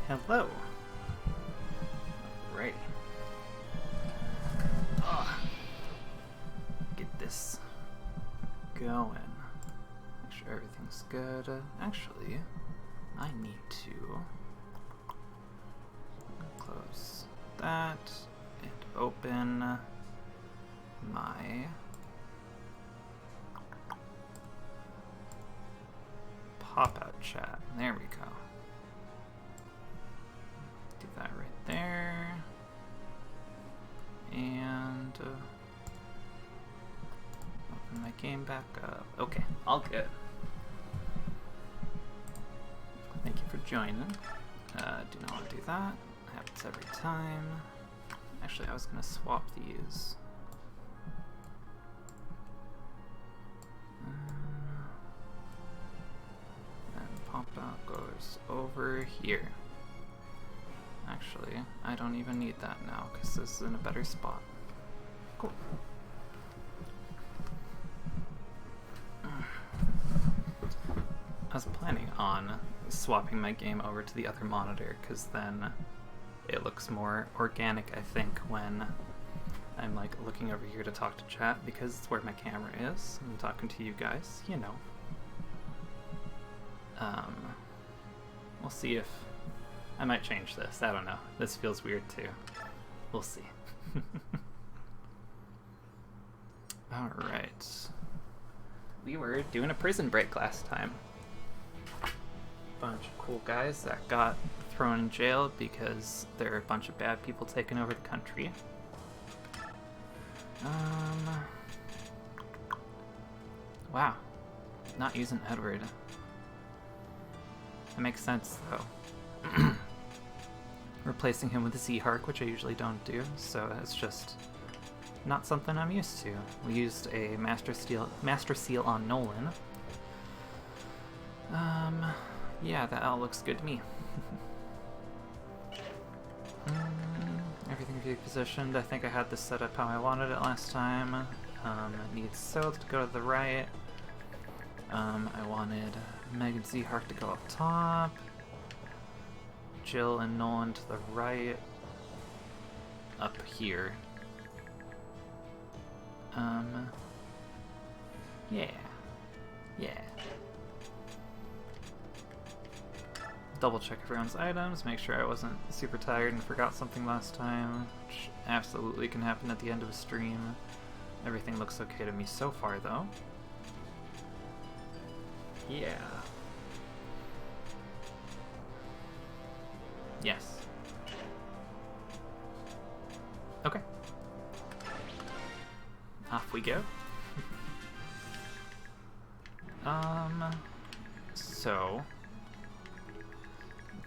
Hello. Alrighty. Get this going. Make sure everything's good. Actually, I need to close that and open my pop-out chat. There we go. Do that right there. And open my game back up. Okay, all good. Thank you for joining. Do not want to do that. It happens every time. Actually, I was going to swap these. And pop-out goes over here. Actually, I don't even need that now because this is in a better spot. Cool. I was planning on swapping my game over to the other monitor because then it looks more organic, I think, when I'm like looking over here to talk to chat because it's where my camera is. I'm talking to you guys, you know. We'll see if I might change this. I don't know. This feels weird too. We'll see. Alright. We were doing a prison break last time. Bunch of cool guys that got thrown in jail because there are a bunch of bad people taking over the country. Wow. Not using Edward. That makes sense though. Replacing him with a Seahark, which I usually don't do, so it's just not something I'm used to. We used a Master Seal on Nolan. Yeah, that all looks good to me. repositioned. I think I had this set up how I wanted it last time. It needs Scythe to go to the right. I wanted Meg and Zehark to go up top. Jill and Nolan to the right. Up here. Yeah. Yeah. Double check everyone's items, make sure I wasn't super tired and forgot something last time, which absolutely can happen at the end of a stream. Everything looks okay to me so far, though. Yeah. Yes. Okay. Off we go. So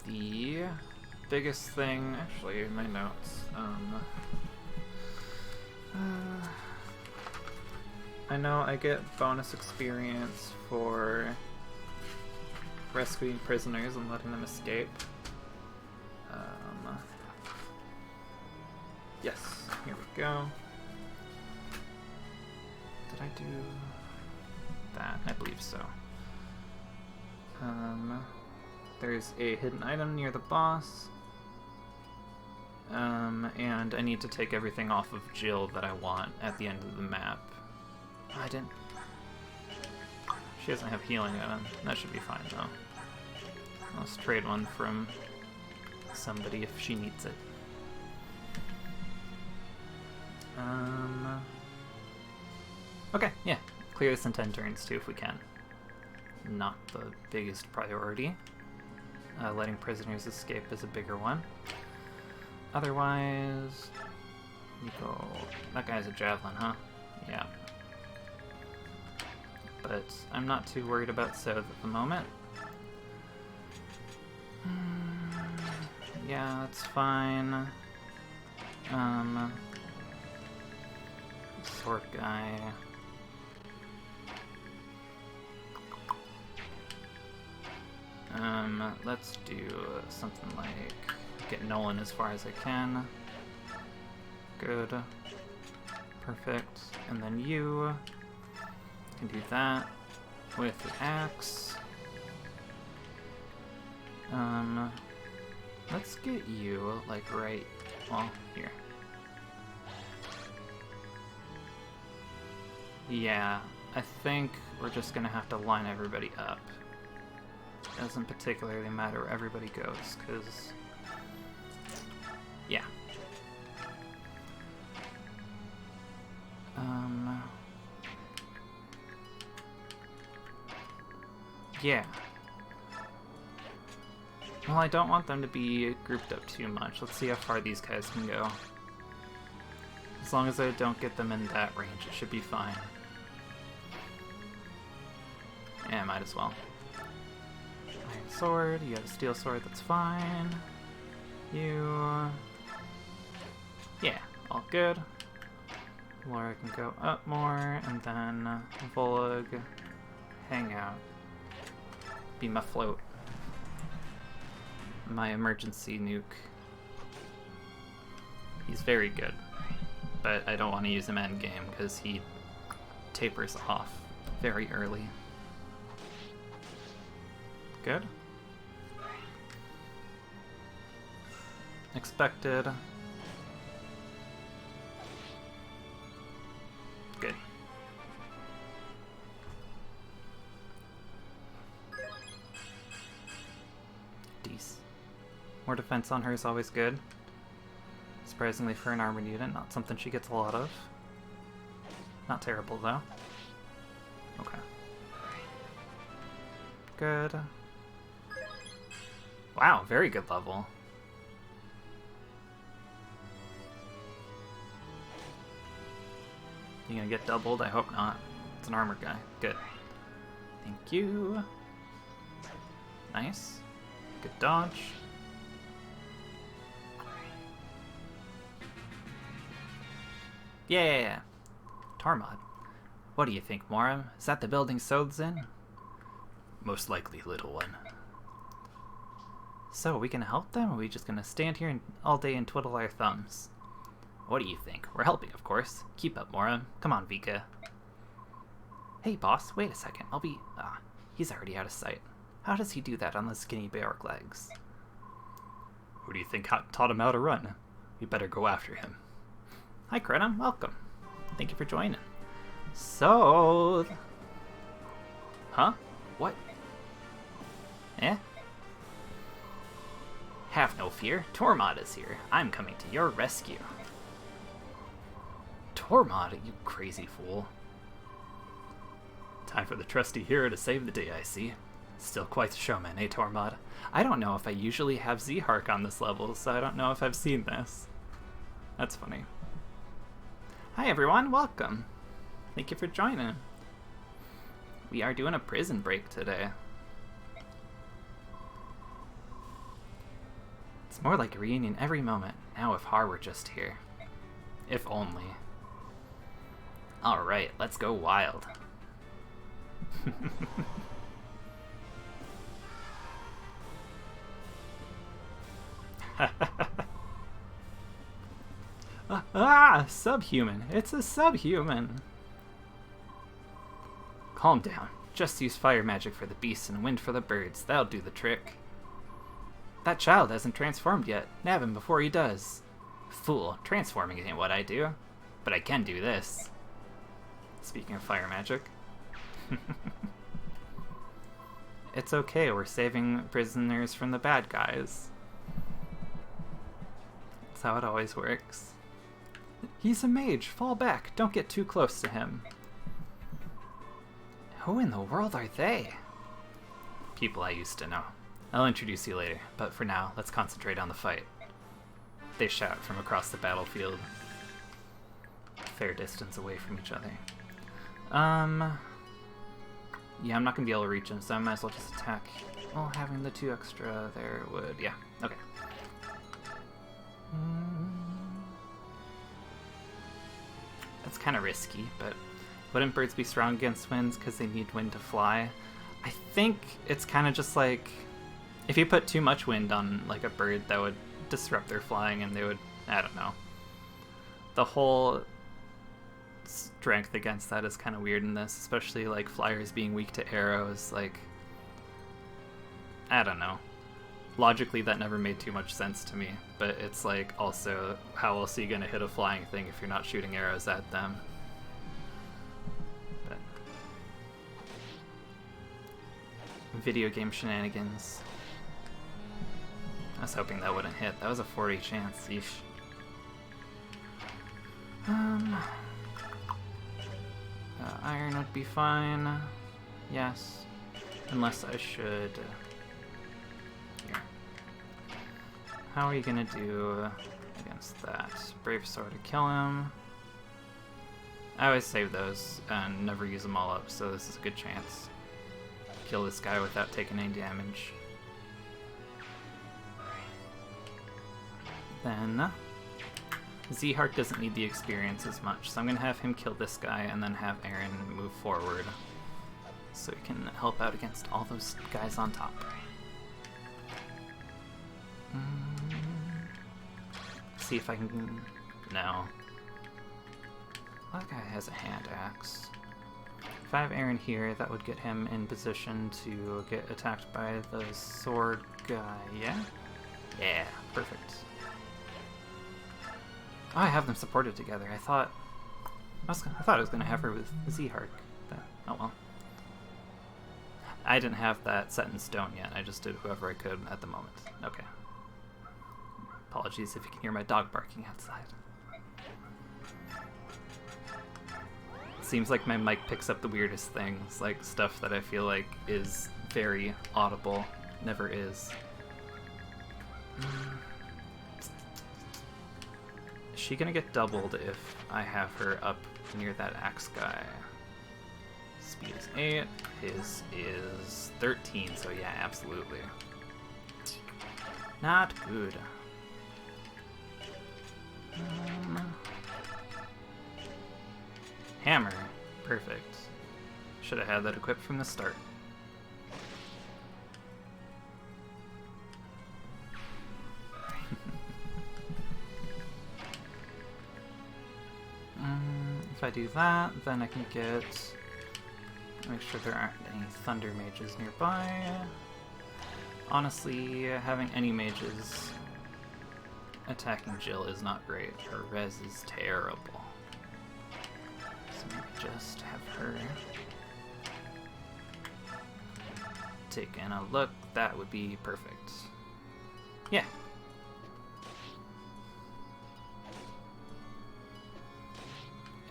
the biggest thing, actually, in my notes, I know I get bonus experience for rescuing prisoners and letting them escape. Yes, here we go. Did I do that? I believe so. There's a hidden item near the boss. And I need to take everything off of Jill that I want at the end of the map. I didn't... She doesn't have healing item. That should be fine, though. Let's trade one from somebody if she needs it. Okay, yeah. Clear this in 10 turns, too, if we can. Not the biggest priority. Letting prisoners escape is a bigger one. Otherwise... Nico... That guy's a javelin, huh? Yeah. But I'm not too worried about Scythe at the moment. Yeah, that's fine. Sword guy... let's do something like get Nolan as far as I can. Good. Perfect. And then you can do that with the axe. Let's get you like right, well, here. Yeah, I think we're just gonna have to line everybody up. Doesn't particularly matter where everybody goes, because... Yeah. Yeah. Well, I don't want them to be grouped up too much. Let's see how far these guys can go. As long as I don't get them in that range, it should be fine. Yeah, might as well. Iron sword, you have a steel sword, that's fine. You... Yeah, all good. Laura can go up more, and then Volug, hang out. Be my float. My emergency nuke. He's very good, but I don't want to use him endgame because he tapers off very early. Good. Expected. Good. Dece. More defense on her is always good. Surprisingly for an armored unit, not something she gets a lot of. Not terrible though. Okay. Good. Wow, very good level. You gonna get doubled? I hope not. It's an armor guy. Good. Thank you. Nice. Good dodge. Yeah! Tarmod. What do you think, Moram? Is that the building Sod's in? Most likely, little one. So, are we gonna help them, or are we just gonna stand here all day and twiddle our thumbs? What do you think? We're helping, of course. Keep up, Mora. Come on, Vika. Hey, boss, wait a second. He's already out of sight. How does he do that on those skinny Bjork legs? Who do you think taught him how to run? We better go after him. Hi, Krena. Welcome. Thank you for joining. So... Huh? What? Eh? Have no fear. Tormod is here. I'm coming to your rescue. Tormod, you crazy fool. Time for the trusty hero to save the day, I see. Still quite the showman, eh, Tormod? I don't know if I usually have Zhark on this level, so I don't know if I've seen this. That's funny. Hi everyone, welcome. Thank you for joining. We are doing a prison break today. It's more like a reunion every moment. Now if Har were just here. If only. Alright, let's go wild. Subhuman. It's a subhuman. Calm down. Just use fire magic for the beasts and wind for the birds. That'll do the trick. That child hasn't transformed yet. Nab him before he does. Fool. Transforming ain't what I do. But I can do this. Speaking of fire magic. It's okay, we're saving prisoners from the bad guys. That's how it always works. He's a mage, fall back, don't get too close to him. Who in the world are they? People I used to know. I'll introduce you later, but for now, let's concentrate on the fight. They shout from across the battlefield. A fair distance away from each other. Yeah, I'm not going to be able to reach him, so I might as well just attack. Oh, having the 2 extra there would... Yeah, okay. That's kind of risky, but wouldn't birds be strong against winds because they need wind to fly? I think it's kind of just like... If you put too much wind on like a bird, that would disrupt their flying and they would... I don't know. The whole... strength against that is kind of weird in this, especially like flyers being weak to arrows. Like, I don't know, logically that never made too much sense to me, but it's like also how else are you gonna hit a flying thing if you're not shooting arrows at them? But video game shenanigans. I was hoping that wouldn't hit. That was a 40 chance. Yeesh. Iron would be fine. Yes. Unless I should... Here. How are you gonna do against that? Brave Sword to kill him. I always save those and never use them all up, so this is a good chance. Kill this guy without taking any damage. Then... Zhark doesn't need the experience as much, so I'm going to have him kill this guy and then have Aaron move forward so he can help out against all those guys on top. See if I can... No. That guy has a hand axe. If I have Aaron here, that would get him in position to get attacked by the sword guy. Yeah? Yeah, perfect. Oh, I have them supported together. I thought I was gonna have her with Zhark, but oh well. I didn't have that set in stone yet. I just did whoever I could at the moment. Okay. Apologies if you can hear my dog barking outside. It seems like my mic picks up the weirdest things, like stuff that I feel like is very audible, never is. Is she gonna get doubled if I have her up near that axe guy? Speed is 8, his is 13, so yeah, absolutely. Not good. Hammer, perfect. Should have had that equipped from the start. If I do that, then I can make sure there aren't any thunder mages nearby. Honestly, having any mages attacking Jill is not great. Her res is terrible. So maybe just have her taking a look. That would be perfect. Yeah.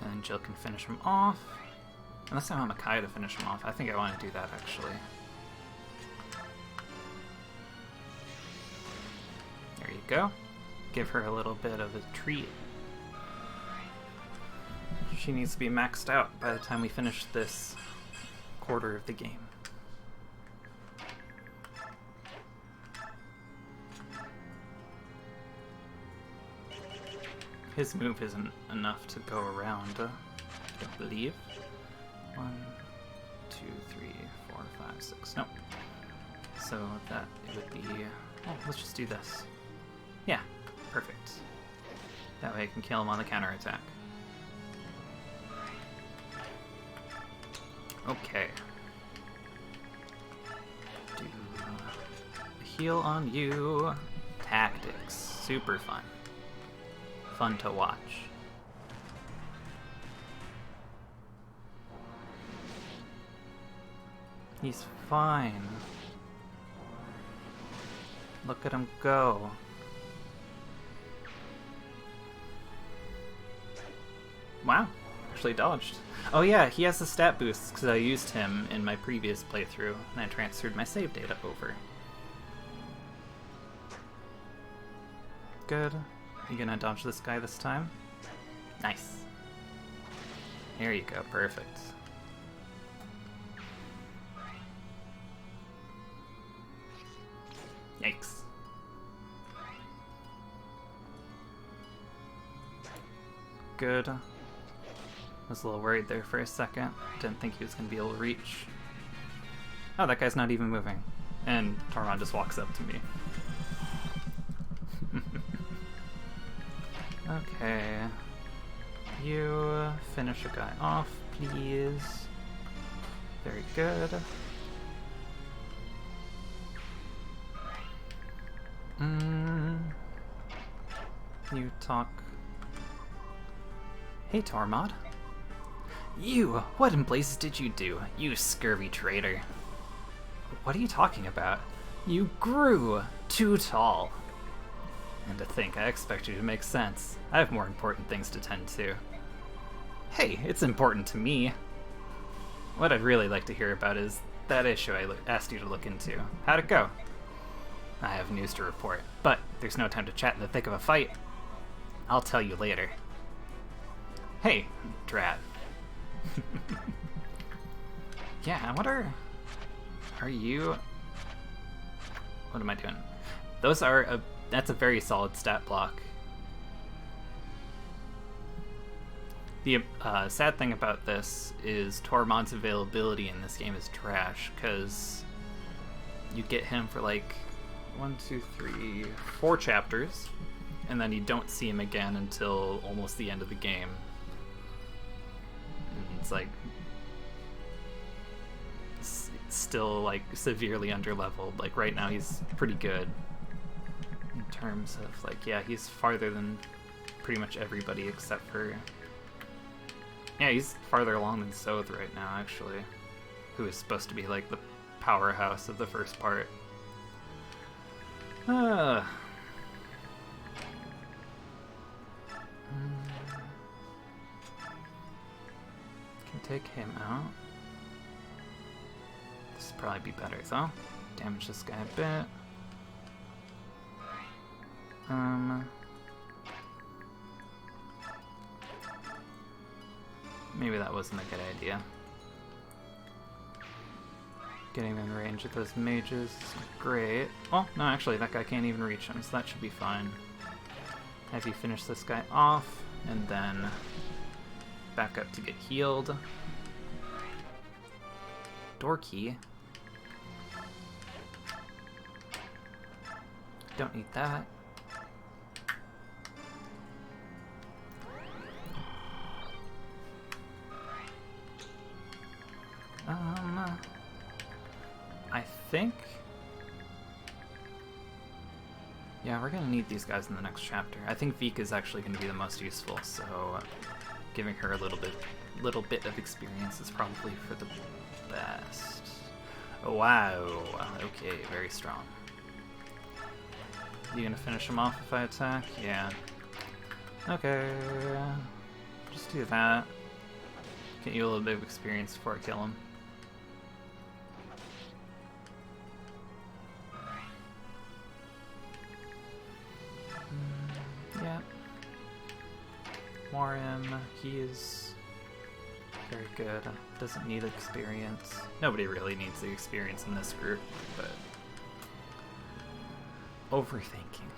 And then Jill can finish him off. Unless I want Makai to finish him off. I think I want to do that, actually. There you go. Give her a little bit of a treat. She needs to be maxed out by the time we finish this quarter of the game. His move isn't enough to go around, I don't believe. 1, 2, 3, 4, 5, 6. Nope. So that it would be... Oh, let's just do this. Yeah, perfect. That way I can kill him on the counterattack. Okay. Do a heal on you. Tactics. Super fun. Fun to watch. He's fine. Look at him go. Wow, actually dodged. Oh yeah, he has the stat boosts because I used him in my previous playthrough and I transferred my save data over. Good. You gonna dodge this guy this time? Nice. There you go, perfect. Yikes. Good. I was a little worried there for a second. Didn't think he was going to be able to reach. Oh, that guy's not even moving. And Tormod just walks up to me. Okay. You finish a guy off, please. Very good. You talk. Hey, Tormod. You! What in blazes did you do, you scurvy traitor? What are you talking about? You grew too tall. And to think, I expect you to make sense. I have more important things to tend to. Hey, it's important to me. What I'd really like to hear about is that issue I asked you to look into. How'd it go? I have news to report, but there's no time to chat in the thick of a fight. I'll tell you later. Hey, Drat. Yeah, I wonder... Are you... What am I doing? Those are that's a very solid stat block. The sad thing about this is Tormod's availability in this game is trash, because you get him for like 1, 2, 3, 4 chapters, and then you don't see him again until almost the end of the game. And it's like still like severely underleveled. Like right now he's pretty good in terms of like, yeah, he's farther than pretty much everybody except for, yeah, he's farther along than Soth right now actually, who is supposed to be like the powerhouse of the first part. Can take him out. This would probably be better though. Damage this guy a bit. Maybe that wasn't a good idea. Getting in range of those mages is great. Well, no, actually, that guy can't even reach him, so that should be fine. Have you finish this guy off, and then back up to get healed. Door key. Don't need that. think... Yeah, we're gonna need these guys in the next chapter. I think Vika is actually gonna be the most useful, so giving her a little bit of experience is probably for the best. Oh, wow. Okay, very strong. You gonna finish him off if I attack? Yeah. Okay. Just do that. Get you a little bit of experience before I kill him. Yeah. More him. He is very good. Doesn't need experience. Nobody really needs the experience in this group, but... Overthinking.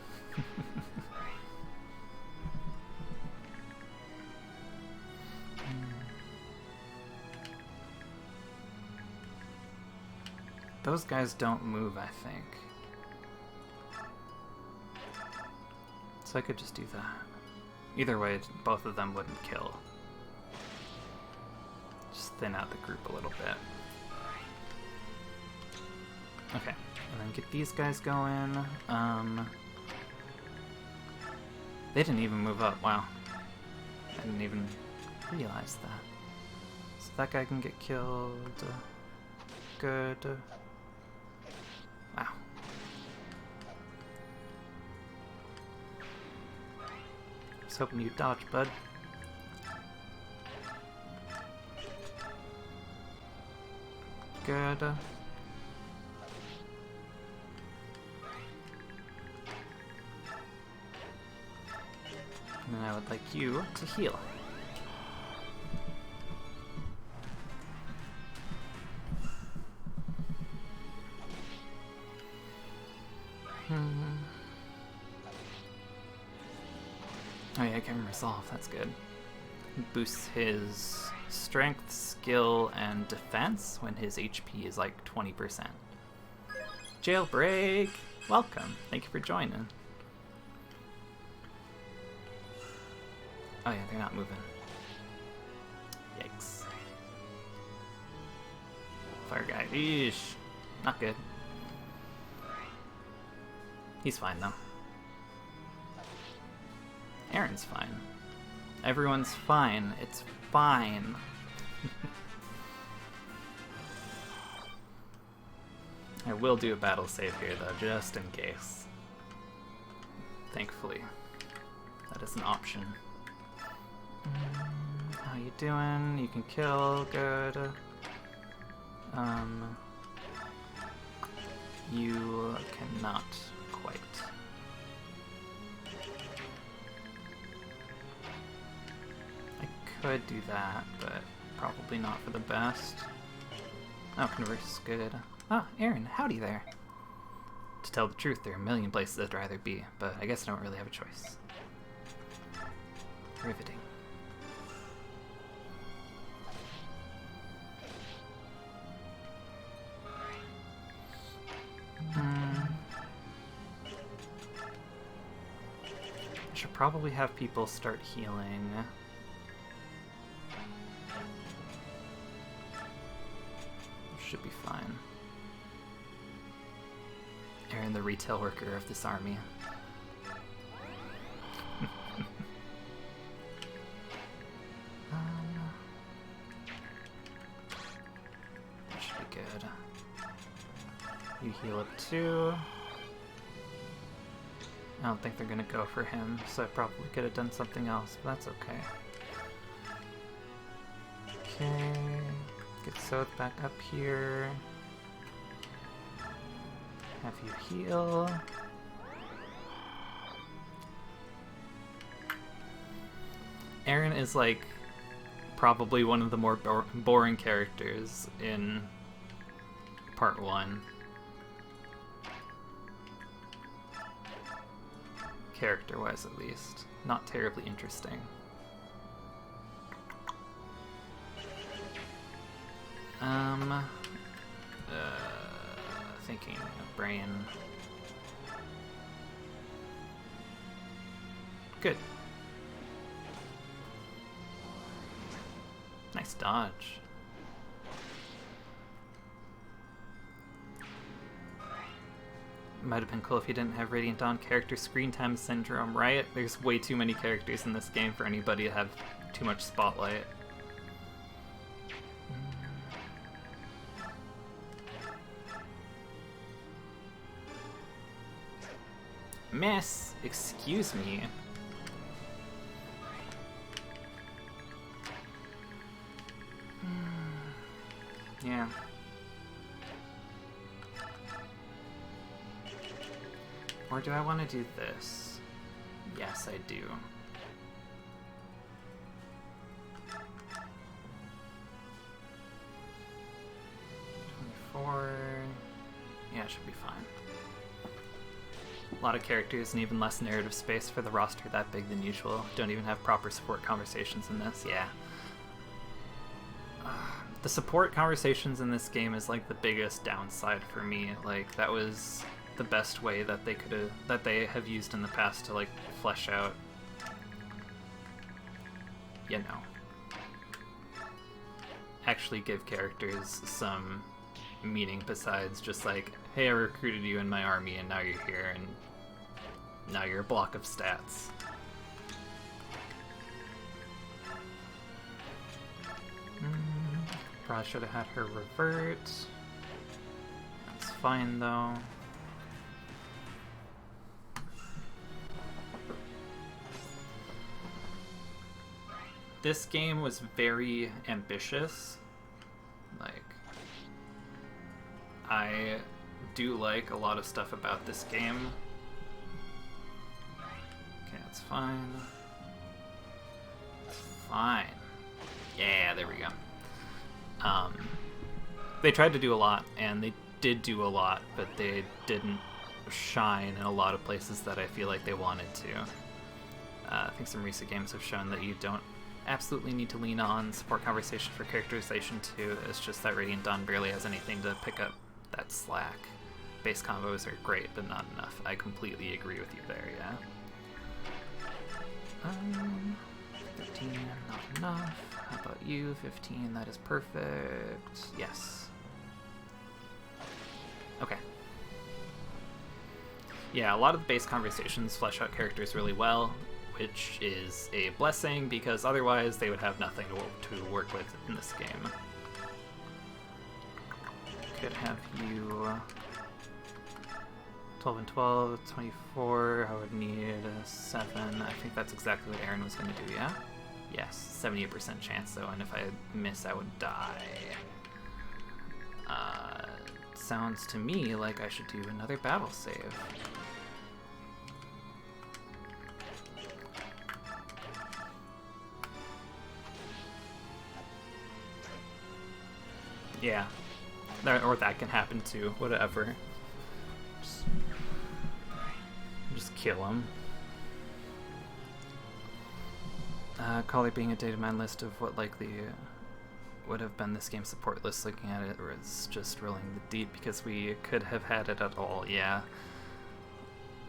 Those guys don't move, I think. So I could just do that. Either way, both of them wouldn't kill. Just thin out the group a little bit. Okay, and then get these guys going. They didn't even move up, wow. I didn't even realize that. So that guy can get killed. Good. Wow. I was hoping you'd dodge, bud. Good. And I would like you to heal. Oh yeah, I can resolve, that's good. Boosts his strength, skill, and defense when his HP is like 20%. Jailbreak! Welcome, thank you for joining. Oh yeah, they're not moving. Yikes. Fire guy, eesh. Not good. He's fine though. Aaron's fine. Everyone's fine. It's fine. I will do a battle save here though, just in case. Thankfully. That is an option. How you doing? You can kill, good. You cannot quite. I could do that, but probably not for the best. Oh, converse, good. Ah, Aaron, howdy there. To tell the truth, there are a million places I'd rather be, but I guess I don't really have a choice. Riveting. I should probably have people start healing. Should be fine. Aaron, the retail worker of this army. That should be good. You heal up too. I don't think they're gonna go for him, so I probably could have done something else, but that's okay. Okay, get Sowth back up here. Have you heal. Aaron is like probably one of the more boring characters in part 1. Character-wise, at least. Not terribly interesting. Thinking of brain. Good. Nice dodge. might have been cool if you didn't have Radiant Dawn character screen time syndrome, right? There's way too many characters in this game for anybody to have too much spotlight. Miss, excuse me. Yeah. Or do I want to do this? Yes, I do. 24. Yeah, it should be fine. A lot of characters and even less narrative space for the roster that big than usual. Don't even have proper support conversations in this. Yeah. The support conversations in this game is like the biggest downside for me. Like, that was the best way that they have used in the past to like flesh out, you know, actually give characters some meaning besides just like, hey, I recruited you in my army and now you're here and now you're a block of stats. Probably should have had her revert. That's fine though. This game was very ambitious. Like, I do like a lot of stuff about this game. Okay, that's fine. It's fine. Yeah, there we go. They tried to do a lot, and they did do a lot, but they didn't shine in a lot of places that I feel like they wanted to. I think some recent games have shown that you don't absolutely need to lean on support conversation for characterization too. It's just that Radiant Dawn barely has anything to pick up that slack. Base combos are great, but not enough. I completely agree with you there, yeah. 15, not enough. How about you? 15, that is perfect. Yes. Okay. Yeah, a lot of the base conversations flesh out characters really well, which is a blessing because otherwise they would have nothing to work with in this game. Could have you 12 and 12, 24, I would need a 7. I think that's exactly what Aaron was going to do, yeah? Yes, 78% chance though, and if I miss, I would die. Sounds to me like I should do another battle save. Yeah, or that can happen too, whatever. Just kill him. Call it being a data mine list of what likely would have been this game's support list. Looking at it, or it's just rolling the deep because we could have had it at all. Yeah.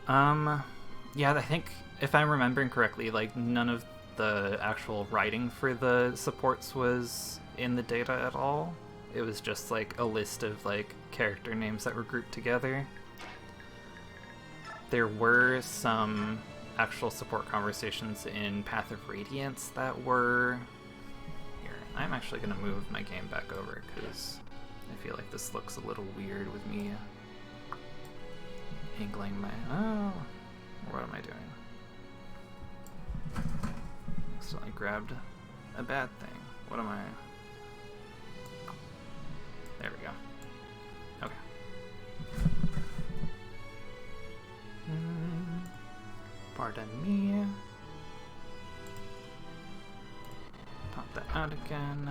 Yeah, I think if I'm remembering correctly, like none of the actual writing for the supports was in the data at all. It was just like a list of like character names that were grouped together. There were some actual support conversations in Path of Radiance that were here. I'm actually going to move my game back over because I feel like this looks a little weird with me angling my... Oh, what am I doing? Accidentally grabbed a bad thing. What am I... There we go. Okay. Pardon me. Pop that out again.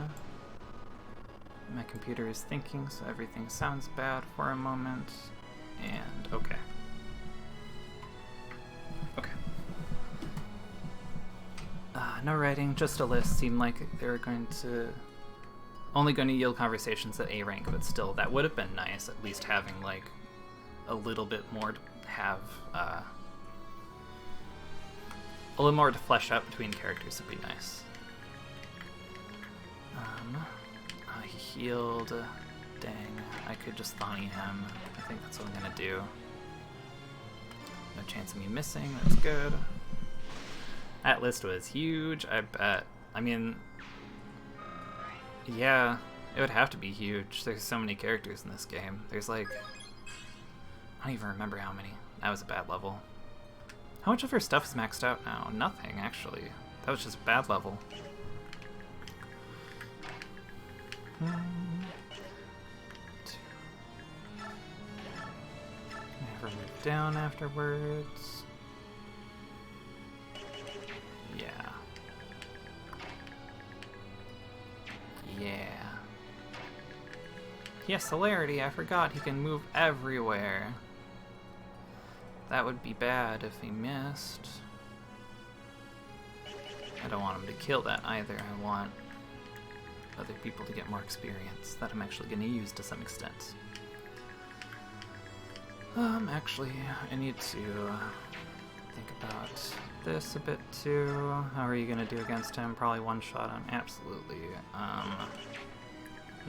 My computer is thinking, so everything sounds bad for a moment. And okay. Okay. No writing, just a list. Seemed like they were only going to yield conversations at A rank, but still, that would have been nice. At least having like a little bit more to have. A little more to flesh out between characters would be nice. He healed. Dang, I could just Thani him. I think that's what I'm gonna do. No chance of me missing, that's good. That list was huge, I bet. I mean, yeah, it would have to be huge. There's so many characters in this game. There's like, I don't even remember how many. That was a bad level. How much of her stuff is maxed out now? Nothing, actually. That was just a bad level. Never move down afterwards. Yeah. Yeah. Yes, celerity, I forgot he can move everywhere. That would be bad if he missed. I don't want him to kill that either. I want other people to get more experience that I'm actually going to use to some extent. Actually, I need to think about this a bit too. How are you going to do against him? Probably one-shot him. Absolutely.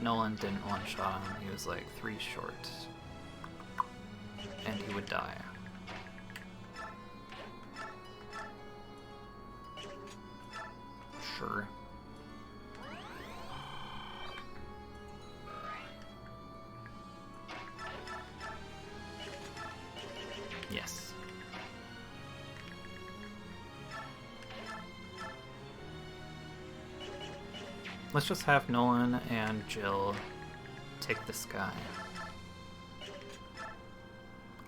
Nolan didn't one-shot him. He was like 3 short. And he would die. Sure. Yes. Let's just have Nolan and Jill take this guy.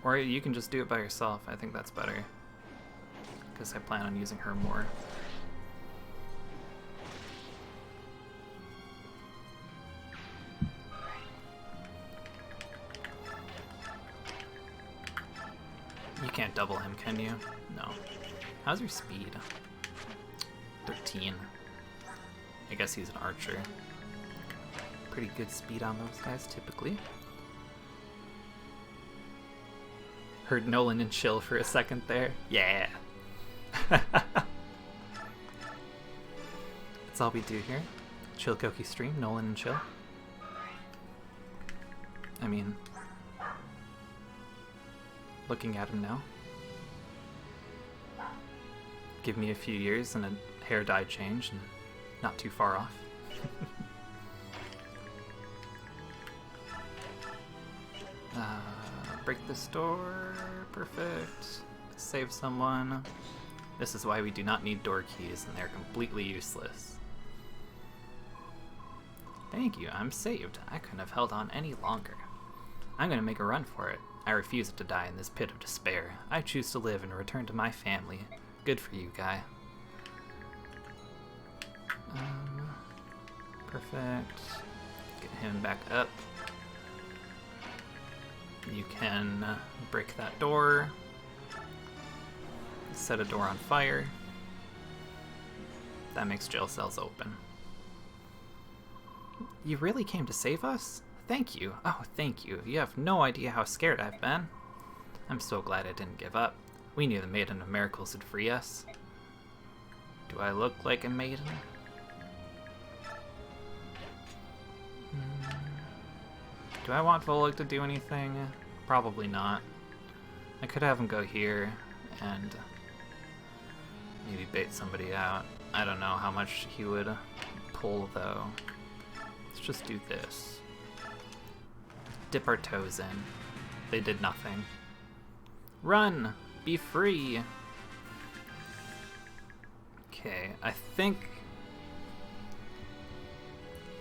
Or you can just do it by yourself. I think that's better. Because I plan on using her more. You can't double him, can you? No. How's your speed? 13. I guess he's an archer. Pretty good speed on those guys, typically. Heard Nolan and Chill for a second there. Yeah! That's all we do here. ChillKoki stream, Nolan and Chill. I mean, looking at him now. Give me a few years and a hair dye change, and not too far off. Break this door. Perfect. Save someone. This is why we do not need door keys, and they're completely useless. Thank you, I'm saved. I couldn't have held on any longer. I'm gonna make a run for it. I refuse to die in this pit of despair. I choose to live and return to my family. Good for you, guy. Perfect. Get him back up. You can break that door. Set a door on fire. That makes jail cells open. You really came to save us? Thank you. Oh, thank you. You have no idea how scared I've been. I'm so glad I didn't give up. We knew the Maiden of Miracles would free us. Do I look like a maiden? Do I want Volog to do anything? Probably not. I could have him go here and maybe bait somebody out. I don't know how much he would pull though. Let's just do this. Dip our toes in. They did nothing. Run! Be free! Okay, I think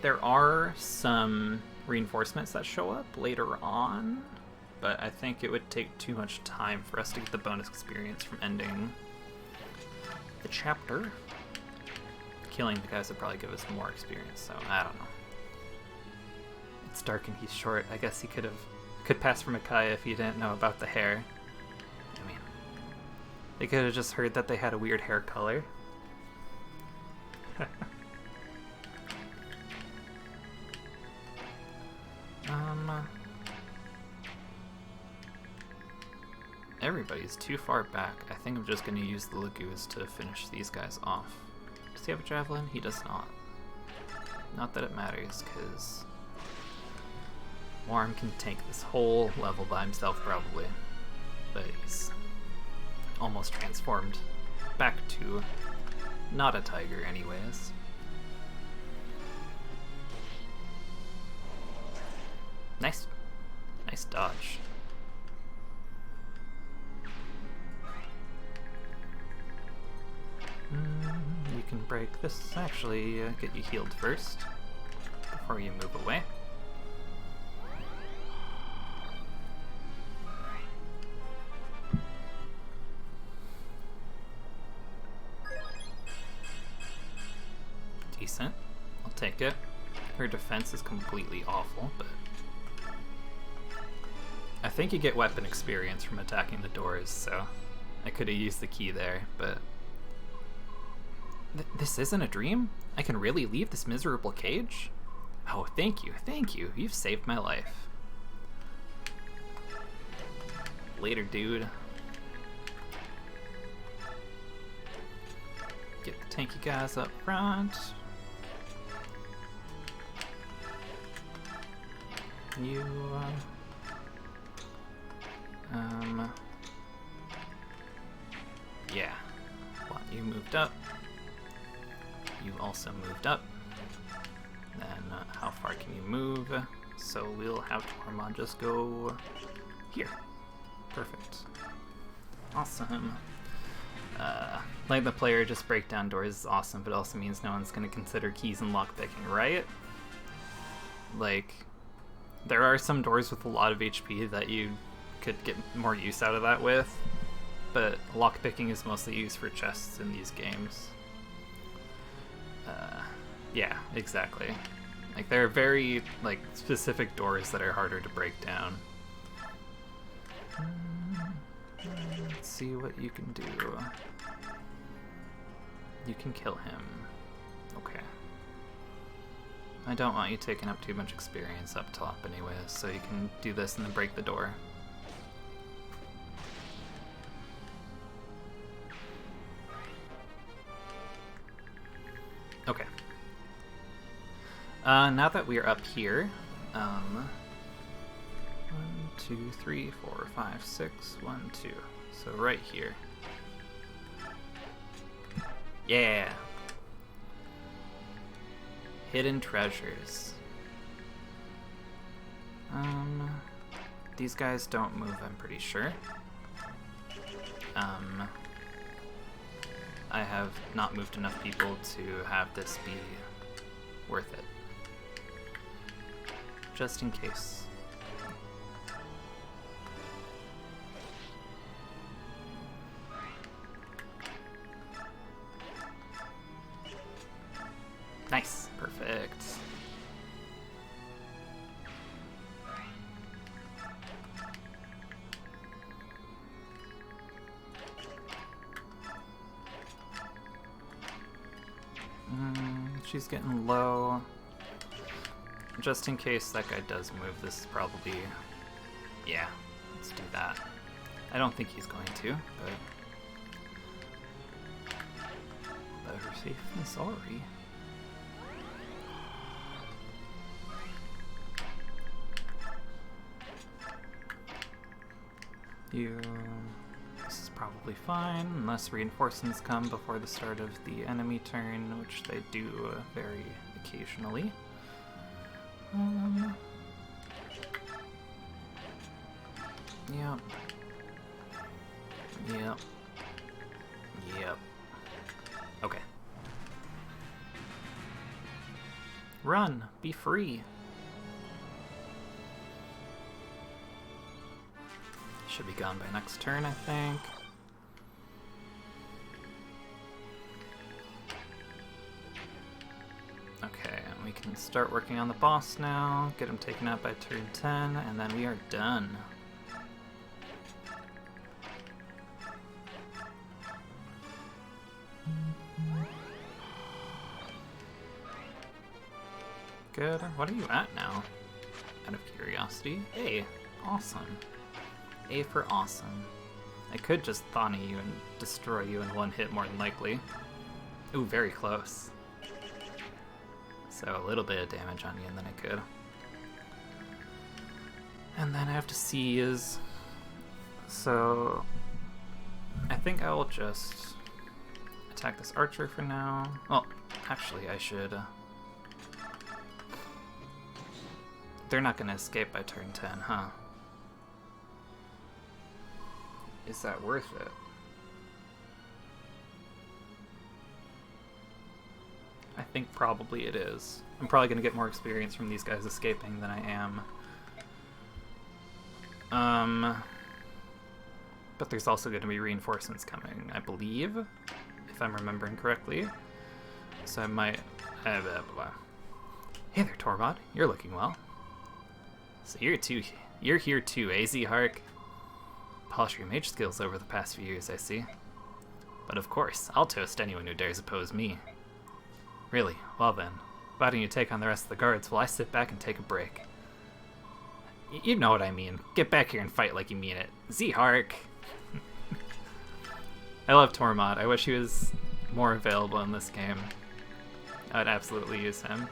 there are some reinforcements that show up later on, but I think it would take too much time for us to get the bonus experience from ending the chapter. Killing the guys would probably give us more experience, so I don't know. It's dark and he's short. I guess he could pass for Micaiah if he didn't know about the hair. I mean, they could have just heard that they had a weird hair color. Everybody's too far back. I think I'm just going to use the Lagoos to finish these guys off. Does he have a javelin? He does not. Not that it matters, because Warren can tank this whole level by himself probably. But he's almost transformed back to not a tiger anyways. Nice. Nice dodge. You can break this. Actually, get you healed first before you move away. Decent. I'll take it. Her defense is completely awful, but I think you get weapon experience from attacking the doors, so I could have used the key there, but this isn't a dream? I can really leave this miserable cage? Oh, thank you, you've saved my life. Later, dude. Get the tanky guys up front. You, yeah. Well, you moved up. You also moved up. Then, how far can you move? So we'll have Tormod just go here. Perfect. Awesome. Letting the player just break down doors is awesome, but also means no one's going to consider keys and lockpicking, right? Like, there are some doors with a lot of HP that you could get more use out of that with, but lockpicking is mostly used for chests in these games. Yeah, exactly. Like, there are very, like, specific doors that are harder to break down. Let's see what you can do. You can kill him. Okay. I don't want you taking up too much experience up top anyways, so you can do this and then break the door. Okay. Now that we're up here, 1, 2, 3, 4, 5, 6, 1, 2. So right here. Yeah! Hidden treasures. These guys don't move, I'm pretty sure. I have not moved enough people to have this be worth it. Just in case. Nice, perfect. She's getting low. Just in case that guy does move, this is probably... Yeah, let's do that. I don't think he's going to, but... Better safe than sorry. This is probably fine, unless reinforcements come before the start of the enemy turn, which they do very occasionally. Yep. Yep. Yep. Okay. Run! Be free! Should be gone by next turn, I think. Okay, we can start working on the boss now, get him taken out by turn 10, and then we are done. Good. What are you at now? Out of curiosity. Hey, awesome. A for awesome. I could just Thani you and destroy you in one hit more than likely. Ooh, very close. So a little bit of damage on you and then I could. And then I have to seize. So I think I will just attack this archer for now. Well, actually, I should... They're not going to escape by turn 10, huh? Is that worth it? I think probably it is. I'm probably going to get more experience from these guys escaping than I am. But there's also going to be reinforcements coming, I believe, if I'm remembering correctly. So I might... Blah, blah, blah. Hey there, Tormod. You're looking well. So you're here too, AZ Hark? Polish your mage skills over the past few years, I see. But of course, I'll toast anyone who dares oppose me. Really? Well then, why don't you take on the rest of the guards while I sit back and take a break? You know what I mean. Get back here and fight like you mean it. Z-Hark! I love Tormod. I wish he was more available in this game. I would absolutely use him.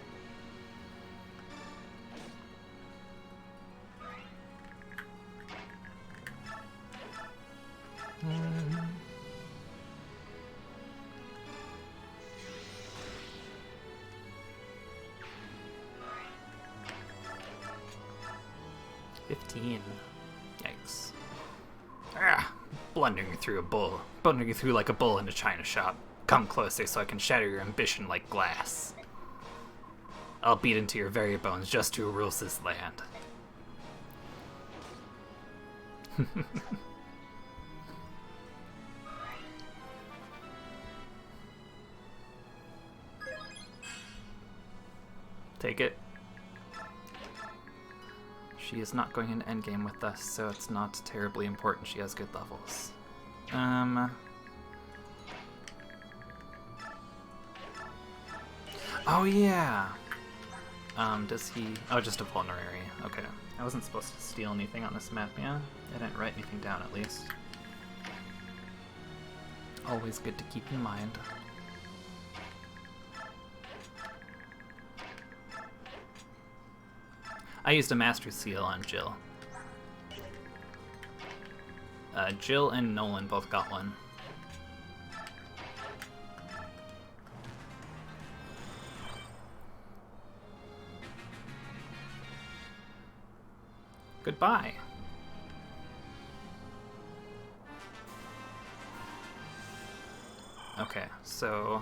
Mm. 15. Yikes. Ah, blundering through like a bull in a china shop. Come closer so I can shatter your ambition like glass. I'll beat into your very bones just who rules this land. Take it. She is not going into endgame with us, so it's not terribly important she has good levels. Oh yeah! Does he... Oh, just a vulnerary. Okay. I wasn't supposed to steal anything on this map, yeah? I didn't write anything down, at least. Always good to keep in mind. I used a Master Seal on Jill. Jill and Nolan both got one. Goodbye. Okay, so...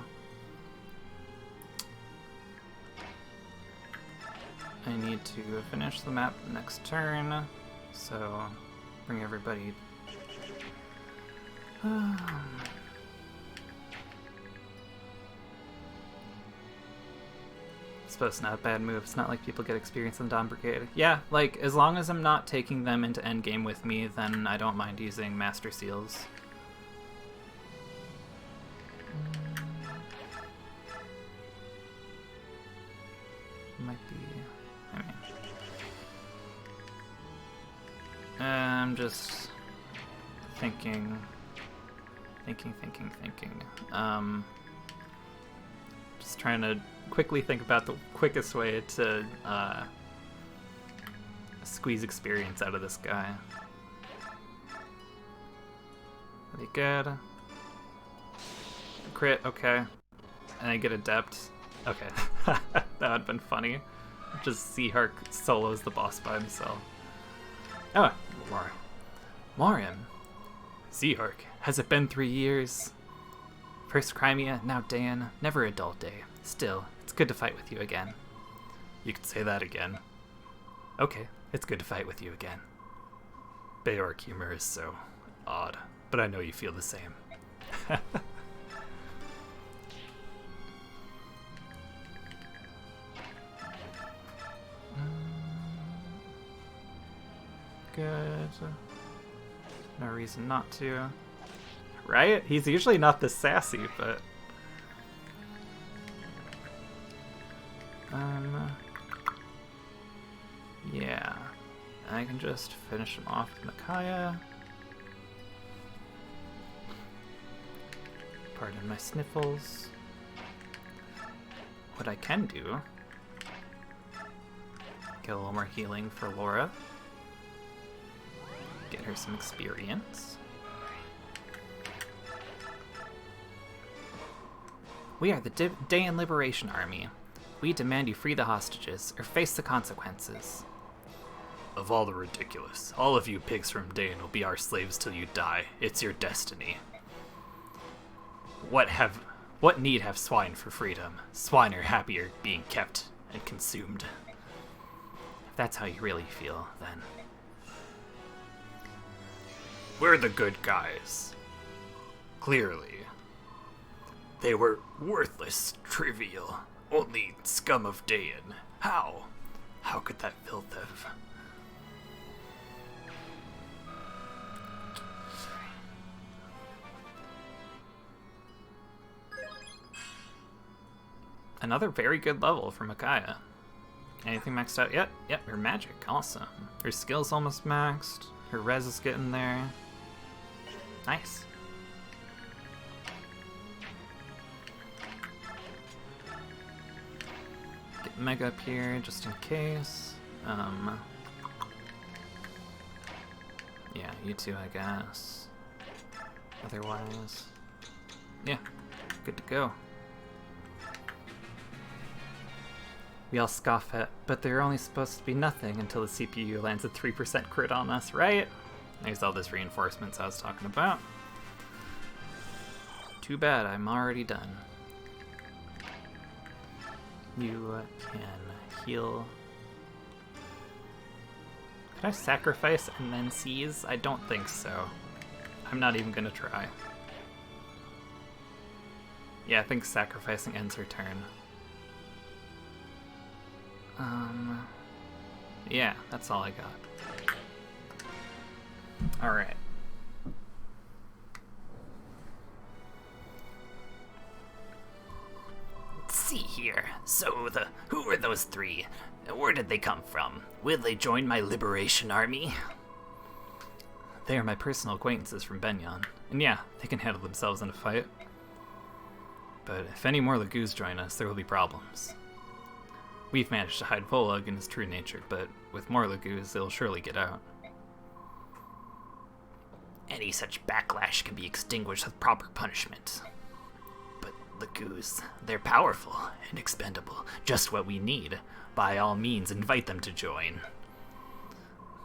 I need to finish the map next turn, so bring everybody... Suppose it's not a bad move. It's not like people get experience in Dawn Brigade. Yeah, like, as long as I'm not taking them into endgame with me, then I don't mind using Master Seals. Might be... I'm just thinking. Just trying to quickly think about the quickest way to squeeze experience out of this guy. Pretty good. Crit, okay. And I get Adept. Okay. That would have been funny. Just see Hark solos the boss by himself. Oh, Lorian. Z-Hark, has it been 3 years? First Crimea, now Dan. Never a dull day. Still, it's good to fight with you again. You could say that again. Okay, it's good to fight with you again. Beorc humor is so odd, but I know you feel the same. Good. No reason not to. Right? He's usually not this sassy, but... Yeah. I can just finish him off with Micaiah. Pardon my sniffles. What I can do... Get a little more healing for Laura. Get her some experience. We are the Dayan Liberation Army. We demand you free the hostages, or face the consequences. Of all the ridiculous. All of you pigs from Dayan will be our slaves till you die. It's your destiny. What need have swine for freedom? Swine are happier being kept and consumed. If that's how you really feel, then... We're the good guys. Clearly. They were worthless, trivial, only scum of Dayan. How? How could that filth have... Another very good level for Micaiah. Anything maxed out yet? Yep, her magic, awesome. Her skill's almost maxed. Her res is getting there. Nice. Get Mega up here just in case. Yeah, you two, I guess. Otherwise, yeah, good to go. We all scoff at, but they're only supposed to be nothing until the CPU lands a 3% crit on us, right? There's all this reinforcements I was talking about. Too bad, I'm already done. You can heal. Could I sacrifice and then seize? I don't think so. I'm not even gonna try. Yeah, I think sacrificing ends her turn. Yeah, that's all I got. Alright. Let's see here. So, who were those three? Where did they come from? Will they join my liberation army? They are my personal acquaintances from Benyon. And yeah, they can handle themselves in a fight. But if any more Lagoos join us, there will be problems. We've managed to hide Volug in his true nature, but with more Lagoos, they'll surely get out. Any such backlash can be extinguished with proper punishment. But Lagoos, they're powerful and expendable. Just what we need. By all means, invite them to join.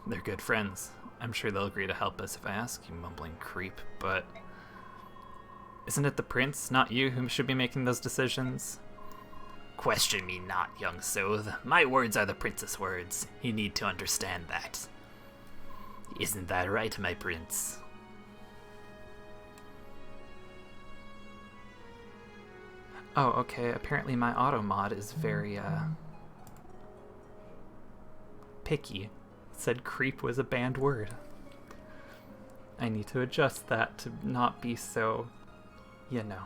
They're good friends. I'm sure they'll agree to help us if I ask, you mumbling creep, but... Isn't it the prince, not you, who should be making those decisions? Question me not, young Soth. My words are the prince's words. You need to understand that. Isn't that right, my prince? Oh, okay. Apparently my auto mod is very, picky. It said creep was a banned word. I need to adjust that to not be so, you know.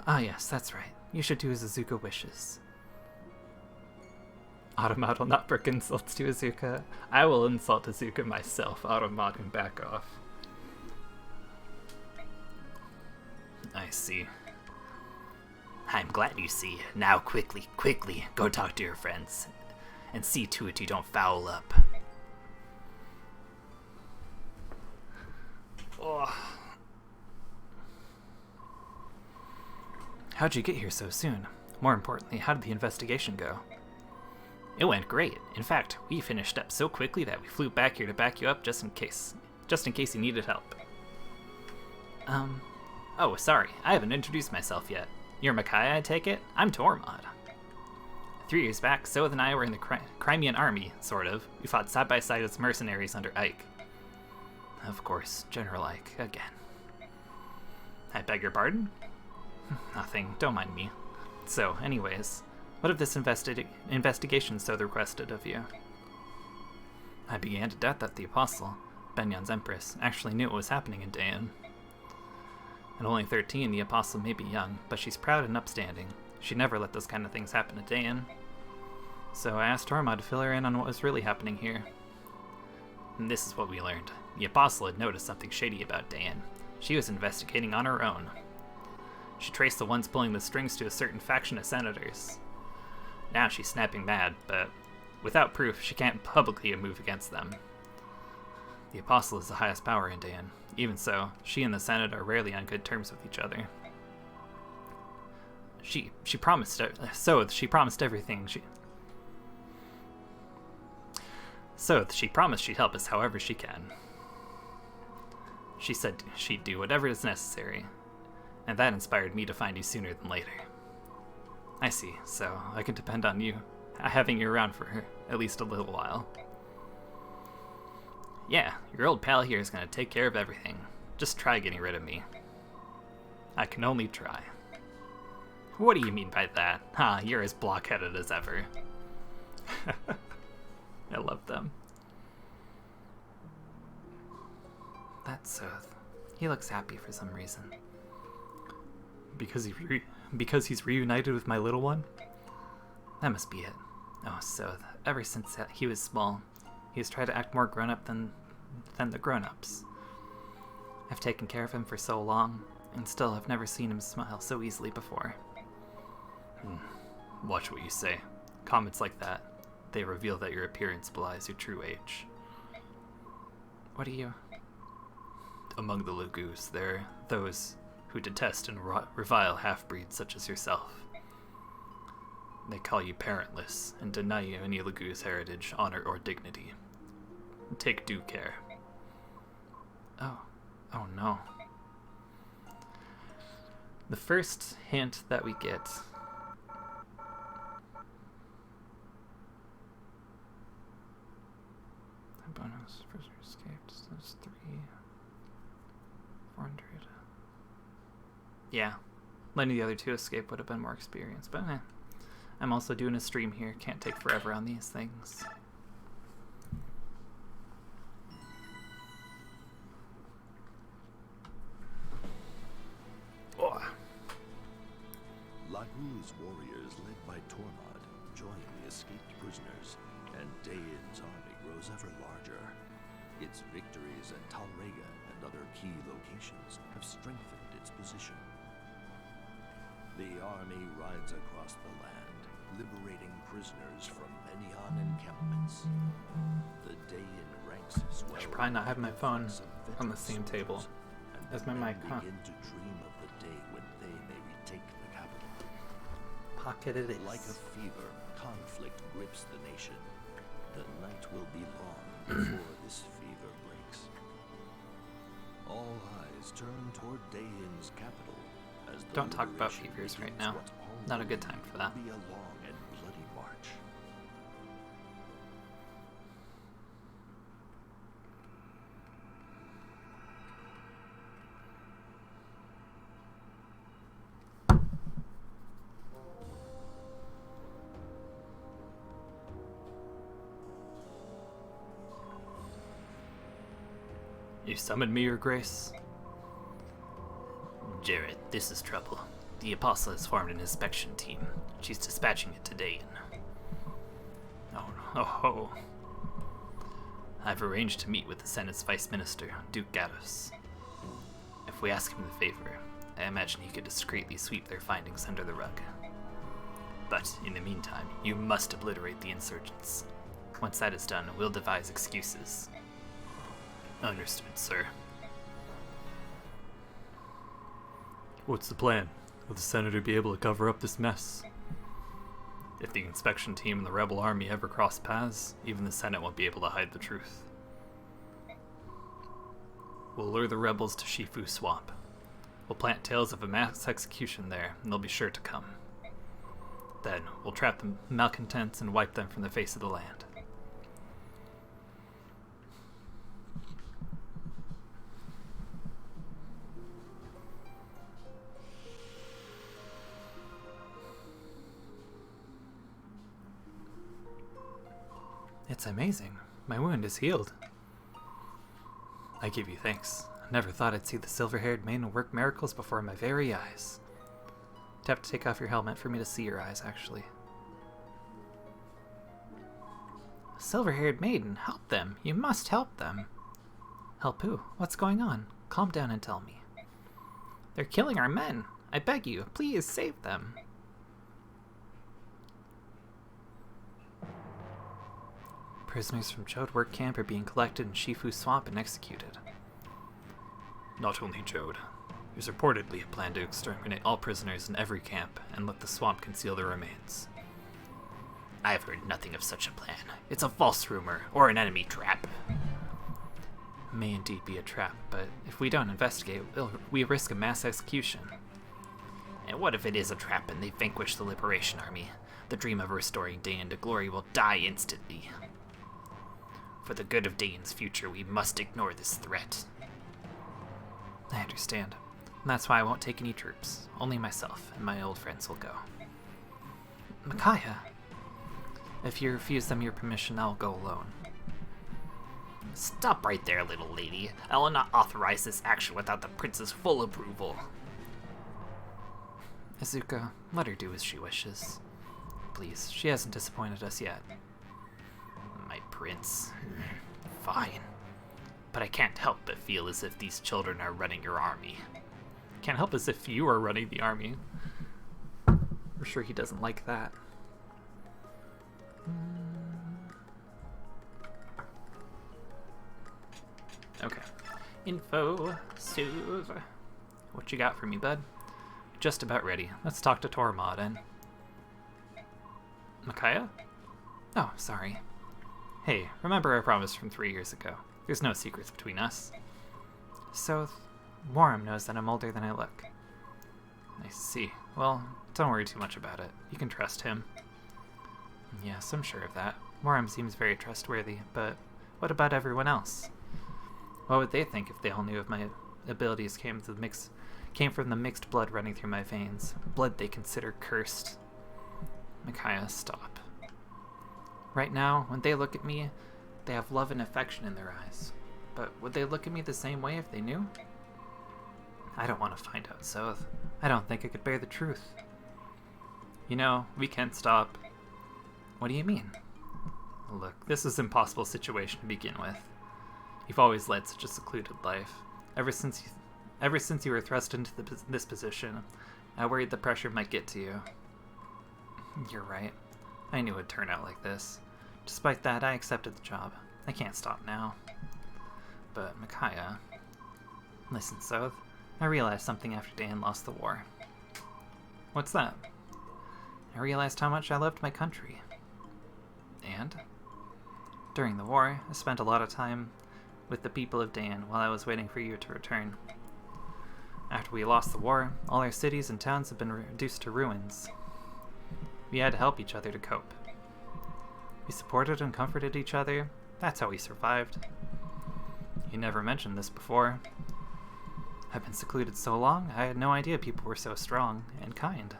Yes, that's right. You should do as Azuka wishes. Automod will not brook insults to Azuka. I will insult Azuka myself. Automod can back off. I see. I'm glad you see. Now quickly, go talk to your friends. And see to it you don't foul up. Oh. How'd you get here so soon? More importantly, how did the investigation go? It went great. In fact, we finished up so quickly that we flew back here to back you up just in case you needed help. Oh, sorry, I haven't introduced myself yet. You're Micaiah, I take it? I'm Tormod. 3 years back, Soth and I were in the Crimean army, sort of. We fought side by side as mercenaries under Ike. Of course, General Ike, again. I beg your pardon? Nothing, don't mind me. So, anyways, what of this investigation Soth requested of you? I began to doubt that the Apostle, Benyon's Empress, actually knew what was happening in Dayan. At only 13, the Apostle may be young, but she's proud and upstanding. She never let those kind of things happen to Dayan. So I asked Tormod to fill her in on what was really happening here. And this is what we learned. The Apostle had noticed something shady about Dayan. She was investigating on her own. She traced the ones pulling the strings to a certain faction of senators. Now she's snapping mad, but without proof, she can't publicly move against them. The Apostle is the highest power in Dayan. Even so, she and the Senate are rarely on good terms with each other. She promised everything. She promised she'd help us however she can. She said she'd do whatever is necessary, and that inspired me to find you sooner than later. I see, so I can depend on you, having you around for her, at least a little while. Yeah, your old pal here is going to take care of everything. Just try getting rid of me. I can only try. What do you mean by that? Ha, you're as blockheaded as ever. I love them. That's Soth. He looks happy for some reason. Because he's reunited with my little one? That must be it. Oh, Soth. Ever since he was small, he has tried to act more grown-up than the grown-ups. I've taken care of him for so long, and still I've never seen him smile so easily before. Watch what you say. Comments like that, they reveal that your appearance belies your true age. What do you... Among the Lugus, there are those who detest and revile half-breeds such as yourself. They call you parentless and deny you any Lugus heritage, honor, or dignity. Take due care. Oh no. The first hint that we get... Bonus, prisoner escaped, that's 3... 400. Yeah, letting the other two escape would have been more experience, but I'm also doing a stream here. Can't take forever on these things. Oh. Lagu's warriors, led by Tormod, join the escaped prisoners, and Dayan's army grows ever larger. Its victories at Talrega and other key locations have strengthened its position. The army rides across the land, liberating prisoners from Menyon encampments. The Dayan ranks swell. I should probably not have my phone on the same table as my mic, huh? Begin to dream of the day when they may retake the capital. Pocket it is. Like a fever, conflict grips the nation. The night will be long before this fever breaks. All eyes turn toward Dayan's capital as the Don't talk about liberation fevers right begins now. what Not a only good time for that. will be a long and bloody march. You summoned me, Your Grace? Jared, this is trouble. The Apostle has formed an inspection team. She's dispatching it to Dayan. Oh. I've arranged to meet with the Senate's Vice Minister, Duke Gatos. If we ask him the favor, I imagine he could discreetly sweep their findings under the rug. But in the meantime, you must obliterate the insurgents. Once that is done, we'll devise excuses. Understood, sir. What's the plan? Will the Senator be able to cover up this mess? If the inspection team and the rebel army ever cross paths, even the Senate won't be able to hide the truth. We'll lure the rebels to Shifu Swamp. We'll plant tales of a mass execution there, and they'll be sure to come. Then, we'll trap the malcontents and wipe them from the face of the land. It's amazing. My wound is healed. I give you thanks. I never thought I'd see the silver-haired maiden work miracles before my very eyes. You'd have to take off your helmet for me to see your eyes, actually. Silver-haired maiden, help them. You must help them. Help who? What's going on? Calm down and tell me. They're killing our men. I beg you, please save them. Prisoners from Jode work camp are being collected in Shifu Swamp and executed. Not only Jode. There's reportedly a plan to exterminate all prisoners in every camp and let the swamp conceal their remains. I've heard nothing of such a plan. It's a false rumor, or an enemy trap. May indeed be a trap, but if we don't investigate, we risk a mass execution. And what if it is a trap and they vanquish the Liberation Army? The dream of restoring Dayan to glory will die instantly. For the good of Dayan's future, we must ignore this threat. I understand. And that's why I won't take any troops. Only myself and my old friends will go. Micaiah, if you refuse them your permission, I'll go alone. Stop right there, little lady. I will not authorize this action without the prince's full approval. Izuka, let her do as she wishes. Please, she hasn't disappointed us yet. My prince. Fine. But I can't help but feel as if these children are running your army. Can't help as if you are running the army. I'm sure he doesn't like that. Okay. Info. Soothe. What you got for me, bud? Just about ready. Let's talk to Tormod and... Micaiah? Oh, sorry. Hey, remember our promise from 3 years ago. There's no secrets between us. So, Warham knows that I'm older than I look. I see. Well, don't worry too much about it. You can trust him. Yes, I'm sure of that. Warham seems very trustworthy, but what about everyone else? What would they think if they all knew if my abilities came from the mixed blood running through my veins? Blood they consider cursed. Micaiah, stop. Right now, when they look at me, they have love and affection in their eyes. But would they look at me the same way if they knew? I don't want to find out, Soth. I don't think I could bear the truth. You know, we can't stop. What do you mean? Look, this is an impossible situation to begin with. You've always led such a secluded life. Ever since you were thrust into this position, I worried the pressure might get to you. You're right. I knew it would turn out like this. Despite that, I accepted the job. I can't stop now. But, Micaiah... Listen, Soth. I realized something after Dan lost the war. What's that? I realized how much I loved my country. And? During the war, I spent a lot of time with the people of Dan while I was waiting for you to return. After we lost the war, all our cities and towns have been reduced to ruins. We had to help each other to cope. We supported and comforted each other. That's how we survived. You never mentioned this before. I've been secluded so long, I had no idea people were so strong and kind.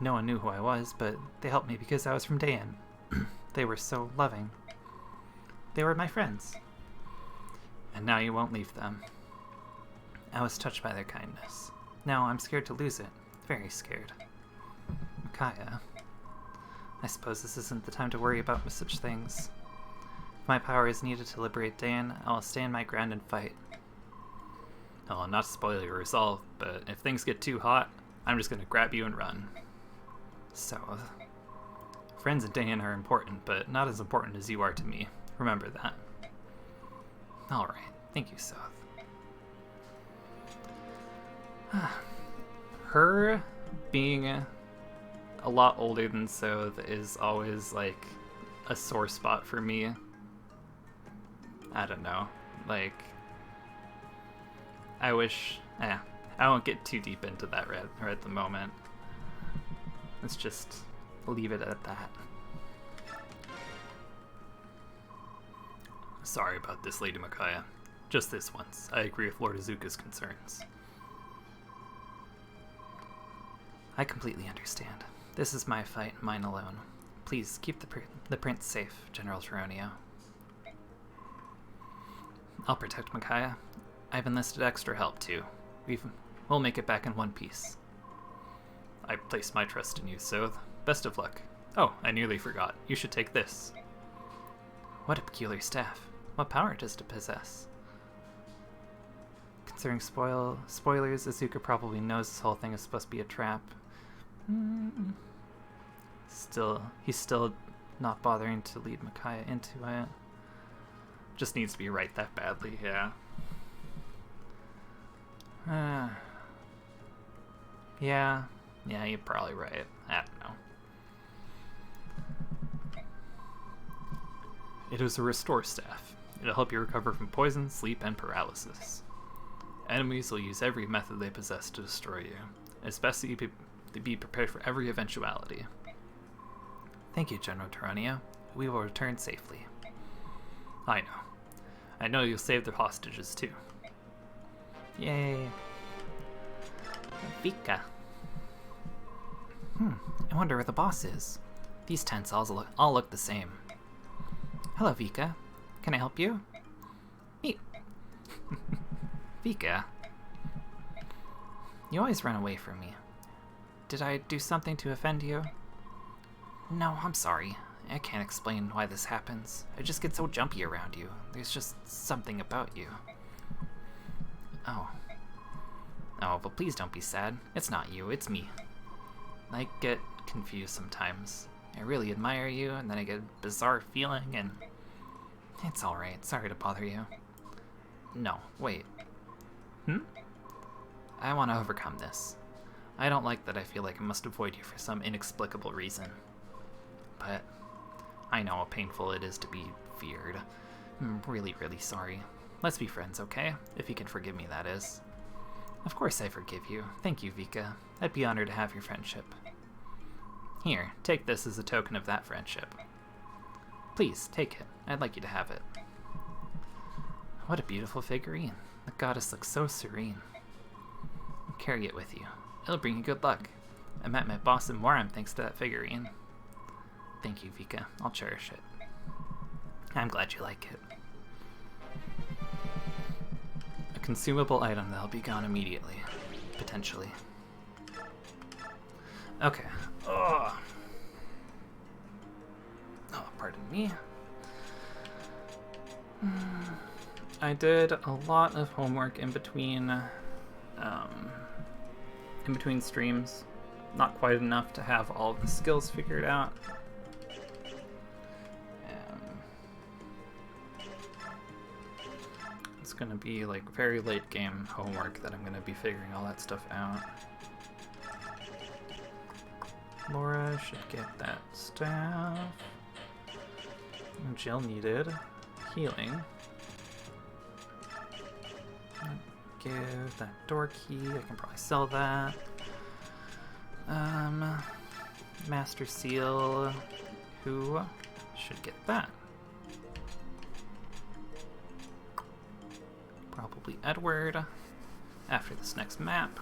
No one knew who I was, but they helped me because I was from Dan. They were so loving. They were my friends. And now you won't leave them. I was touched by their kindness. Now I'm scared to lose it. Very scared. Micaiah, I suppose this isn't the time to worry about such things. If my power is needed to liberate Dan, I will stand my ground and fight. I'll not spoil your resolve, but if things get too hot, I'm just going to grab you and run. So, friends in Dan are important, but not as important as you are to me. Remember that. Alright, thank you, Soth. Her being a lot older than Soth is always, like, a sore spot for me. I don't know. Like, I wish... I won't get too deep into that right at the moment. Let's just leave it at that. Sorry about this, Lady Micaiah. Just this once. I agree with Lord Izuka's concerns. I completely understand. This is my fight, mine alone. Please, keep the prince safe, General Taronio. I'll protect Micaiah. I've enlisted extra help, too. We'll make it back in one piece. I place my trust in you, Soth. Best of luck. Oh, I nearly forgot. You should take this. What a peculiar staff. What power does it possess? Considering spoilers, Izuka probably knows this whole thing is supposed to be a trap. He's still not bothering to lead Micaiah into it. Just needs to be right that badly, yeah. Yeah, you're probably right. I don't know. It is a restore staff. It'll help you recover from poison, sleep, and paralysis. Enemies will use every method they possess to destroy you. It's best that you be prepared for every eventuality. Thank you, General Taranio. We will return safely. I know. I know you'll save the hostages, too. Yay. Vika. I wonder where the boss is. These tents all look the same. Hello, Vika. Can I help you? Me. Vika. You always run away from me. Did I do something to offend you? No, I'm sorry. I can't explain why this happens. I just get so jumpy around you. There's just something about you. Oh, but please don't be sad. It's not you, it's me. I get confused sometimes. I really admire you, and then I get a bizarre feeling, and... It's alright. Sorry to bother you. No, wait. I want to overcome this. I don't like that I feel like I must avoid you for some inexplicable reason. But I know how painful it is to be feared. I'm really, really sorry. Let's be friends, okay? If you can forgive me, that is. Of course I forgive you. Thank you, Vika. I'd be honored to have your friendship. Here, take this as a token of that friendship. Please, take it. I'd like you to have it. What a beautiful figurine. The goddess looks so serene. Carry it with you. It'll bring you good luck. I met my boss in Moram thanks to that figurine. Thank you, Vika. I'll cherish it. I'm glad you like it. A consumable item that'll be gone immediately. Potentially. Okay. Oh, pardon me. I did a lot of homework in between streams. Not quite enough to have all of the skills figured out. It's gonna be like very late game homework that I'm gonna be figuring all that stuff out. Laura should get that staff. Jill needed healing. Give that door key. I can probably sell that. Master Seal. Who should get that? Probably Edward. After this next map.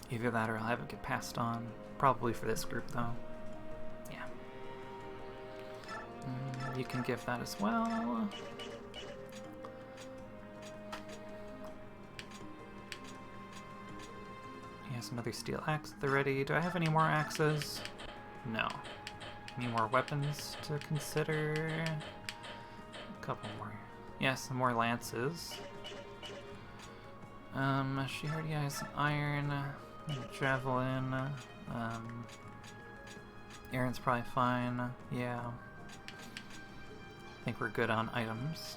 Either that or I'll have it get passed on. Probably for this group, though. Yeah. You can give that as well. He has another steel axe at the ready. Do I have any more axes? No. Any more weapons to consider? A couple more. Yeah, some more lances. She already has iron. Javelin. Aaron's probably fine. Yeah. I think we're good on items.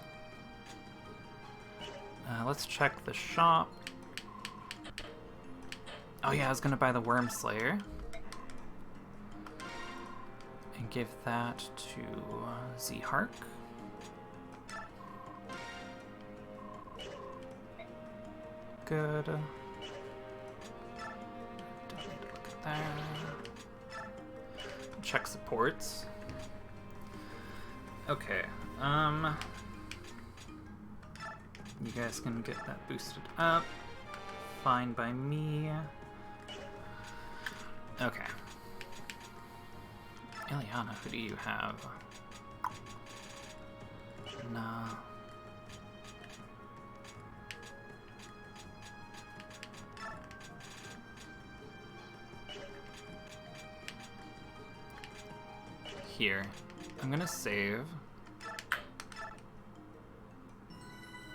Let's check the shop. Oh yeah, I was gonna buy the Worm Slayer. And give that to Z-Hark. Good. Don't need to look at that. Check supports. Okay, you guys can get that boosted up. Fine by me. Okay. Ileana, who do you have? Nah. Here. I'm gonna save.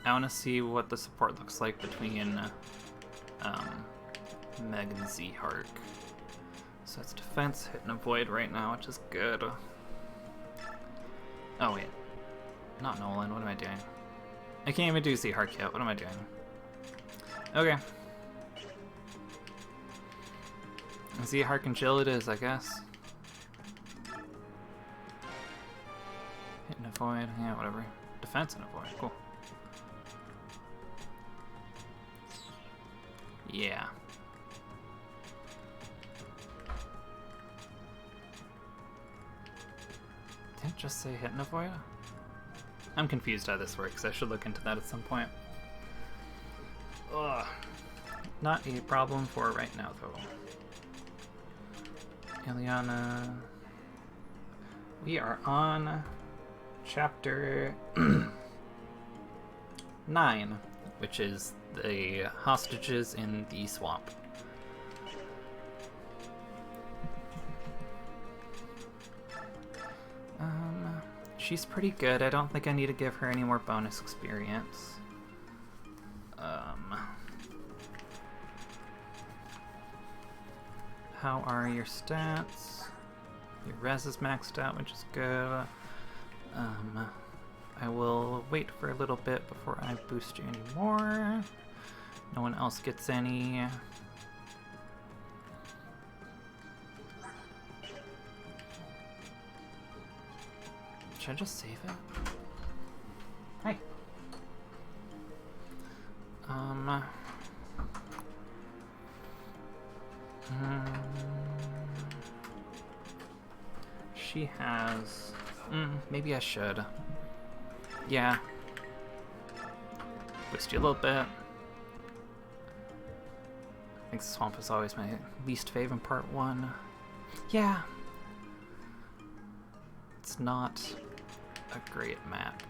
I want to see what the support looks like between Meg and Z-Hark. So it's defense, hit, and avoid right now, which is good. Oh, wait. Not Nolan. What am I doing? I can't even do Sea Hark yet. What am I doing? Okay. Sea Hark and Chill it is, I guess. Hit and avoid. Yeah, whatever. Defense and avoid. Cool. Yeah. Didn't it just say hit and avoid? I'm confused how this works. I should look into that at some point. Ugh. Not a problem for right now, though. Ileana. We are on chapter 9, which is the hostages in the swamp. She's pretty good. I don't think I need to give her any more bonus experience. How are your stats? Your res is maxed out, which is good. I will wait for a little bit before I boost you anymore. No one else gets any. Should I just save it? Hi. She has. Maybe I should. Yeah. Boost you a little bit. I think Swamp is always my least favorite part 1. Yeah. It's not a great map.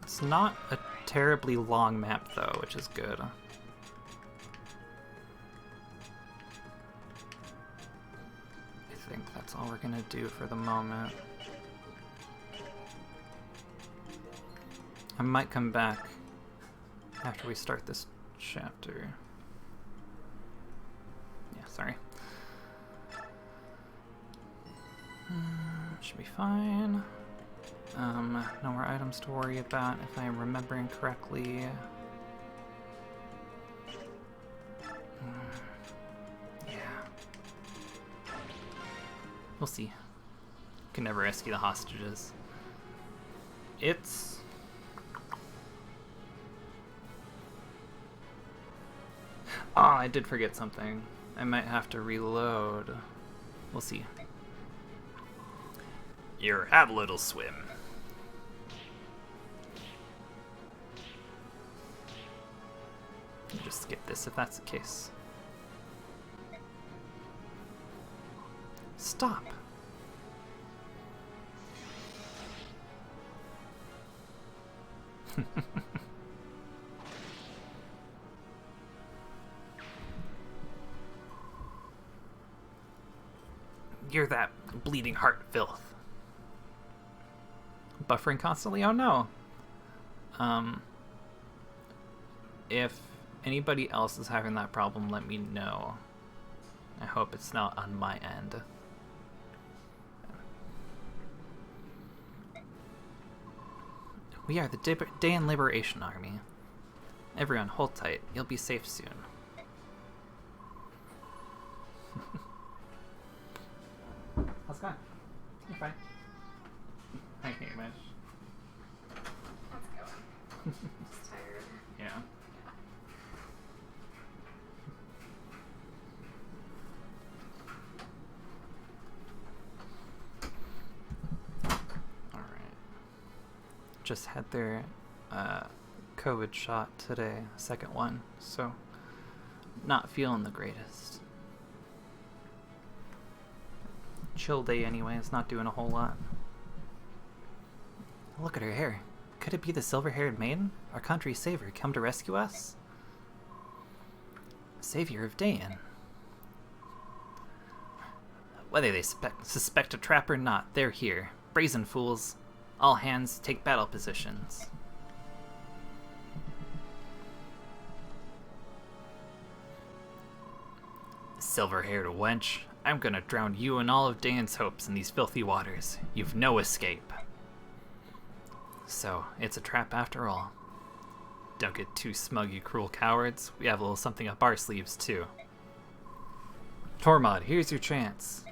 It's not a terribly long map though, which is good. I think that's all we're gonna do for the moment. I might come back after we start this chapter. Yeah, sorry. Should be fine. No more items to worry about if I am remembering correctly. Yeah. We'll see. Can never rescue the hostages. It's... Oh, I did forget something. I might have to reload. We'll see. Here, have a little swim. I'll just skip this if that's the case. Stop. You're that bleeding heart filth. Buffering constantly? Oh no. If anybody else is having that problem, let me know. I hope it's not on my end. We are the Dayan Liberation Army. Everyone, hold tight. You'll be safe soon. How's it going? You're fine. Thank you, Mitch. How's it going? Just tired. Yeah. Alright. Just had their COVID shot today, second one, so not feeling the greatest. Chill day anyways, not doing a whole lot. Look at her hair. Could it be the silver-haired maiden? Our country's savior come to rescue us? Savior of Dayan. Whether they suspect a trap or not, they're here. Brazen fools. All hands take battle positions. Silver-haired wench, I'm gonna drown you and all of Dane's hopes in these filthy waters. You've no escape. So, it's a trap after all. Don't get too smug, you cruel cowards. We have a little something up our sleeves, too. Tormod, here's your chance.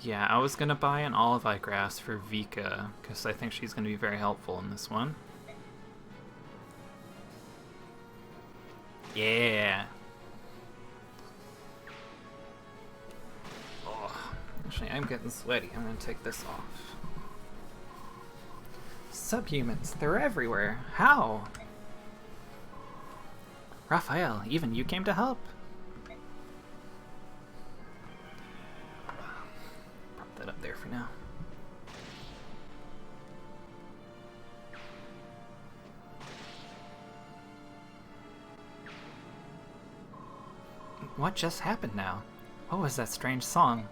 Yeah, I was gonna buy an olive eye grass for Vika, because I think she's gonna be very helpful in this one. Yeah! Oh, actually, I'm getting sweaty. I'm gonna take this off. Subhumans, they're everywhere. How? Raphael, even you came to help? Up there for now. What just happened now? What was that strange song?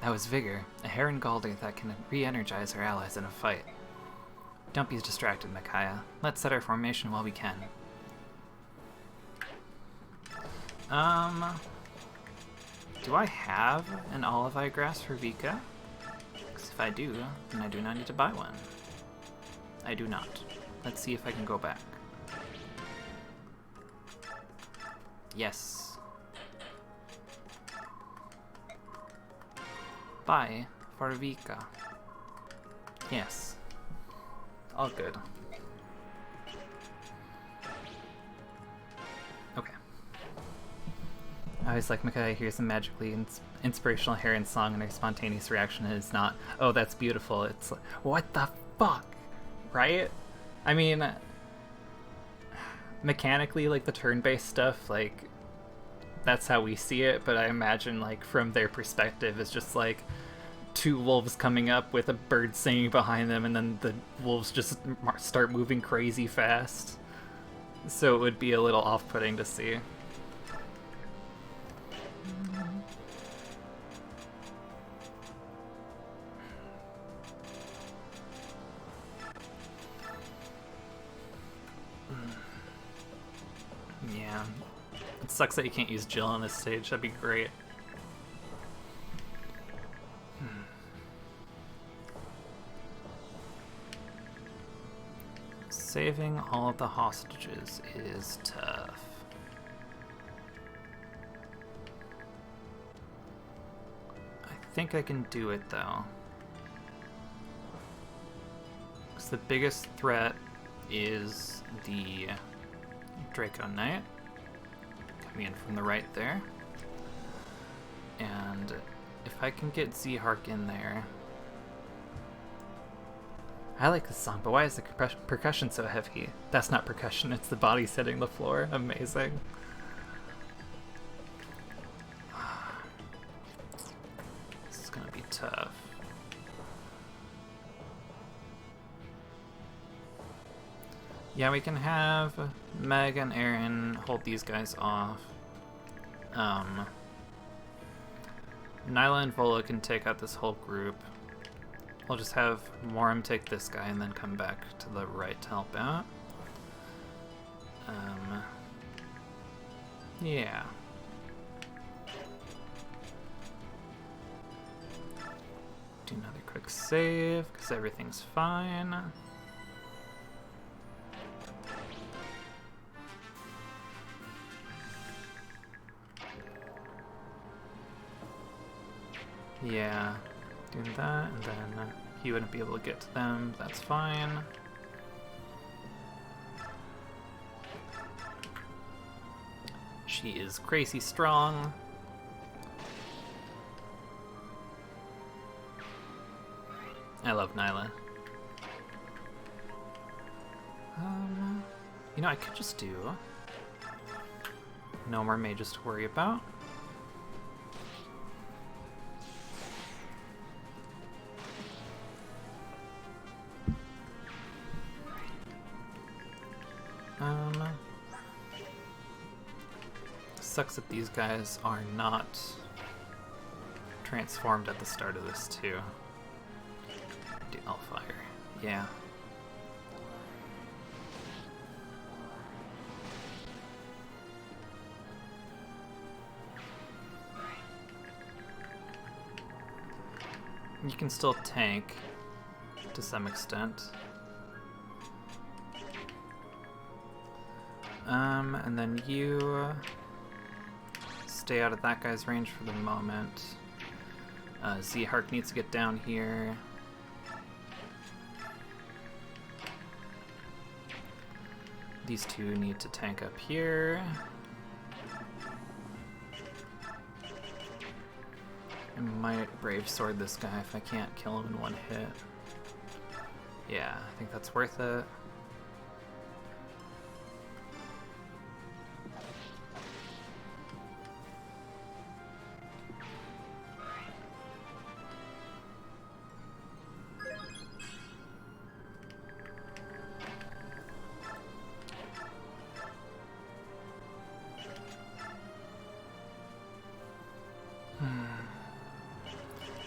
That was Vigor, a Heron Galder that can re-energize our allies in a fight. Don't be distracted, Micaiah. Let's set our formation while we can. Do I have an olive eye grass for Vika? Because if I do, then I do not need to buy one. I do not. Let's see if I can go back. Yes. Buy for Vika. Yes. All good. Okay. I always like Micaiah hears a magically inspirational Heron song and her spontaneous reaction is not, oh, that's beautiful. It's like, what the fuck? Right? I mean, mechanically, like, the turn-based stuff, like, that's how we see it, but I imagine, like, from their perspective, it's just, like, two wolves coming up with a bird singing behind them, and then the wolves just start moving crazy fast. So it would be a little off-putting to see. Yeah. It sucks that you can't use Jill on this stage. That'd be great. Saving all of the hostages is tough. I think I can do it though. Because the biggest threat is the Draco Knight coming in from the right there. And if I can get Z-Hark in there... I like this song, but why is the percussion so heavy? That's not percussion, it's the body hitting the floor. Amazing. This is gonna be tough. Yeah, we can have Meg and Aaron hold these guys off. Nyla and Vola can take out this whole group. I'll just have Moram take this guy and then come back to the right to help out. Yeah. Do another quick save, because everything's fine. Yeah, doing that, and then he wouldn't be able to get to them. That's fine. She is crazy strong. I love Nyla. You know, I could just do no more mages to worry about. sucks that these guys are not transformed at the start of this too. Do Hellfire. Yeah. You can still tank to some extent. And then you stay out of that guy's range for the moment. Z-Hark needs to get down here. These two need to tank up here. I might Brave Sword this guy if I can't kill him in one hit. Yeah, I think that's worth it.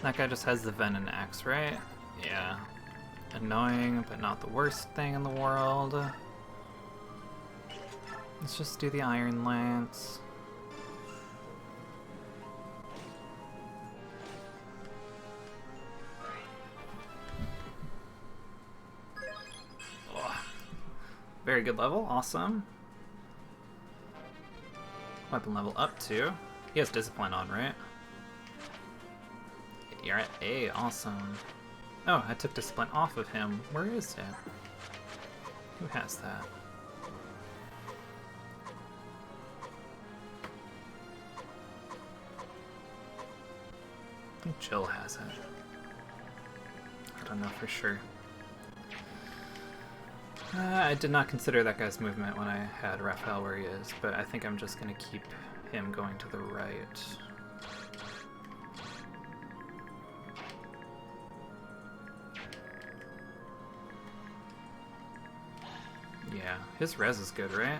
That guy just has the Venom Axe, right? Yeah. Annoying, but not the worst thing in the world. Let's just do the Iron Lance. Oh. Very good level, awesome. Weapon level up too. He has Discipline on, right? You're at A, awesome. Oh, I took Discipline off of him. Where is it? Who has that? I think Chill has it. I don't know for sure. I did not consider that guy's movement when I had Raphael where he is, but I think I'm just going to keep him going to the right. Yeah, his res is good, right?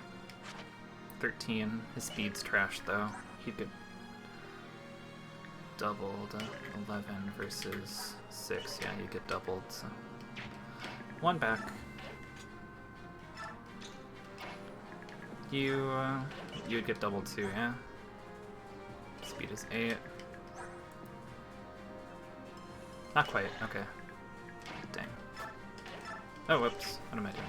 13. His speed's trash, though. He'd get doubled. 11 versus 6. Yeah, you get doubled, so... One back. You'd get doubled too, yeah? Speed is 8. Not quite, okay. Dang. Oh, whoops. What am I doing?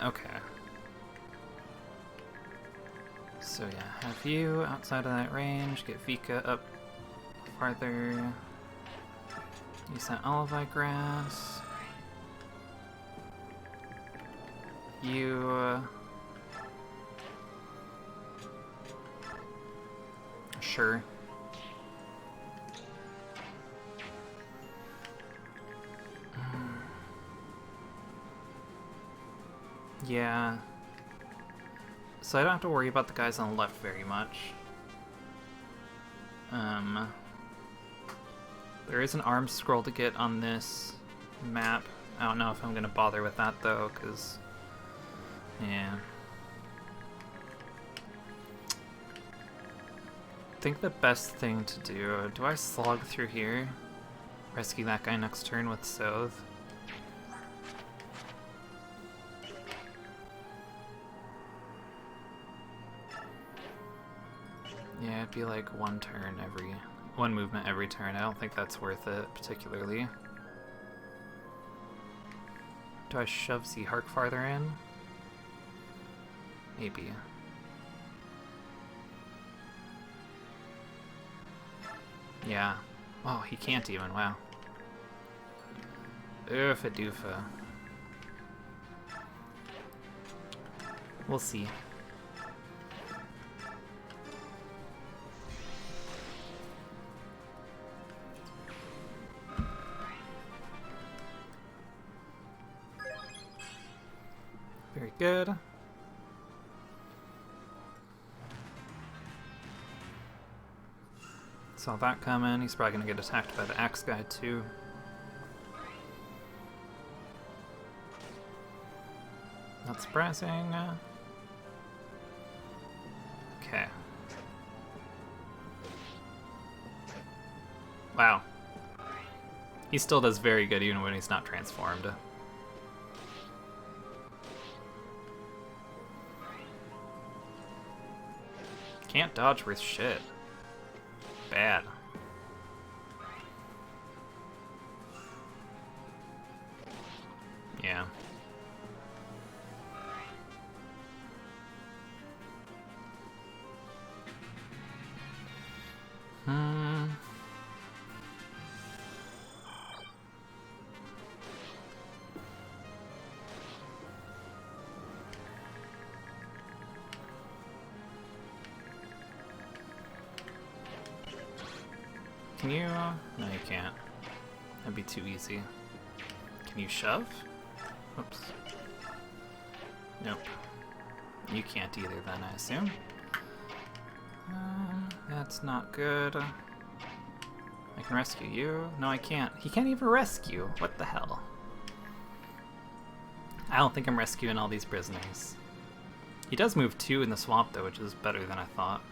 Okay. So yeah, have you outside of that range, get Vika up farther. Use that Olivine Grass. You... Sure. Yeah. So I don't have to worry about the guys on the left very much. There is an arm scroll to get on this map. I don't know if I'm gonna bother with that though, because... Yeah. I think the best thing to do I slog through here? Rescue that guy next turn with Soth? Yeah, it'd be like one movement every turn. I don't think that's worth it, particularly. Do I shove Z-Hark farther in? Maybe. Yeah. Oh, he can't even, wow. Oofa doofa. We'll see. Very good. Saw that coming. He's probably gonna get attacked by the axe guy too. Not surprising. Okay. Wow. He still does very good even when he's not transformed. Can't dodge worth shit. Bad. Yeah. Can you? No, you can't. That'd be too easy. Can you shove? Oops. Nope. You can't either then, I assume. That's not good. I can rescue you. No, I can't. He can't even rescue. What the hell? I don't think I'm rescuing all these prisoners. He does move 2 in the swamp, though, which is better than I thought.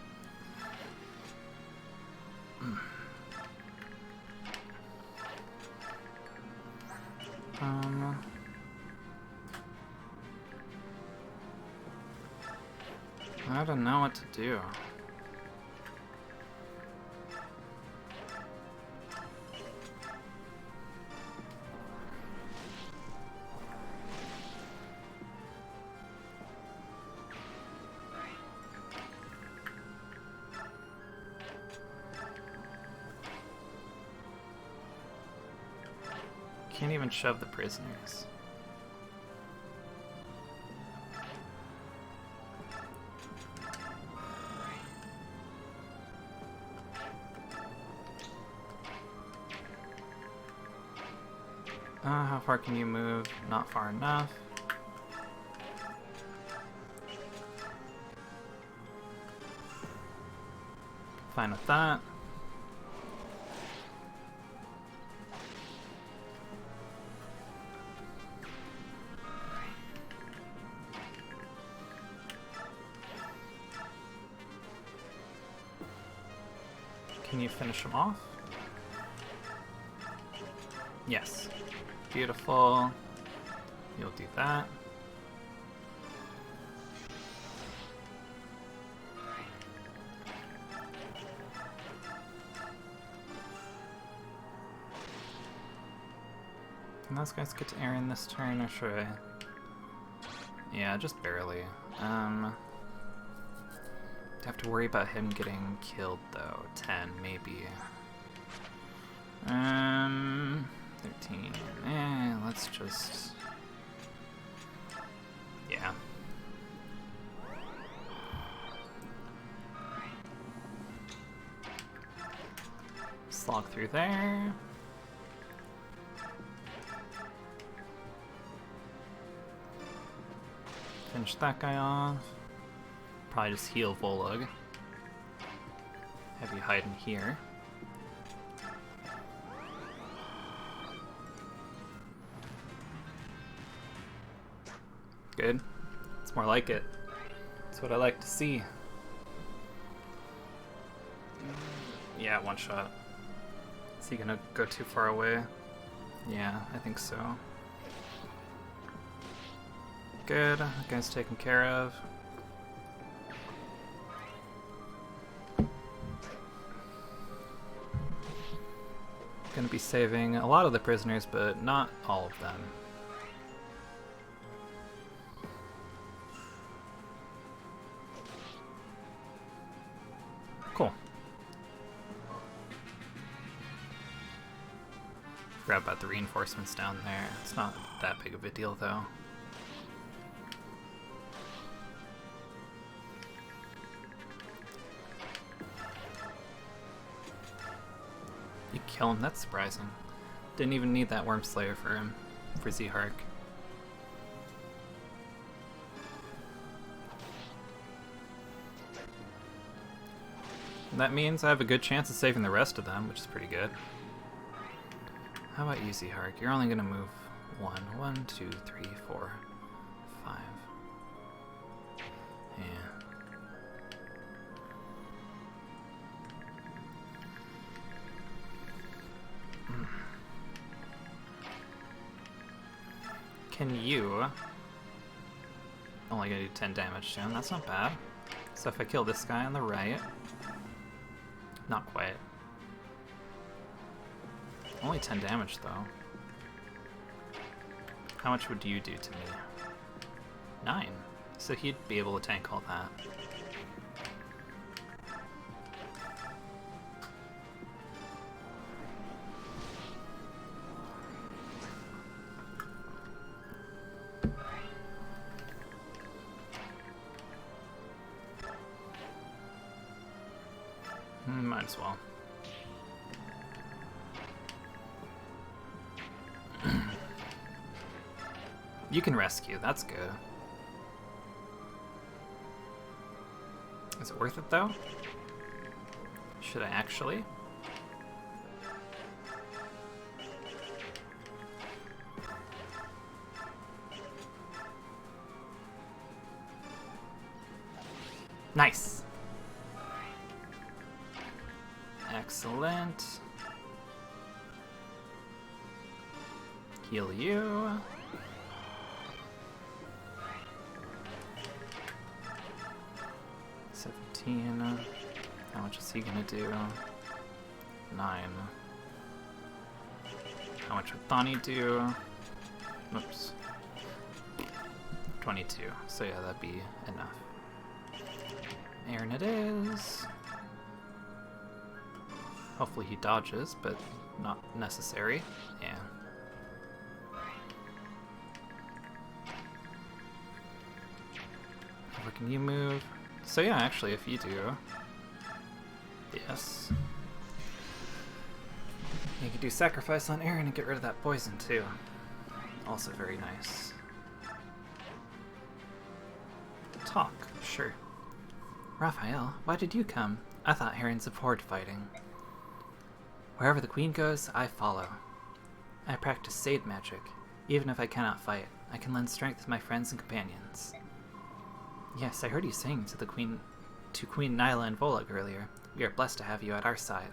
I don't know what to do. Can't even shove the prisoners. How far can you move? Not far enough. Fine with that. Can you finish him off? Yes. Beautiful. You'll do that. Can those guys get to Aaron this turn, or should I? Yeah, just barely. Have to worry about him getting killed though. 10 maybe. 13. Let's just... Yeah. Slog through there. Finish that guy off. Probably just heal Volug. Have you hide in here. Good. It's more like it. That's what I like to see. Yeah, one shot. Is he gonna go too far away? Yeah, I think so. Good. That guy's taken care of. Gonna be saving a lot of the prisoners, but not all of them. Cool. Forgot about the reinforcements down there. It's not that big of a deal, though. You kill him? That's surprising. Didn't even need that Worm Slayer for him, for Z-Hark. That means I have a good chance of saving the rest of them, which is pretty good. How about you, Z-Hark? You're only gonna move 1, 2, 3, 4, 5. Yeah. Can you... Only gonna do 10 damage to him, that's not bad. So if I kill this guy on the right... Not quite. Only 10 damage though. How much would you do to me? 9. So he'd be able to tank all that. Might as well. You can rescue, that's good. Is it worth it though? Should I actually? Nice. Excellent. Heal you. How much is he gonna do? 9. How much would Thani do? Oops. 22. So yeah, that'd be enough. Aaron it is. Hopefully he dodges, but not necessary. Yeah. Where can you move? So yeah, actually, if you do... Yes. You could do sacrifice on Aaron and get rid of that poison, too. Also very nice. Talk, sure. Raphael, why did you come? I thought Aaron's abhorred fighting. Wherever the queen goes, I follow. I practice Sade magic. Even if I cannot fight, I can lend strength to my friends and companions. Yes, I heard you sing to Queen Nyla and Volug earlier. We are blessed to have you at our side.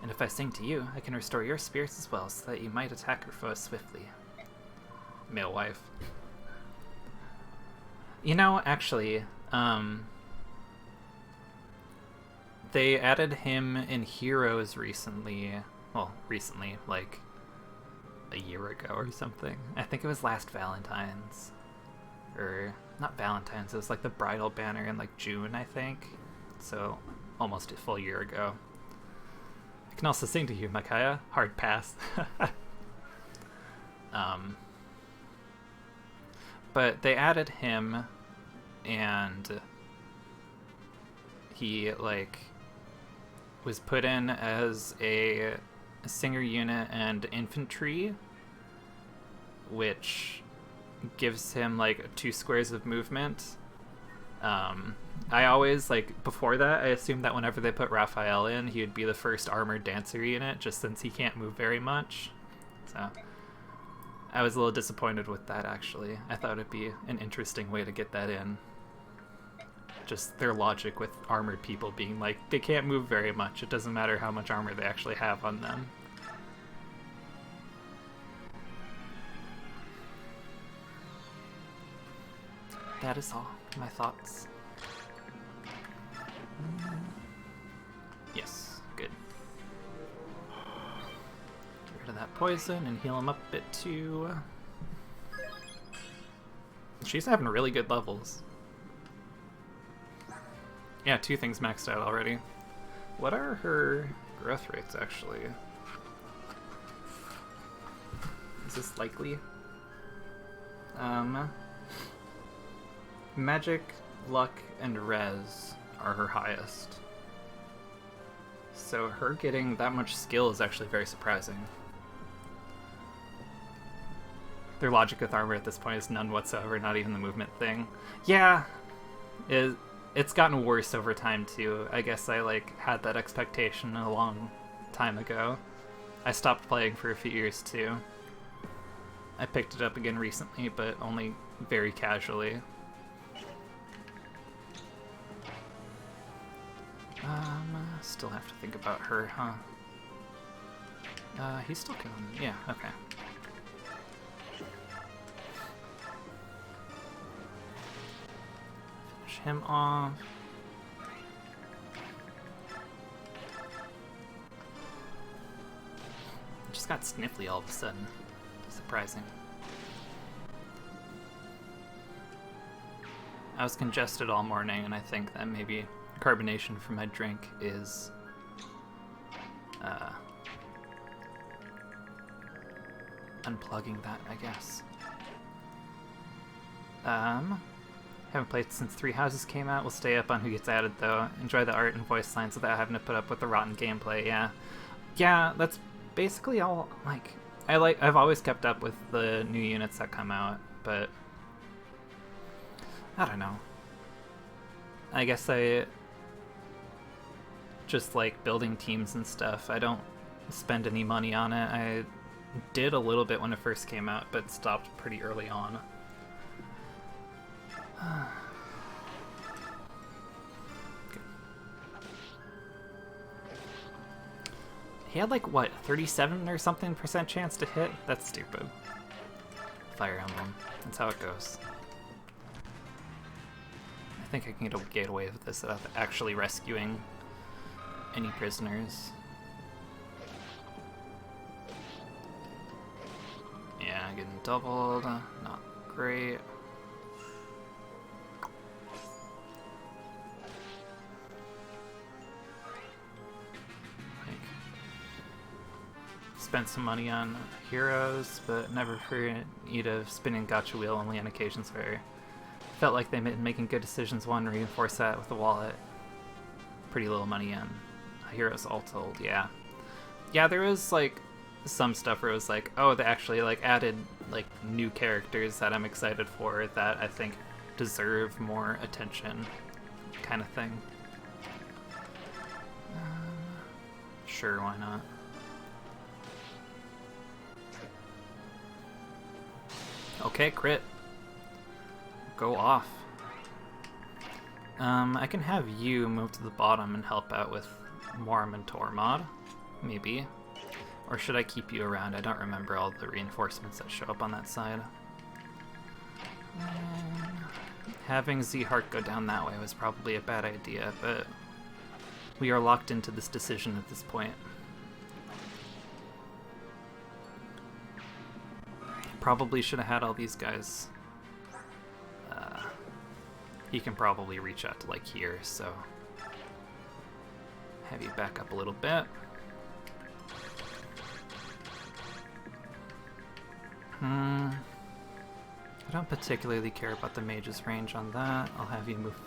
And if I sing to you, I can restore your spirits as well, so that you might attack your foes swiftly. Male wife. You know, actually, they added him in Heroes recently. Well, recently, like a year ago or something. I think it was last Valentine's. Or, not Valentine's, it was like the bridal banner in like June, I think. So, almost a full year ago. I can also sing to you, Micaiah. Hard pass. But they added him, and he, like, was put in as a singer unit and infantry, which gives him like 2 squares of movement. I always, like, before that, I assumed that whenever they put Raphael in, he would be the first armored dancer unit, just since he can't move very much. So I was a little disappointed with that, actually. I thought it'd be an interesting way to get that in. Just their logic with armored people being like, they can't move very much. It doesn't matter how much armor they actually have on them. That is all. My thoughts. Yes, good. Get rid of that poison and heal him up a bit too. She's having really good levels. Yeah, 2 things maxed out already. What are her growth rates, actually? Is this likely? Magic, luck, and res are her highest. So her getting that much skill is actually very surprising. Their logic with armor at this point is none whatsoever, not even the movement thing. Yeah, it's gotten worse over time too. I guess I like had that expectation a long time ago. I stopped playing for a few years too. I picked it up again recently, but only very casually. Still have to think about her, huh? He's still killing. Yeah, okay. Finish him off. Just got sniffly all of a sudden. Surprising. I was congested all morning, and I think that maybe carbonation from my drink is unplugging that, I guess. Haven't played since Three Houses came out. We'll stay up on who gets added, though. Enjoy the art and voice lines without having to put up with the rotten gameplay. Yeah, that's basically all. I've always kept up with the new units that come out, but I don't know. I guess I just like building teams and stuff. I don't spend any money on it. I did a little bit when it first came out, but stopped pretty early on. He had like, what, 37 or something % chance to hit? That's stupid. Fire Emblem. That's how it goes. I think I can get away with this without actually rescuing any prisoners. Yeah, getting doubled. Not great. Spent some money on heroes, but never for need of spinning gacha wheel, only on occasions where felt like they made making good decisions. One, reinforce that with the wallet. Pretty little money on heroes all told, yeah. Yeah, there was like some stuff where it was like, oh, they actually like added like new characters that I'm excited for that I think deserve more attention, kind of thing. Sure, why not? Okay, crit. Go off. I can have you move to the bottom and help out with Morm and Tormod, maybe. Or should I keep you around? I don't remember all the reinforcements that show up on that side. Having Z-Heart go down that way was probably a bad idea, but we are locked into this decision at this point. Probably should have had all these guys. He can probably reach out to like here, so have you back up a little bit. I don't particularly care about the mage's range on that. I'll have you move.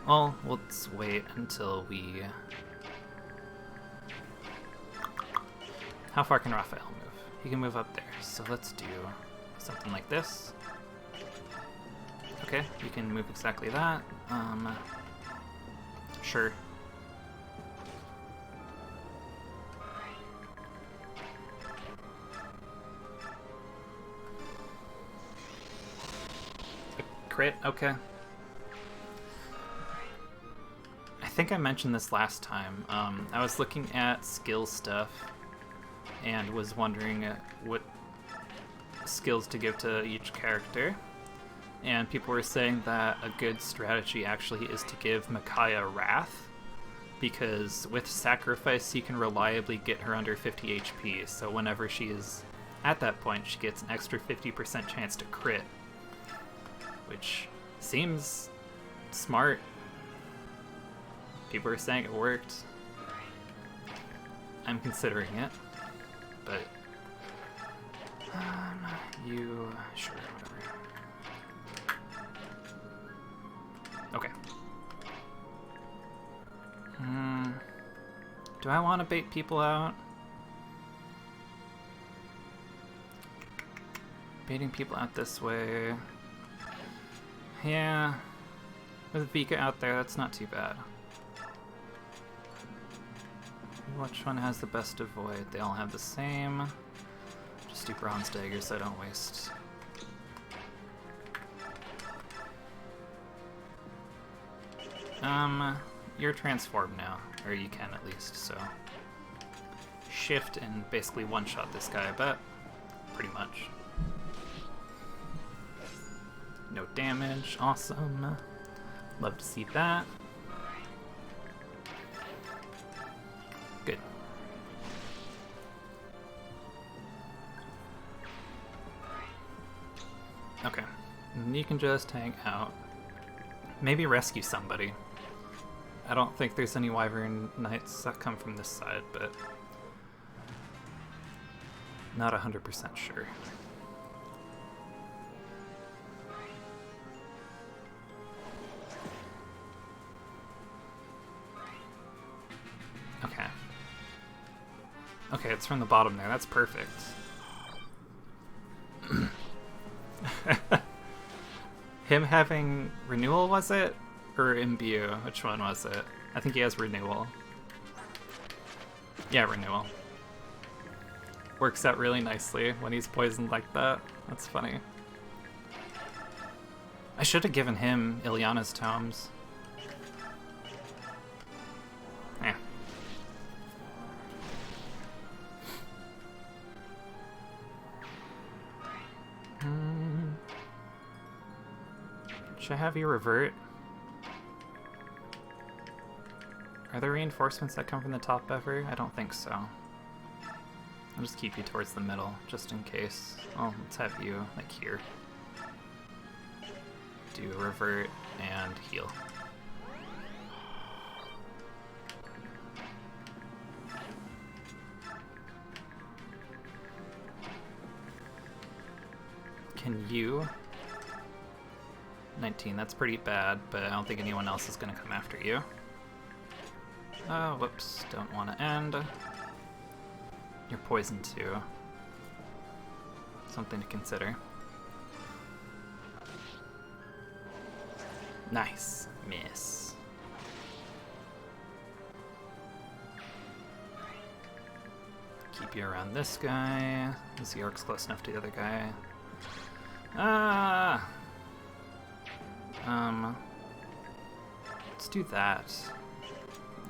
Well, let's wait until we... How far can Raphael move? He can move up there, so let's do something like this. Okay, you can move exactly that. Sure. Crit, okay. I think I mentioned this last time. I was looking at skill stuff and was wondering what skills to give to each character. And people were saying that a good strategy actually is to give Micaiah Wrath, because with Sacrifice you can reliably get her under 50 HP, so whenever she is at that point she gets an extra 50% chance to crit, which seems smart. People are saying it worked. I'm considering it, but you sure, whatever. Okay. Do I want to bait people out? Baiting people out this way. Yeah. With Vika out there, that's not too bad. Which one has the best avoid? They all have the same. Just just do bronze dagger so I don't waste. You're transformed now, or you can at least, so shift and basically one-shot this guy, but pretty much. No damage, awesome. Love to see that. Good. Okay, and you can just hang out. Maybe rescue somebody. I don't think there's any Wyvern Knights that come from this side, but not 100% sure. Okay. Okay, it's from the bottom there. That's perfect. Him having renewal, was it? Or imbue? Which one was it? I think he has renewal. Yeah, renewal. Works out really nicely when he's poisoned like that. That's funny. I should have given him Ilyana's tomes. Eh. Should I have you revert? Are there reinforcements that come from the top ever? I don't think so. I'll just keep you towards the middle, just in case. Oh, let's have you, like, here. Do a revert and heal. Can you? 19, that's pretty bad, but I don't think anyone else is gonna come after you. Oh, whoops, don't want to end. You're poisoned too. Something to consider. Nice. Miss. Keep you around this guy. This York's close enough to the other guy. Ah! Let's do that.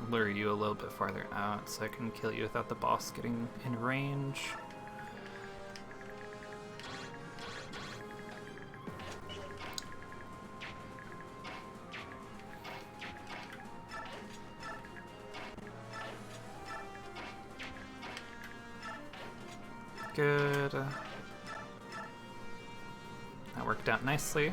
Lure you a little bit farther out so I can kill you without the boss getting in range. Good. That worked out nicely.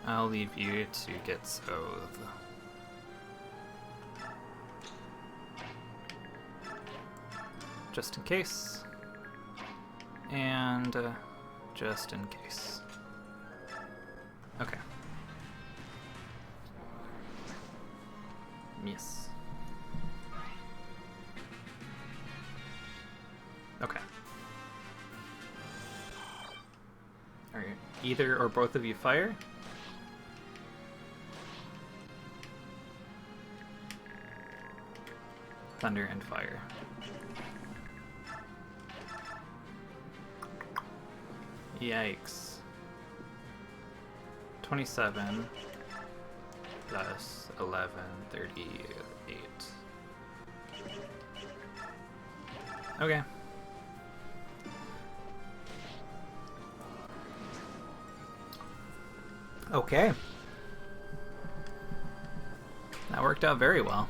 I'll leave you to get Soothe. Just in case. And just in case. Okay. Yes. Okay. Alright, either or both of you fire. Thunder and fire. Yikes. 27 plus 11, 38. Okay. Okay. That worked out very well.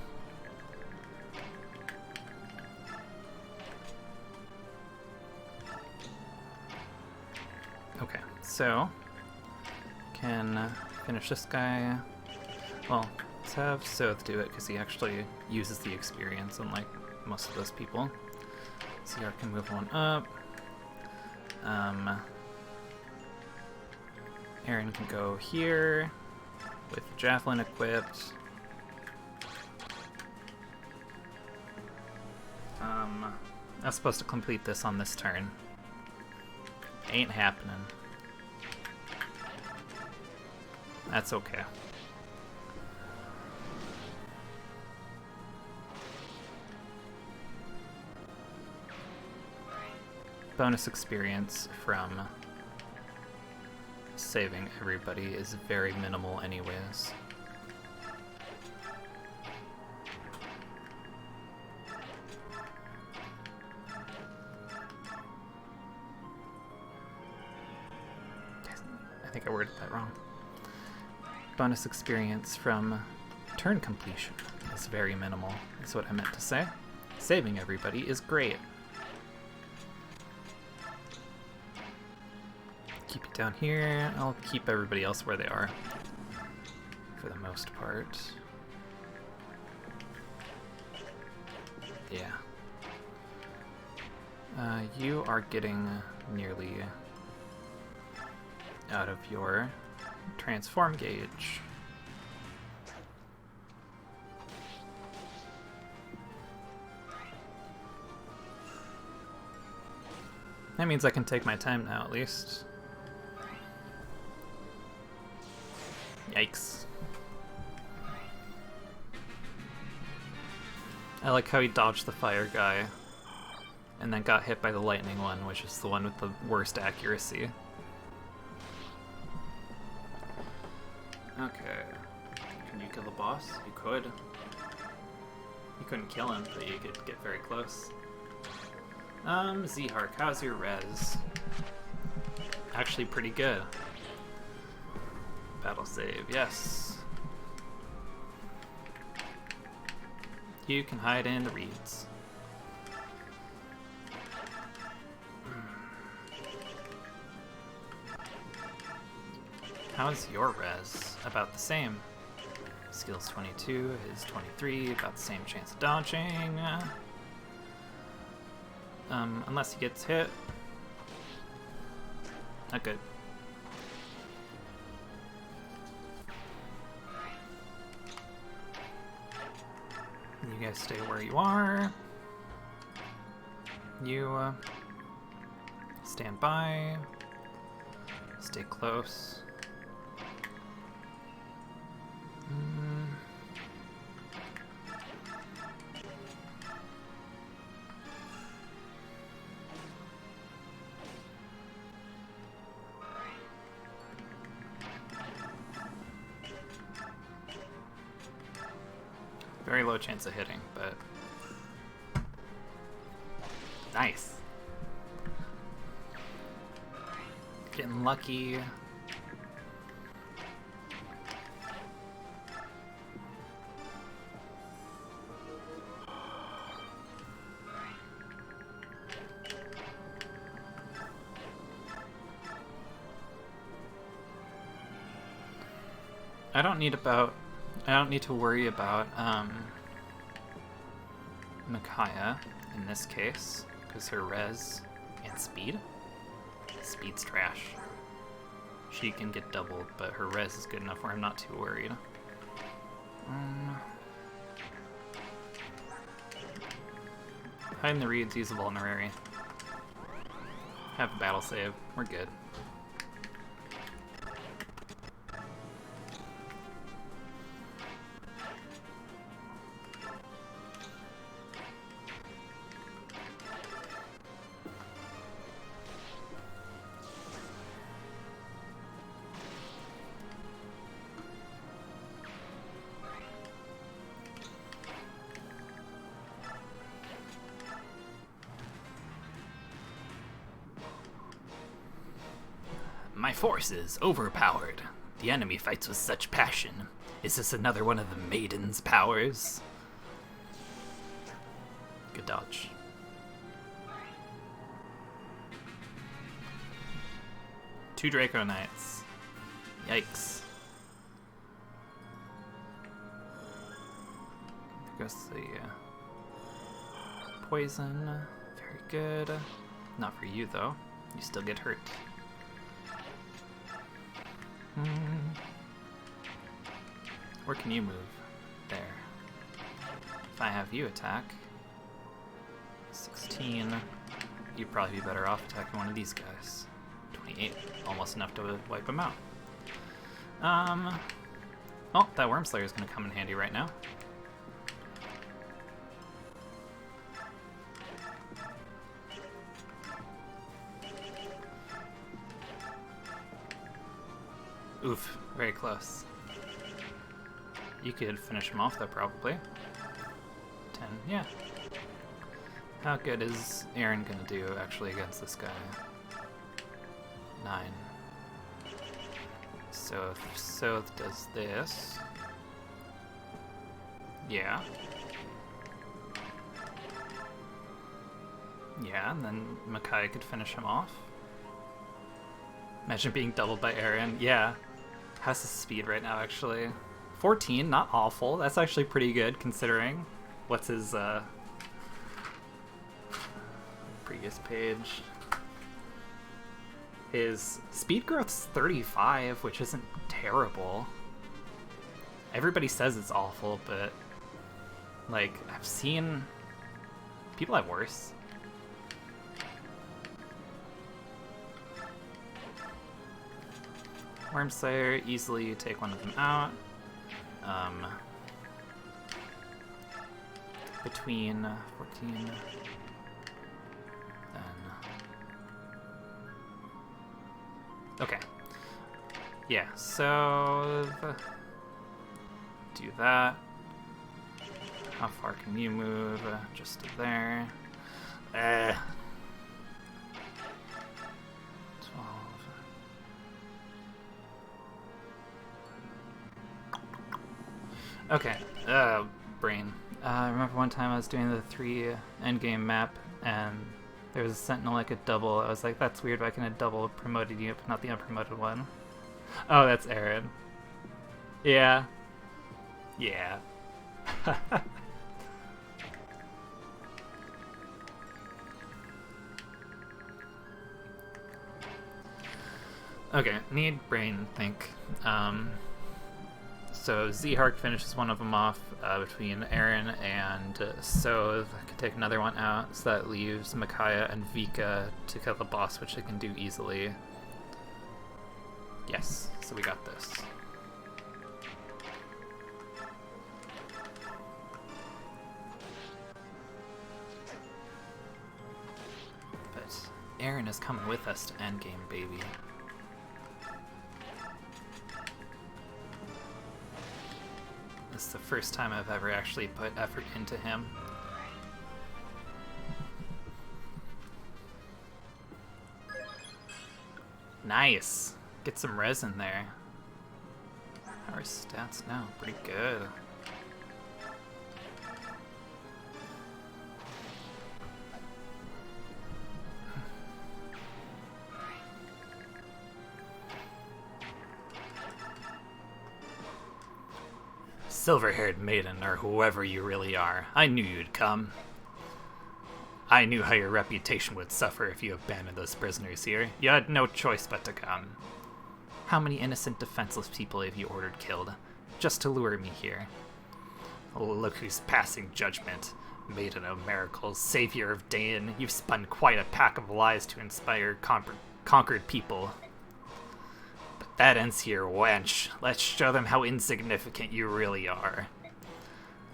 Okay, so can finish this guy. Well, let's have Soth do it because he actually uses the experience, unlike most of those people. CR can move one up. Aaron can go here with Javelin equipped. I was supposed to complete this on this turn. Ain't happening. That's okay. Bonus experience from saving everybody is very minimal anyways. I think I worded that wrong. Bonus experience from turn completion is very minimal, is what I meant to say. Saving everybody is great. Keep it down here. I'll keep everybody else where they are for the most part. Yeah. You are getting nearly out of your transform gauge. That means I can take my time now, at least. Yikes. I like how he dodged the fire guy and then got hit by the lightning one, which is the one with the worst accuracy. Okay. Can you kill the boss? You could. You couldn't kill him, but you could get very close. Z-Hark, how's your res? Actually pretty good. Battle save, yes. You can hide in the reeds. How's your res? About the same. Skills 22, his 23, about the same chance of dodging. Unless he gets hit. Not good. You guys stay where you are. You stand by. Stay close. Very low chance of hitting, but nice. Getting lucky. I don't need to worry about Micaiah in this case, because her res and speed's trash. She can get doubled, but her res is good enough where I'm not too worried. Hide in the reeds, use a vulnerary. Have a battle save, we're good. My force is overpowered. The enemy fights with such passion. Is this another one of the maiden's powers? Good dodge. Two Draco Knights. Yikes. There goes the poison. Very good. Not for you, though. You still get hurt. Where can you move? There. If I have you attack, 16, you'd probably be better off attacking one of these guys. 28, almost enough to wipe him out. Oh, that Wormslayer is going to come in handy right now. Oof, very close. You could finish him off though, probably. 10, yeah. How good is Aaron gonna do actually against this guy? 9. So if Soth does this. Yeah. Yeah, and then Makai could finish him off. Imagine being doubled by Aaron. Yeah. How's his speed right now, actually? 14, not awful. That's actually pretty good, considering. What's his, previous page? His speed growth's 35, which isn't terrible. Everybody says it's awful, but, like, I've seen people have worse. Wormslayer, easily take one of them out. Between 14, then... Okay. Yeah, so... do that. How far can you move? Just to there. 12. Okay, brain. I remember one time I was doing the 3 endgame map, and there was a sentinel I could double. I was like, that's weird, why can I double a promoted unit, but not the unpromoted one? Oh, that's Aaron. Yeah. Yeah. Okay, need brain think. So Z-Hark finishes one of them off between Aaron and Soth. I can take another one out, so that leaves Micaiah and Vika to kill the boss, which they can do easily. Yes, so we got this. But Aaron is coming with us to endgame, baby. This is the first time I've ever actually put effort into him. Nice! Get some res in there. How are his stats now? Pretty good. Silver-haired maiden, or whoever you really are, I knew you'd come. I knew how your reputation would suffer if you abandoned those prisoners here. You had no choice but to come. How many innocent, defenseless people have you ordered killed, just to lure me here? Oh, look who's passing judgment. Maiden of miracles, savior of Dain, you've spun quite a pack of lies to inspire conquered people. But that ends here, wench. Let's show them how insignificant you really are.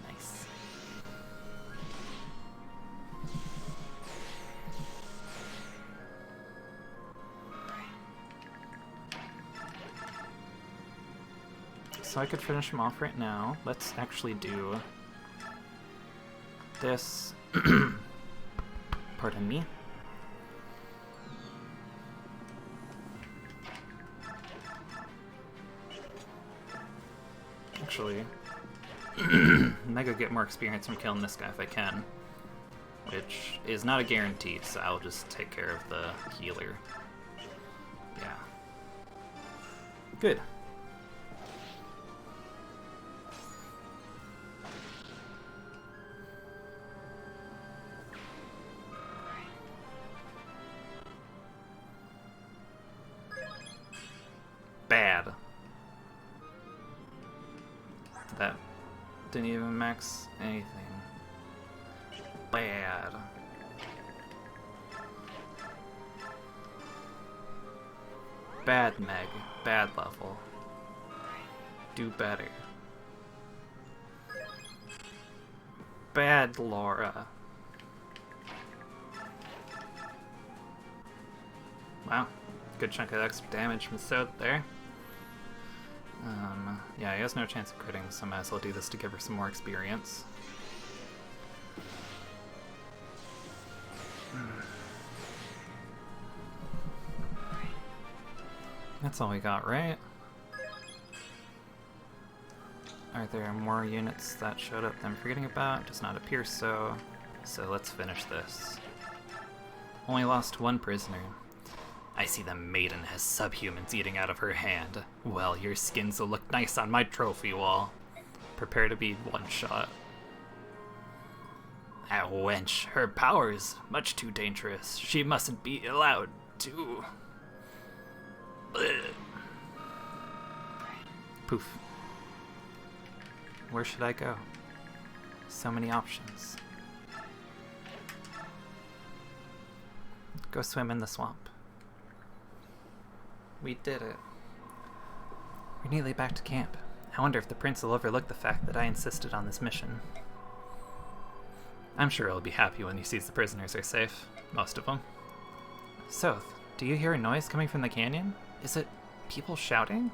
Nice. So I could finish him off right now. Let's actually do this. Pardon me. Actually, I'm gonna get more experience from killing this guy if I can, which is not a guarantee, so I'll just take care of the healer. Yeah. Good. Bad. That didn't even max anything. Bad. Bad Meg. Bad level. Do better. Bad Laura. Wow. Good chunk of extra damage from Sod there. Yeah, he has no chance of critting, so I might as well do this to give her some more experience. That's all we got, right? Are there more units that showed up that I'm forgetting about? Does not appear so. So let's finish this. Only lost one prisoner. I see the maiden has subhumans eating out of her hand. Well, your skins will look nice on my trophy wall. Prepare to be one-shot. That wench, her power is much too dangerous. She mustn't be allowed to... Blech. Poof. Where should I go? So many options. Go swim in the swamp. We did it. We're nearly back to camp. I wonder if the prince will overlook the fact that I insisted on this mission. I'm sure he'll be happy when he sees the prisoners are safe. Most of them. Soth, do you hear a noise coming from the canyon? Is it people shouting?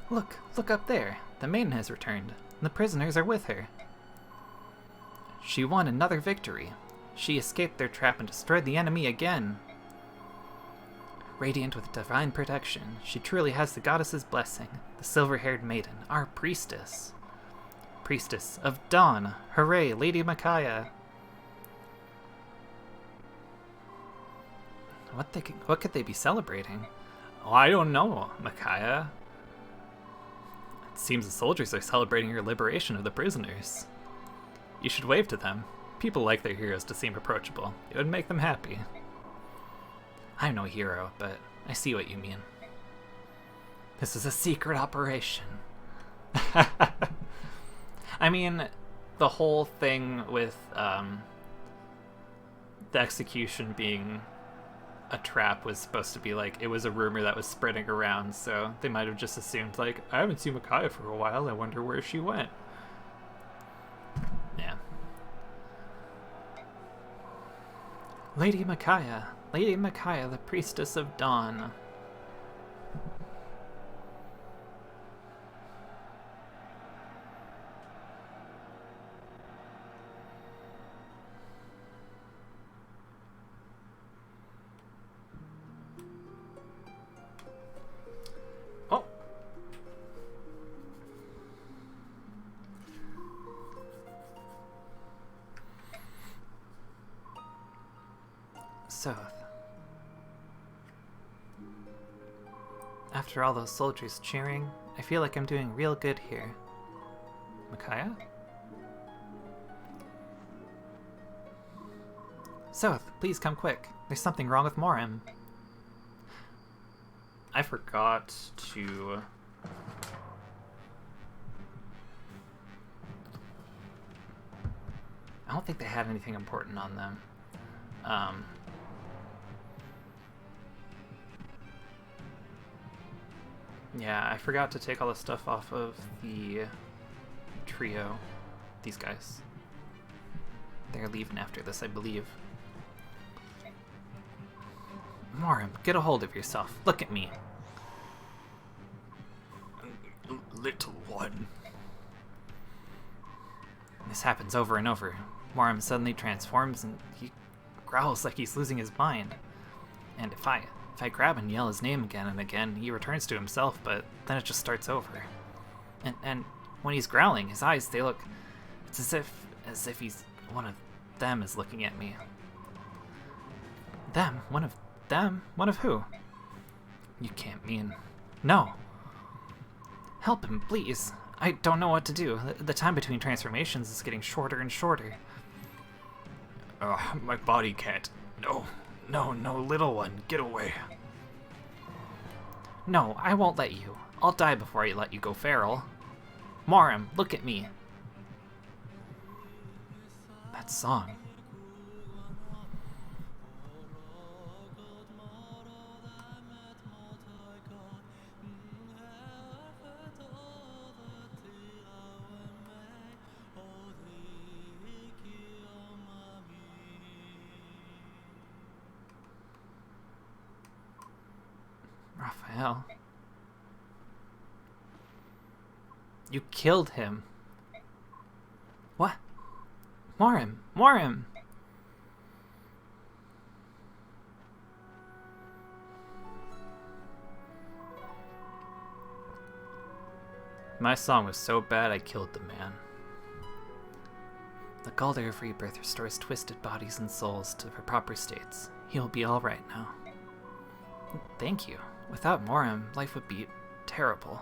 Look up there. The maiden has returned, and the prisoners are with her. She won another victory. She escaped their trap and destroyed the enemy again. Radiant with divine protection, she truly has the goddess's blessing, the silver-haired maiden, our priestess. Priestess of Dawn. Hooray, Lady Micaiah. What could they be celebrating? Oh, I don't know, Micaiah. It seems the soldiers are celebrating your liberation of the prisoners. You should wave to them. People like their heroes to seem approachable. It would make them happy. I'm no hero, but I see what you mean. This is a secret operation. I mean, the whole thing with the execution being a trap was supposed to be like, it was a rumor that was spreading around, so they might have just assumed, like, I haven't seen Micaiah for a while, I wonder where she went. Yeah. Lady Micaiah, the priestess of Dawn. Oh. Soth. After all those soldiers cheering, I feel like I'm doing real good here. Micaiah? Soth, please come quick. There's something wrong with Morim. I forgot to... I don't think they had anything important on them. Yeah, I forgot to take all the stuff off of the trio. These guys. They're leaving after this, I believe. Morim, get a hold of yourself. Look at me. Little one. This happens over and over. Morim suddenly transforms and he growls like he's losing his mind. And if I grab and yell his name again and again, he returns to himself, but then it just starts over. And when he's growling, his eyes, they look... It's as if he's... one of them is looking at me. Them? One of them? One of who? You can't mean... No. Help him, please. I don't know what to do. The time between transformations is getting shorter and shorter. My body can't. No, little one, get away. No, I won't let you. I'll die before I let you go feral. Morim, look at me. That song. Raphael. You killed him. What? Morim! Morim! My song was so bad I killed the man. The Galder of Rebirth restores twisted bodies and souls to their proper states. He'll be alright now. Thank you. Without Morim, life would be terrible.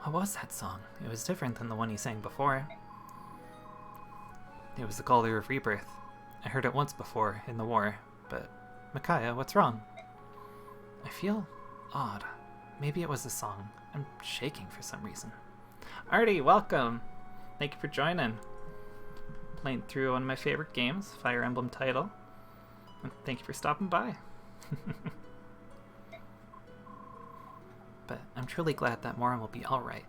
What was that song? It was different than the one he sang before. It was the Galder of Rebirth. I heard it once before, in the war, but... Micaiah, what's wrong? I feel odd. Maybe it was the song. I'm shaking for some reason. Artie, welcome! Thank you for joining. Playing through one of my favorite games, Fire Emblem title. And thank you for stopping by. But I'm truly glad that Morin will be alright.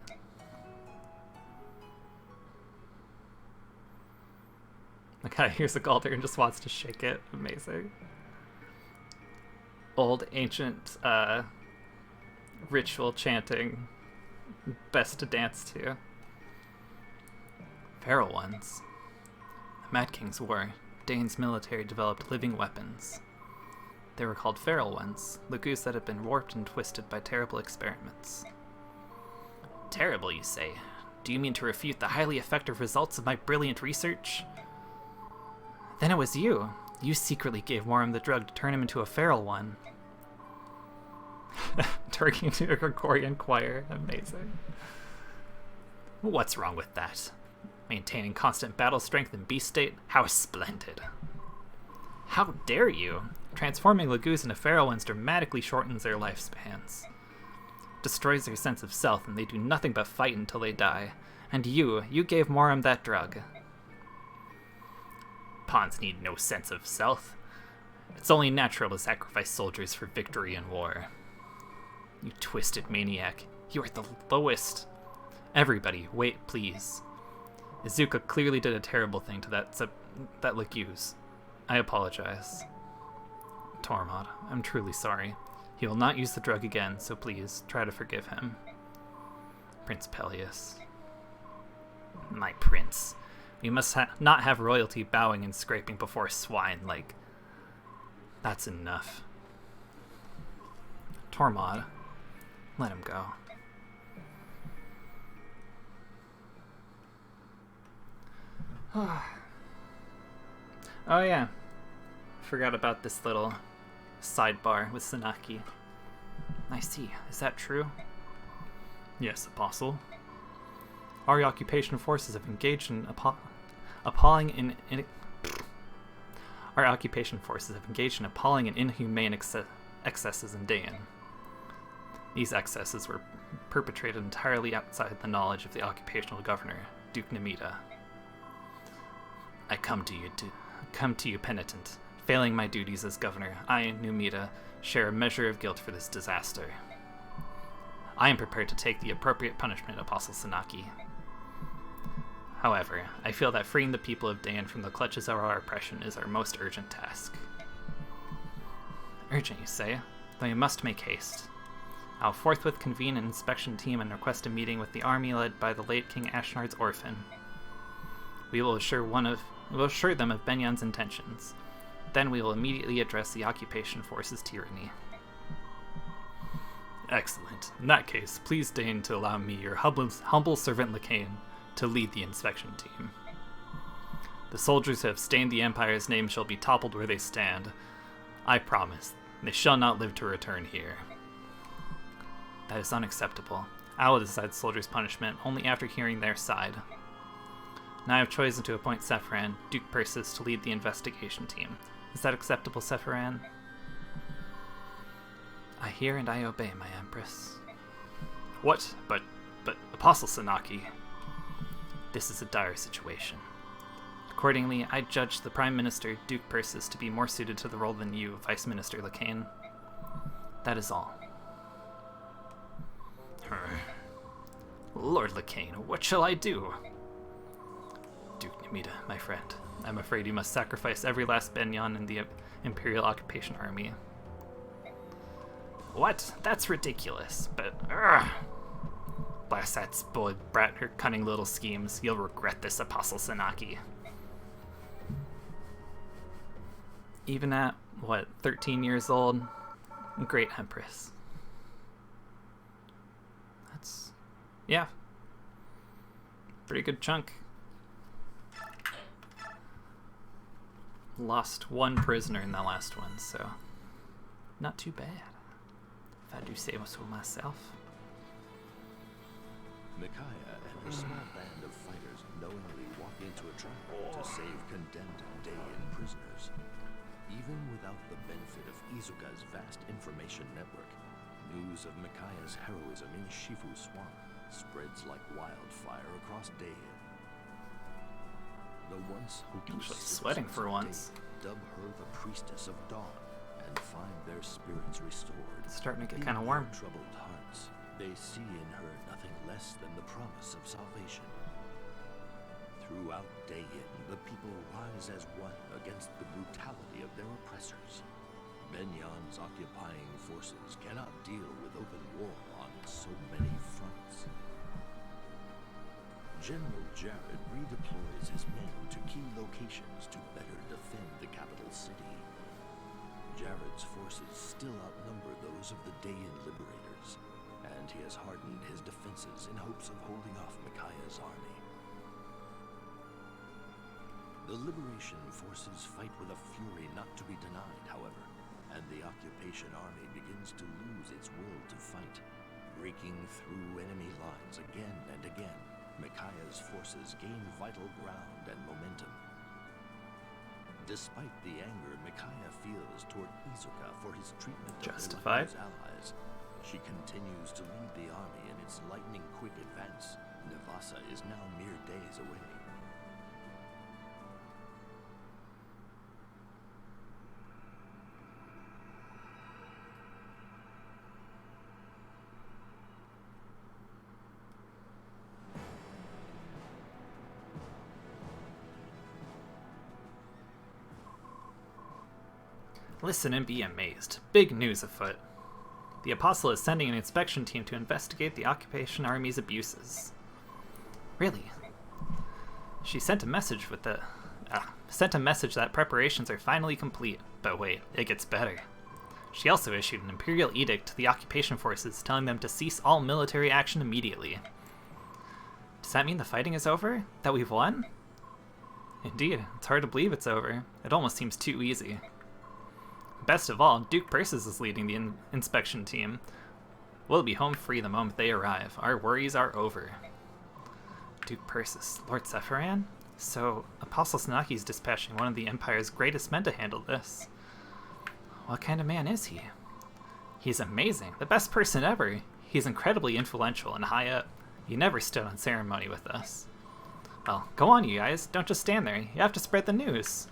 The guy hears a Galder and just wants to shake it. Amazing. Old, ancient, ritual chanting. Best to dance to. Feral ones. The Mad King's War. Dane's military developed living weapons. They were called feral ones, Lagoos that had been warped and twisted by terrible experiments. Terrible, you say? Do you mean to refute the highly effective results of my brilliant research? Then it was you. You secretly gave Morim the drug to turn him into a feral one. Turkey to a Gregorian choir. Amazing. What's wrong with that? Maintaining constant battle strength in beast state? How splendid. How dare you? Transforming Lagoos into feral ones dramatically shortens their lifespans. Destroys their sense of self, and they do nothing but fight until they die. And you gave Morim that drug. Pawns need no sense of self. It's only natural to sacrifice soldiers for victory in war. You twisted maniac. You are the lowest. Everybody, wait, please. Izuka clearly did a terrible thing to that Lagoos. I apologize. Tormod, I'm truly sorry. He will not use the drug again, so please, try to forgive him. Prince Peleus. My prince. We must not have royalty bowing and scraping before swine, like... That's enough. Tormod, let him go. Oh yeah. Forgot about this little sidebar with Sanaki. I see. Is that true? Yes, Apostle. Our occupation forces have engaged in appalling and inhumane excesses in Dayan. These excesses were perpetrated entirely outside the knowledge of the occupational governor, Duke Namita. I come to you penitent. Failing my duties as governor, I, Numita, share a measure of guilt for this disaster. I am prepared to take the appropriate punishment, Apostle Sanaki. However, I feel that freeing the people of Dayan from the clutches of our oppression is our most urgent task. Urgent, you say? Then we must make haste. I'll forthwith convene an inspection team and request a meeting with the army led by the late King Ashnard's orphan. We will assure them of Benyan's intentions. Then we will immediately address the occupation force's tyranny. Excellent. In that case, please deign to allow me, your humble servant Lacane, to lead the inspection team. The soldiers who have stained the Empire's name shall be toppled where they stand. I promise, they shall not live to return here. That is unacceptable. I will decide the soldiers' punishment only after hearing their side. And I have chosen to appoint Sephiran, Duke Persis, to lead the investigation team. Is that acceptable, Sephiran? I hear and I obey, my Empress. What? But Apostle Sanaki. This is a dire situation. Accordingly, I judge the Prime Minister, Duke Persis, to be more suited to the role than you, Vice Minister Lacane. That is all. Lord Lacane, what shall I do? Duke Namida, my friend, I'm afraid you must sacrifice every last Benyon in the Imperial Occupation Army. What? That's ridiculous, but... Blast that spoiled brat, her cunning little schemes. You'll regret this, Apostle Sanaki. Even at, 13 years old? Great Empress. That's... yeah. Pretty good chunk. Lost one prisoner in the last one, so... not too bad, if I do say so myself. Micaiah and her small band of fighters knowingly walk into a trap to save condemned Dayan prisoners. Even without the benefit of Izuka's vast information network, news of Micaiah's heroism in Shifu Swamp spreads like wildfire across Dayan. The once hopeless Actually sweating for once. dub her the Priestess of Dawn and find their spirits restored. It's starting to get In kind of their warm. troubled hearts, they see in her nothing less than the promise of salvation. Throughout Dayan, the people rise as one against the brutality of their oppressors. Benyon's occupying forces cannot deal with open war on so many fronts. General Jared redeploys his men to key locations to better defend the capital city. Jared's forces still outnumber those of the Dayan liberators, and he has hardened his defenses in hopes of holding off Micaiah's army. The liberation forces fight with a fury not to be denied, however, and the occupation army begins to lose its will to fight. Breaking through enemy lines again and again, Micaiah's forces gain vital ground and momentum. Despite the anger Micaiah feels toward Izuka for his treatment of Justified. their allies, she continues to lead the army in its lightning-quick advance. Nevasa is now mere days away. Listen and be amazed. Big news afoot. The Apostle is sending an inspection team to investigate the Occupation Army's abuses. Really? She sent a message that preparations are finally complete. But wait, it gets better. She also issued an imperial edict to the occupation forces telling them to cease all military action immediately. Does that mean the fighting is over? That we've won? Indeed, it's hard to believe it's over. It almost seems too easy. Best of all, Duke Persis is leading the inspection team. We'll be home free the moment they arrive. Our worries are over. Duke Persis, Lord Sephiran? So, Apostle Sanaki's dispatching one of the Empire's greatest men to handle this. What kind of man is he? He's amazing, the best person ever. He's incredibly influential and high up. He never stood on ceremony with us. Well, go on, you guys. Don't just stand there. You have to spread the news.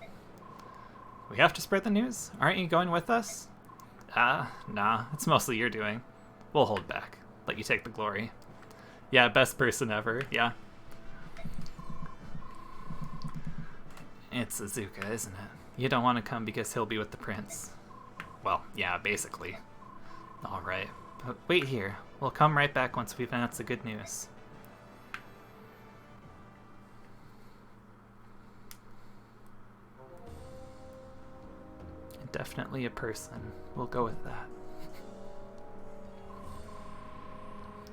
We have to spread the news? Aren't you going with us? Nah. It's mostly your doing. We'll hold back. Let you take the glory. Yeah, best person ever. Yeah. It's Azuka, isn't it? You don't want to come because he'll be with the prince. Well, yeah, basically. Alright. But wait here. We'll come right back once we've announced the good news. Definitely a person. We'll go with that.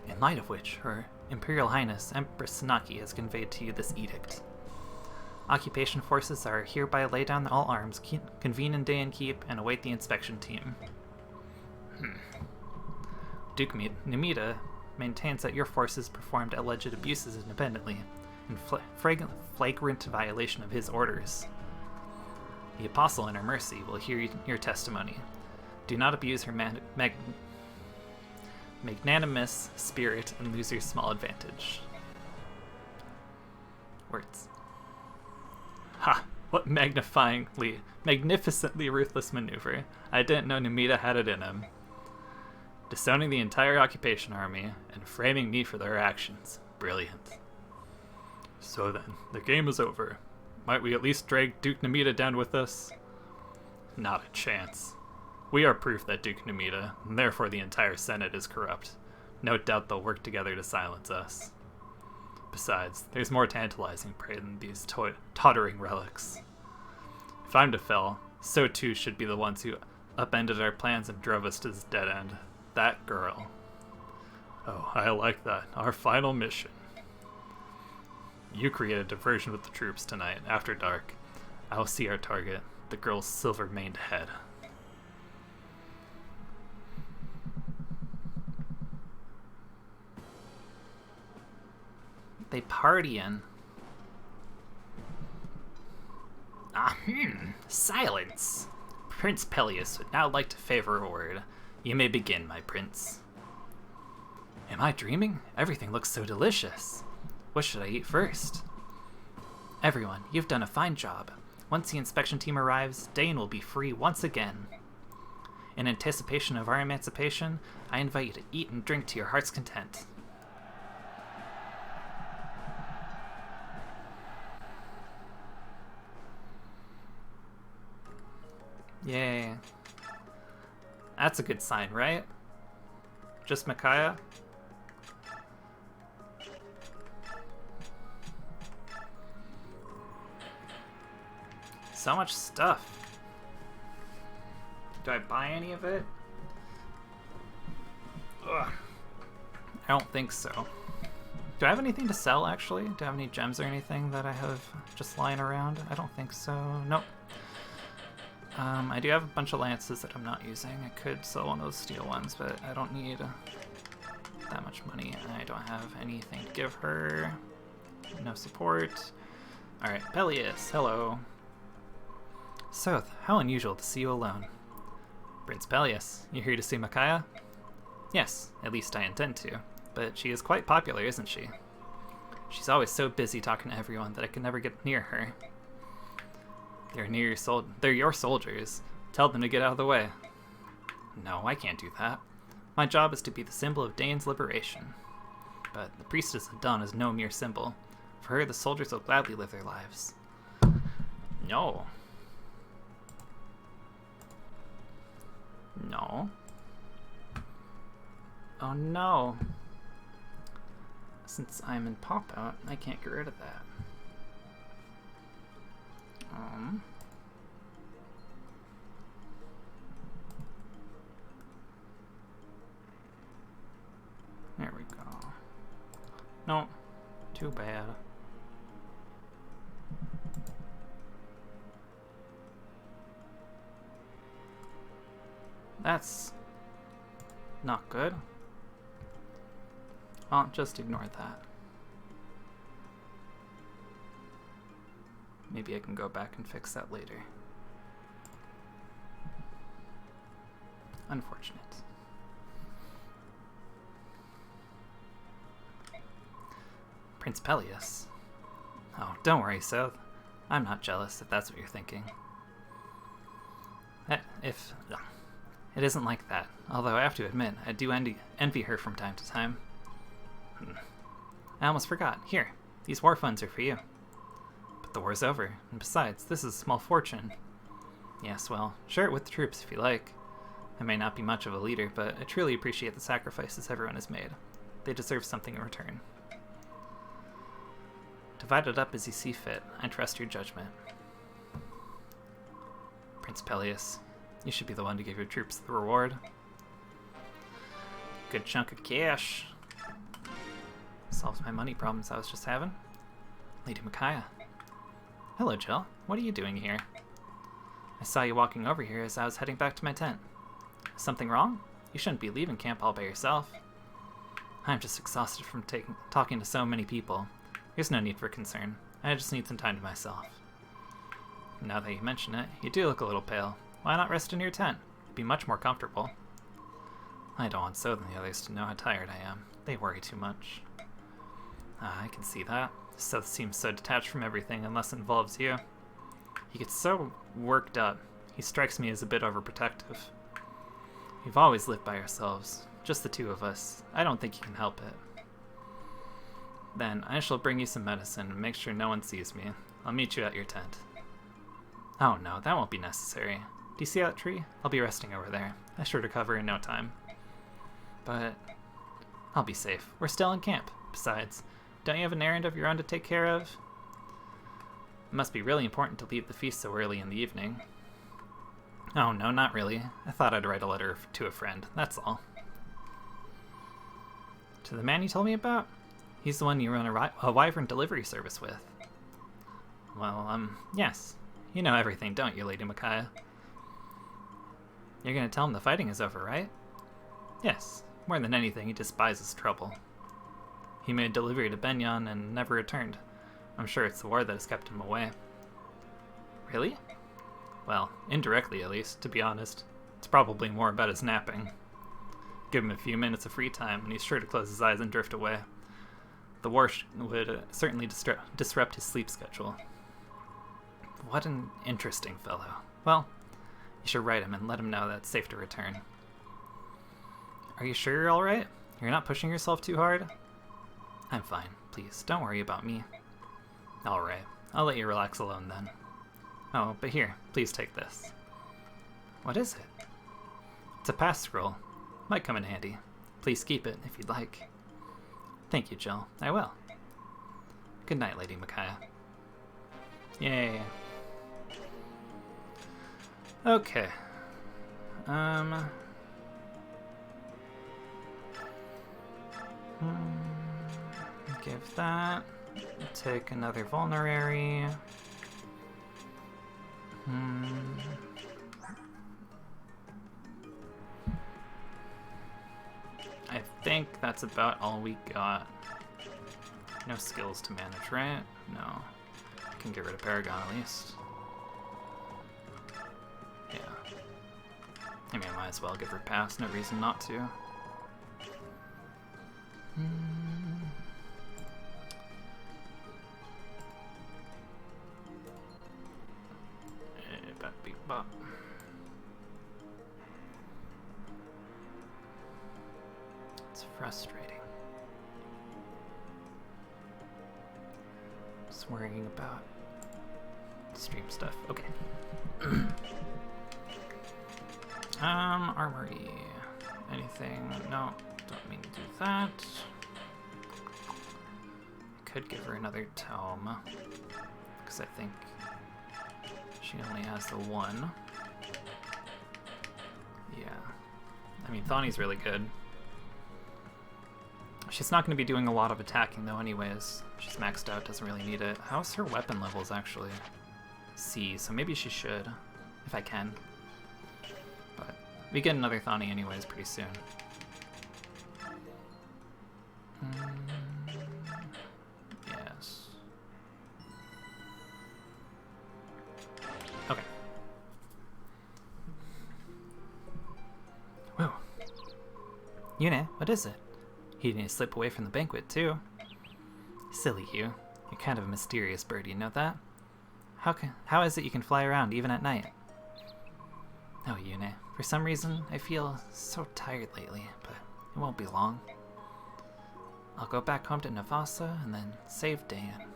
In light of which, Her Imperial Highness Empress Sanaki has conveyed to you this edict. Occupation forces are hereby lay down all arms, convene in Dayan Keep, and await the inspection team. Duke Namida maintains that your forces performed alleged abuses independently, in flagrant violation of his orders. The Apostle in her mercy will hear your testimony. Do not abuse her magnanimous spirit and lose your small advantage. Words. Ha! What magnificently ruthless maneuver. I didn't know Numita had it in him. Disowning the entire occupation army and framing me for their actions. Brilliant. So then, the game is over. Might we at least drag Duke Numita down with us? Not a chance. We are proof that Duke Numita, and therefore the entire Senate, is corrupt. No doubt they'll work together to silence us. Besides, there's more tantalizing prey than these tottering relics. If I'm to fell, so too should be the ones who upended our plans and drove us to this dead end. That girl. Oh, I like that. Our final mission. You create a diversion with the troops tonight, after dark. I'll see our target, the girl's silver-maned head. They partyin'. Silence! Prince Peleus would now like to favor a word. You may begin, my prince. Am I dreaming? Everything looks so delicious. What should I eat first? Everyone, you've done a fine job. Once the inspection team arrives, Dane will be free once again. In anticipation of our emancipation, I invite you to eat and drink to your heart's content. Yay. That's a good sign, right? Just Micaiah? So much stuff. Do I buy any of it? Ugh. I don't think so. Do I have anything to sell, actually? Do I have any gems or anything that I have just lying around? I don't think so. Nope. I do have a bunch of lances that I'm not using. I could sell one of those steel ones, but I don't need that much money, and I don't have anything to give her. No support. Alright, Peleus, hello. Soth, how unusual to see you alone. Prince Peleus, you here to see Micaiah? Yes, at least I intend to, but she is quite popular, isn't she? She's always so busy talking to everyone that I can never get near her. They're your soldiers. Tell them to get out of the way. No, I can't do that. My job is to be the symbol of Dane's liberation. But the priestess of Dawn is no mere symbol. For her, the soldiers will gladly live their lives. No. No. Oh no. Since I'm in pop-out, I can't get rid of that. There we go. No, too bad. That's not good. I'll just ignore that. Maybe I can go back and fix that later. Unfortunate. Prince Peleus. Oh, don't worry, Soth. I'm not jealous, if that's what you're thinking. It isn't like that, although I have to admit, I do envy her from time to time. I almost forgot. Here, these war funds are for you. But the war's over, and besides, this is a small fortune. Yes, well, share it with the troops if you like. I may not be much of a leader, but I truly appreciate the sacrifices everyone has made. They deserve something in return. Divide it up as you see fit. I trust your judgment. Prince Peleus, you should be the one to give your troops the reward. Good chunk of cash. Solves my money problems I was just having. Lady Micaiah. Hello, Jill. What are you doing here? I saw you walking over here as I was heading back to my tent. Something wrong? You shouldn't be leaving camp all by yourself. I'm just exhausted from talking to so many people. There's no need for concern. I just need some time to myself. Now that you mention it, you do look a little pale. Why not rest in your tent? It'd be much more comfortable. I don't want Soth and the others to know how tired I am. They worry too much. I can see that. Seth seems so detached from everything unless it involves you. He gets so worked up. He strikes me as a bit overprotective. We've always lived by ourselves, just the two of us. I don't think you can help it. Then I shall bring you some medicine and make sure no one sees me. I'll meet you at your tent. Oh no, that won't be necessary. Do you see that tree? I'll be resting over there. I should recover in no time. But I'll be safe. We're still in camp. Besides, don't you have an errand of your own to take care of? It must be really important to leave the feast so early in the evening. Oh no, not really. I thought I'd write a letter to a friend, that's all. To the man you told me about? He's the one you run a wyvern delivery service with. Well, yes. You know everything, don't you, Lady Micaiah? You're gonna tell him the fighting is over, right? Yes. More than anything, he despises trouble. He made delivery to Benyon and never returned. I'm sure it's the war that has kept him away. Really? Well, indirectly at least, to be honest. It's probably more about his napping. Give him a few minutes of free time, and he's sure to close his eyes and drift away. The war would certainly disrupt his sleep schedule. What an interesting fellow. Well, you should write him and let him know that it's safe to return. Are you sure you're alright? You're not pushing yourself too hard? I'm fine. Please, don't worry about me. Alright, I'll let you relax alone then. Oh, but here, please take this. What is it? It's a pass scroll. Might come in handy. Please keep it if you'd like. Thank you, Jill. I will. Good night, Lady Micaiah. Yay. Okay. Give that. Take another vulnerary. I think that's about all we got. No skills to manage, right? No. I can get rid of Paragon at least. Yeah. I mean, I might as well give her pass. No reason not to. It's frustrating. Just worrying about stream stuff. Okay. Armory. Anything? No, don't mean to do that. Could give her another tome, because I think she only has the one. Yeah. I mean, Thawny's really good. She's not going to be doing a lot of attacking, though, anyways. She's maxed out, doesn't really need it. How's her weapon levels, actually? C, so maybe she should, if I can. But we get another Thawny anyways pretty soon. Yes. Okay. Whoa. Yune, what is it? He didn't slip away from the banquet, too. Silly you. You're kind of a mysterious bird, you know that? How is it you can fly around even at night? Oh, Yune. For some reason, I feel so tired lately, but it won't be long. I'll go back home to Navasa and then save Dan.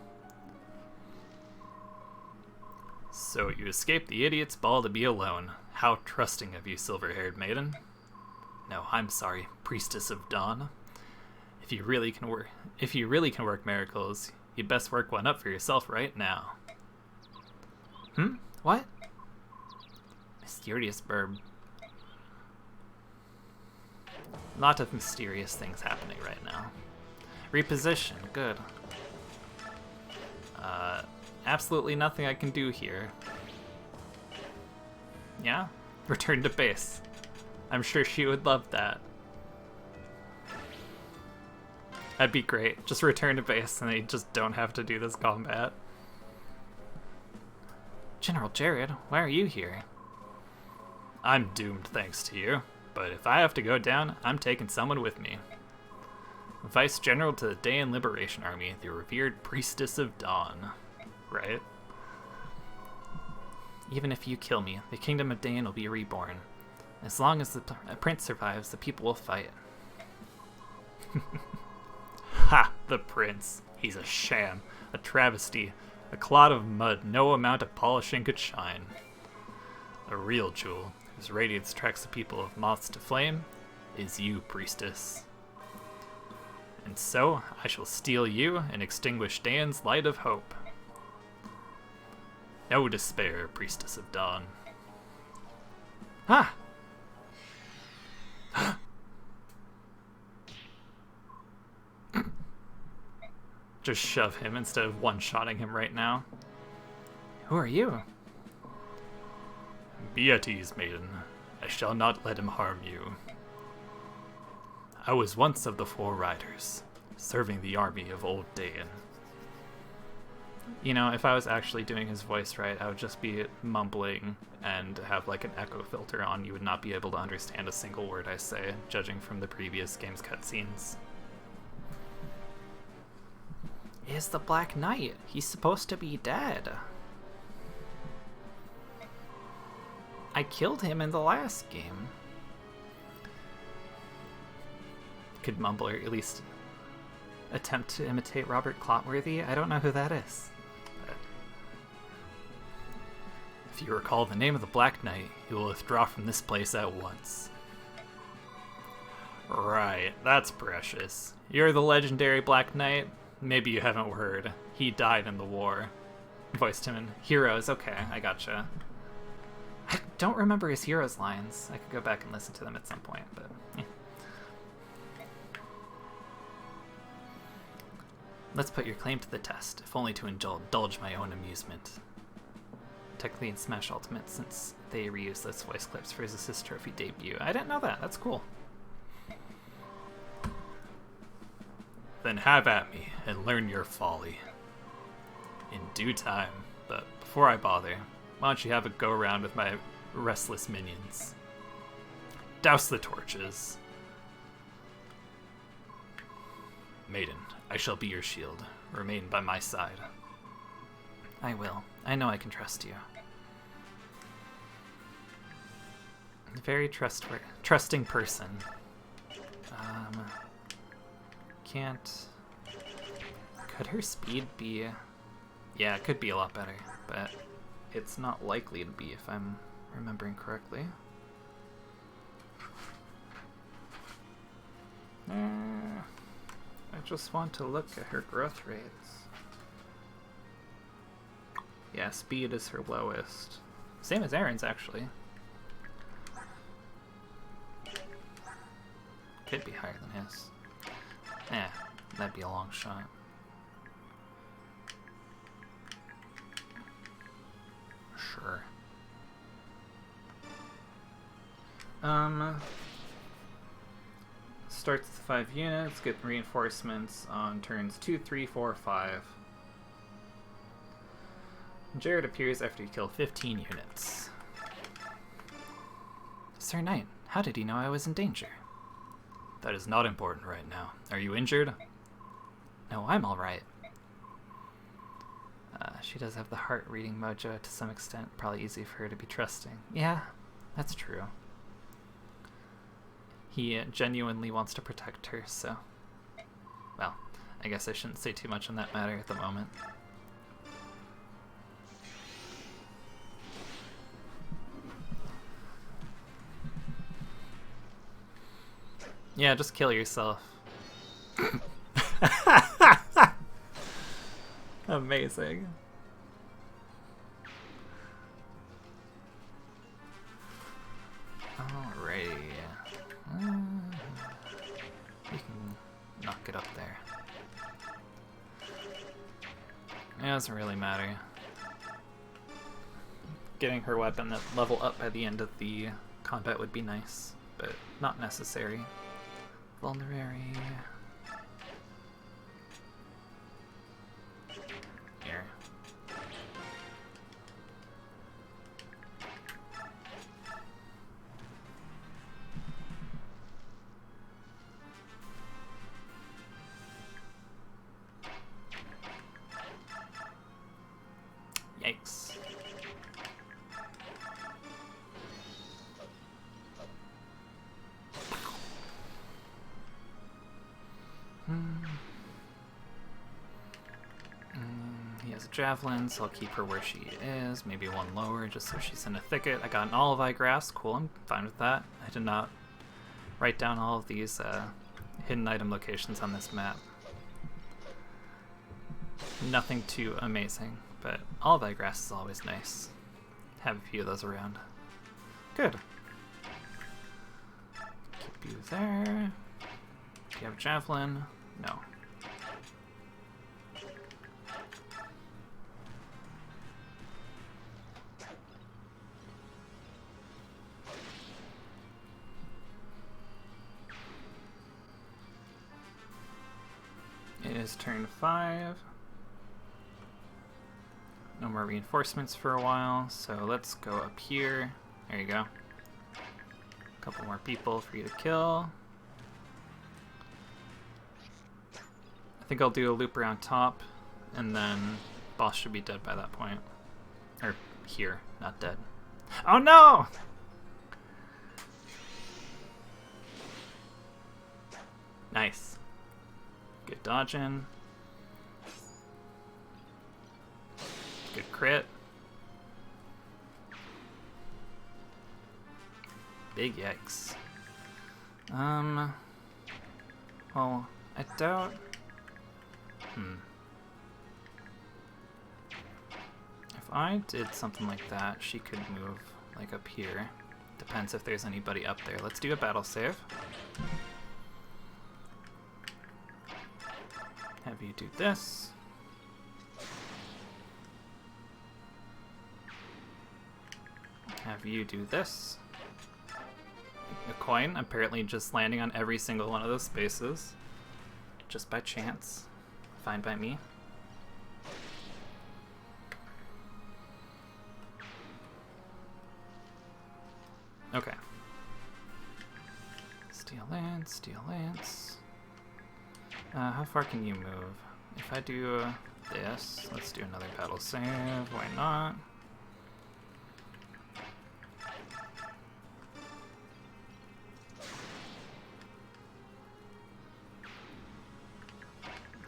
So you escaped the idiot's ball to be alone. How trusting of you, silver-haired maiden. No, I'm sorry, priestess of dawn. If you really can work miracles, you'd best work one up for yourself right now. What? Mysterious burb. Lot of mysterious things happening right now. Reposition, good. Absolutely nothing I can do here. Yeah? Return to base. I'm sure she would love that. That'd be great. Just return to base and they just don't have to do this combat. General Jared, why are you here? I'm doomed thanks to you, but if I have to go down, I'm taking someone with me. Vice General to the Dayan Liberation Army, the revered Priestess of Dawn. Right? Even if you kill me, the Kingdom of Dayan will be reborn. As long as the prince survives, the people will fight. Ha! The prince. He's a sham, a travesty, a clod of mud no amount of polishing could shine. A real jewel, whose radiance tracks the people of moths to flame, is you, priestess. And so, I shall steal you and extinguish Dayan's light of hope. No despair, priestess of dawn. Ah! Just shove him instead of one-shotting him right now. Who are you? Be at ease, maiden. I shall not let him harm you. I was once of the Four Riders, serving the army of old Dayan. You know, if I was actually doing his voice right, I would just be mumbling and have like an echo filter on. You would not be able to understand a single word I say, judging from the previous game's cutscenes. Is the Black Knight? He's supposed to be dead. I killed him in the last game. Could mumble or at least attempt to imitate Robert Clotworthy. I don't know who that is. But if you recall the name of the Black Knight, you will withdraw from this place at once. Right, that's precious. You're the legendary Black Knight? Maybe you haven't heard. He died in the war. Voiced him in Heroes. Okay, I gotcha. I don't remember his Heroes lines. I could go back and listen to them at some point, but yeah. Let's put your claim to the test, if only to indulge my own amusement. Technically in Smash Ultimate, since they reused those voice clips for his Assist Trophy debut. I didn't know that. That's cool. Then have at me, and learn your folly. In due time, but before I bother, why don't you have a go-around with my restless minions? Douse the torches. Maiden, I shall be your shield. Remain by my side. I will. I know I can trust you. A very trusting person. Can't... Could her speed be... Yeah, it could be a lot better, but it's not likely to be if I'm remembering correctly. I just want to look at her growth rates. Yeah, speed is her lowest. Same as Aaron's, actually. Could be higher than his. Yeah, that'd be a long shot. Sure. Starts with 5 units, get reinforcements on turns 2, 3, 4, 5. Jared appears after you kill 15 units. Sir Knight, how did he know I was in danger? That is not important right now. Are you injured? No, I'm alright. She does have the heart-reading mojo to some extent. Probably easy for her to be trusting. Yeah, that's true. He genuinely wants to protect her, so... Well, I guess I shouldn't say too much on that matter at the moment. Yeah, just kill yourself. Amazing. Alrighty. We can knock it up there. It doesn't really matter. Getting her weapon at level up by the end of the combat would be nice, but not necessary. Vulnerary. Here. javelins, so I'll keep her where she is, maybe one lower, just so she's in a thicket. I got an olive eye grass, cool, I'm fine with that. I did not write down all of these hidden item locations on this map. Nothing too amazing, but olive eye grass is always nice. Have a few of those around. Good. Keep you there. Do you have a javelin? No. It is turn 5. No more reinforcements for a while, so let's go up here. There you go. A couple more people for you to kill. I think I'll do a loop around top, and then boss should be dead by that point. Or here, not dead. Oh no! Nice. Good dodging. Good crit. Big yikes. Well, I doubt... If I did something like that, she could move, like, up here. Depends if there's anybody up there. Let's do a battle save. Have you do this. Have you do this. A coin, apparently just landing on every single one of those spaces. Just by chance. Fine by me. Okay. Steel lance, steel lance. How far can you move? If I do this, let's do another battle save, why not?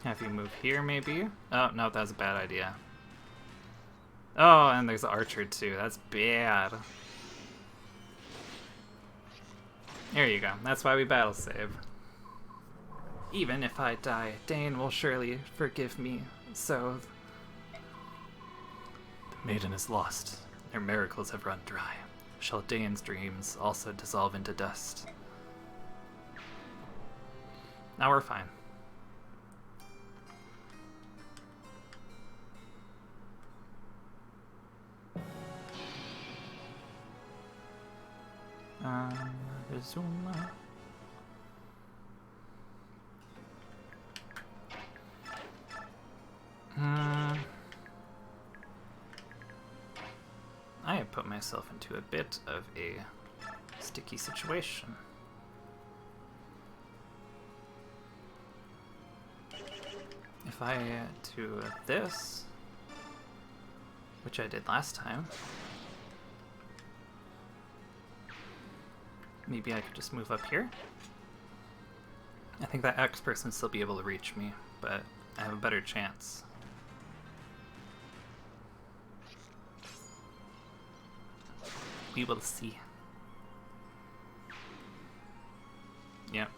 Have you move here, maybe? Oh, no, that's a bad idea. Oh, and there's the archer, too. That's bad. There you go. That's why we battle save. Even if I die, Dane will surely forgive me, so... The maiden is lost. Their miracles have run dry. Shall Dane's dreams also dissolve into dust? Now we're fine. Resume. I have put myself into a bit of a sticky situation. If I do this, which I did last time, maybe I could just move up here. I think that X person will still be able to reach me, but I have a better chance. We will see. Yep.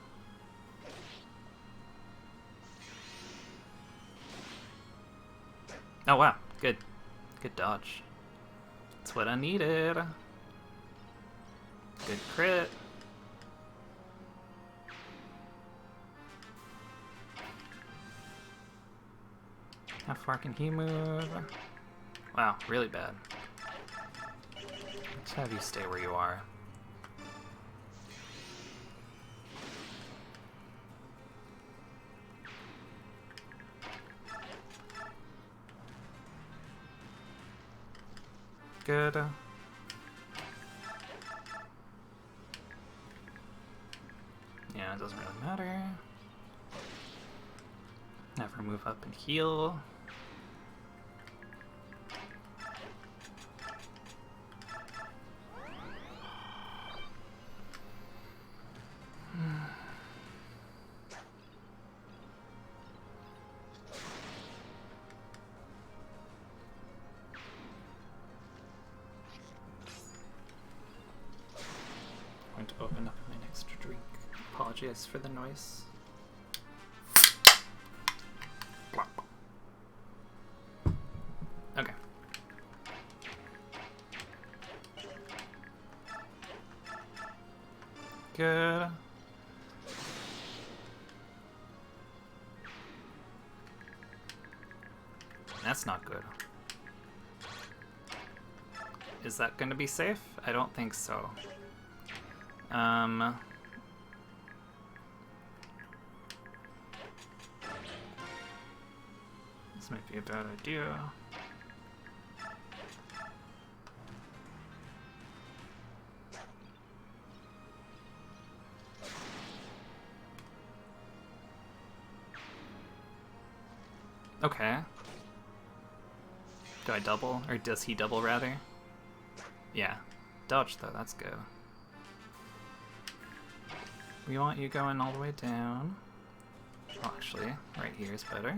Oh wow, good. Good dodge. That's what I needed. Good crit. How far can he move? Wow, really bad. Let's have you stay where you are. Good. Yeah, it doesn't really matter. Never move up and heal. to open up my next drink. Apologize for the noise. Okay. Good. That's not good. Is that going to be safe? I don't think so. This might be a bad idea. Okay. Do I double? Or does he double, rather? Yeah. Dodge, though. That's good. We want you going all the way down. Well, actually, right here is better.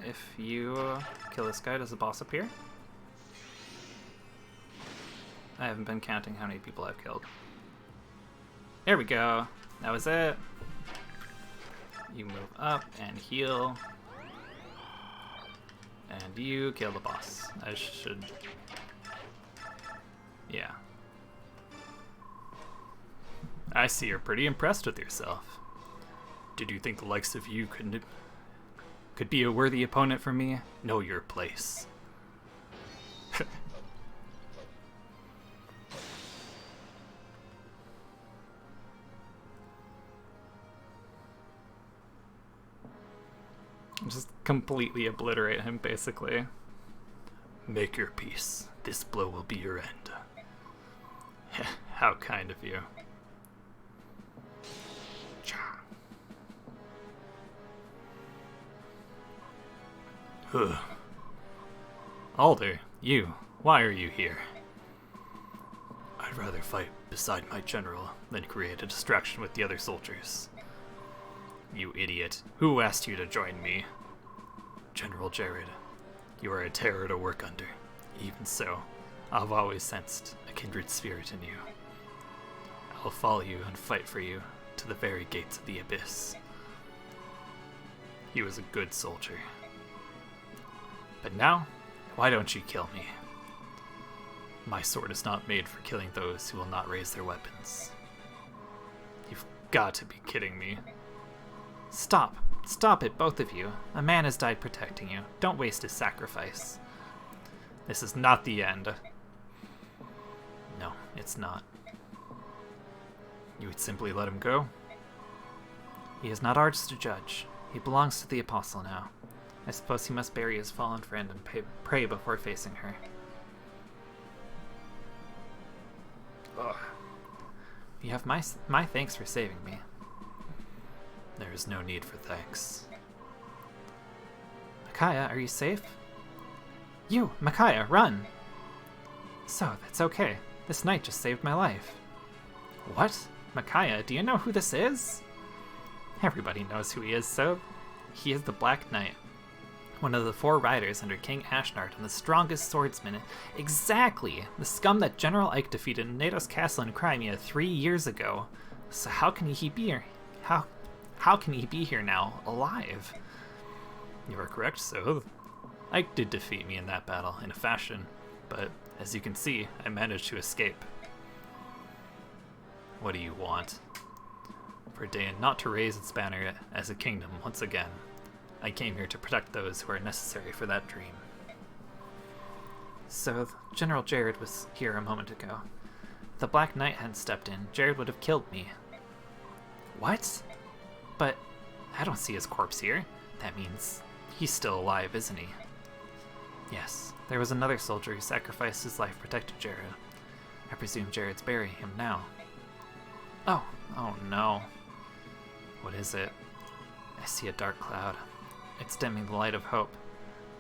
If you kill this guy, does the boss appear? I haven't been counting how many people I've killed. There we go. That was it. You move up and heal. And you kill the boss. I should... Yeah. I see you're pretty impressed with yourself. Did you think the likes of you could be a worthy opponent for me? Know your place. Just completely obliterate him, basically. Make your peace. This blow will be your end. How kind of you. Alder, you. Why are you here? I'd rather fight beside my general than create a distraction with the other soldiers. You idiot. Who asked you to join me? General Jared, you are a terror to work under. Even so, I've always sensed a kindred spirit in you. I'll follow you and fight for you to the very gates of the abyss. He was a good soldier. But now, why don't you kill me? My sword is not made for killing those who will not raise their weapons. You've got to be kidding me. Stop. Stop it, both of you. A man has died protecting you. Don't waste his sacrifice. This is not the end. No, it's not. You would simply let him go? He is not ours to judge. He belongs to the Apostle now. I suppose he must bury his fallen friend and pray before facing her. Ugh. You have my thanks for saving me. There is no need for thanks. Micaiah, are you safe? You, Micaiah, run! So, that's okay. This knight just saved my life. What? Micaiah, do you know who this is? Everybody knows who he is, so he is the Black Knight. One of the 4 riders under King Ashnard and the strongest swordsman. Exactly! The scum that General Ike defeated in Natos Castle in Crimea 3 years ago. So how can he be here? How can he be here now, alive? You are correct, so Ike did defeat me in that battle, in a fashion, but as you can see, I managed to escape. What do you want? For Dayan not to raise its banner as a kingdom once again. I came here to protect those who are necessary for that dream. So, General Jared was here a moment ago. If the Black Knight hadn't stepped in, Jared would have killed me. What? But I don't see his corpse here. That means he's still alive, isn't he? Yes, there was another soldier who sacrificed his life to protect Jared. I presume Jared's burying him now. Oh no. What is it? I see a dark cloud. It's dimming the light of hope.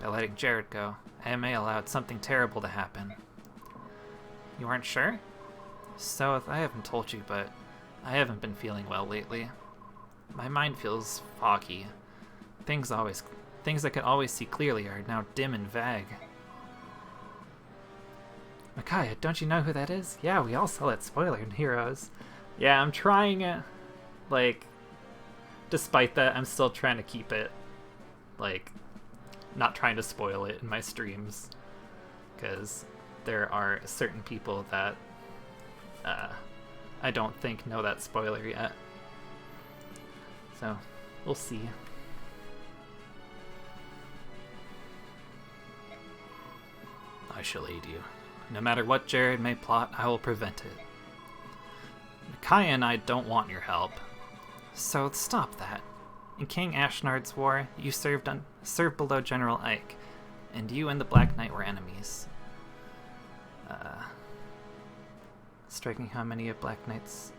By letting Jared go, I may allowed something terrible to happen. You aren't sure? So, I haven't told you, but I haven't been feeling well lately. My mind feels foggy. Things I could always see clearly are now dim and vague. Micaiah, don't you know who that is? Yeah, we all saw that spoiler in Heroes. Yeah, I'm trying, like, despite that, I'm still trying to keep it, like, not trying to spoil it in my streams. Because there are certain people that I don't think know that spoiler yet. So, we'll see. I shall aid you. No matter what Jared may plot, I will prevent it. Micaiah and I don't want your help. So stop that. In King Ashnard's war, you served below General Ike, and you and the Black Knight were enemies. Striking how many of Black Knight's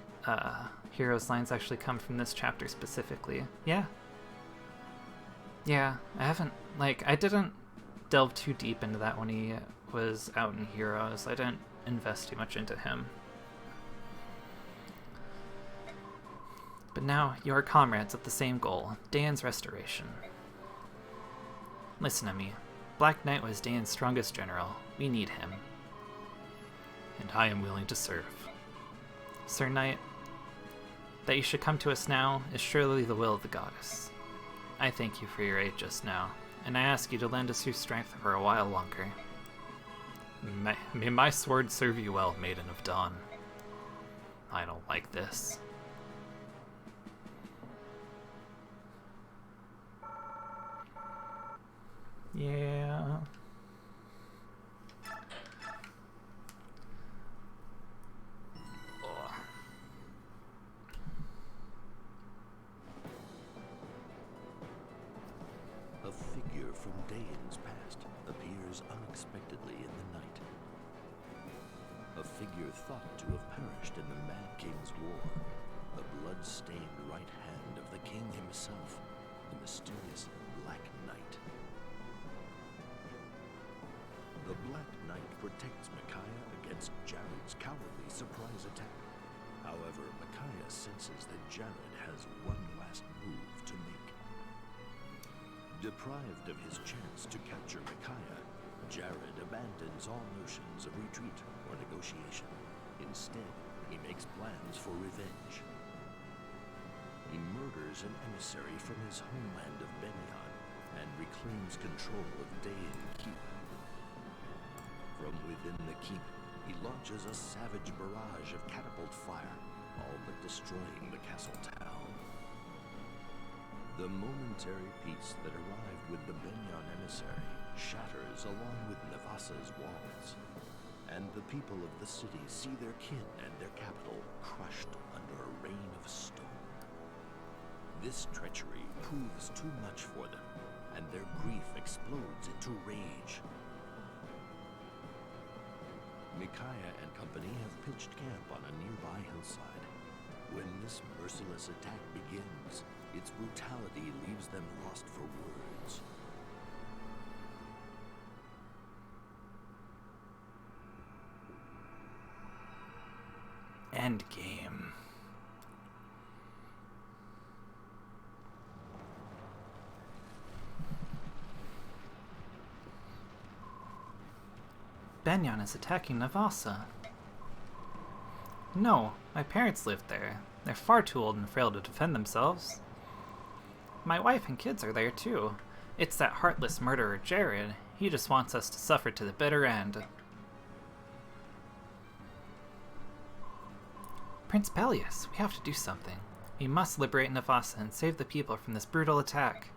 heroes' lines actually come from this chapter specifically. Yeah. Yeah, I didn't delve too deep into that when he was out in Heroes. I didn't invest too much into him. But now, you are comrades with the same goal, Daeon's restoration. Listen to me. Black Knight was Daeon's strongest general. We need him. And I am willing to serve. Sir Knight, that you should come to us now is surely the will of the goddess. I thank you for your aid just now, and I ask you to lend us your strength for a while longer. May my sword serve you well, Maiden of Dawn. I don't like this. Yeah. A figure from Daeon's past appears unexpectedly in the night. A figure thought to have perished in the Mad King's war. The blood-stained right hand of the king himself, the mysterious Black Knight. The Black Knight protects Micaiah against Jared's cowardly surprise attack. However, Micaiah senses that Jared has one last move to make. Deprived of his chance to capture Micaiah, Jared abandons all notions of retreat or negotiation. Instead, he makes plans for revenge. He murders an emissary from his homeland of Benyon and reclaims control of Daeon Keep. From within the keep, he launches a savage barrage of catapult fire, all but destroying the castle town. The momentary peace that arrived with the Benyon emissary shatters along with Navasa's walls, and the people of the city see their kin and their capital crushed under a rain of stone. This treachery proves too much for them, and their grief explodes into rage. Micaiah and company have pitched camp on a nearby hillside. When this merciless attack begins, its brutality leaves them lost for words. Endgame. Benyon is attacking Navasa. No, my parents lived there. They're far too old and frail to defend themselves. My wife and kids are there too. It's that heartless murderer Jared. He just wants us to suffer to the bitter end. Prince Peleus, we have to do something. We must liberate Navasa and save the people from this brutal attack.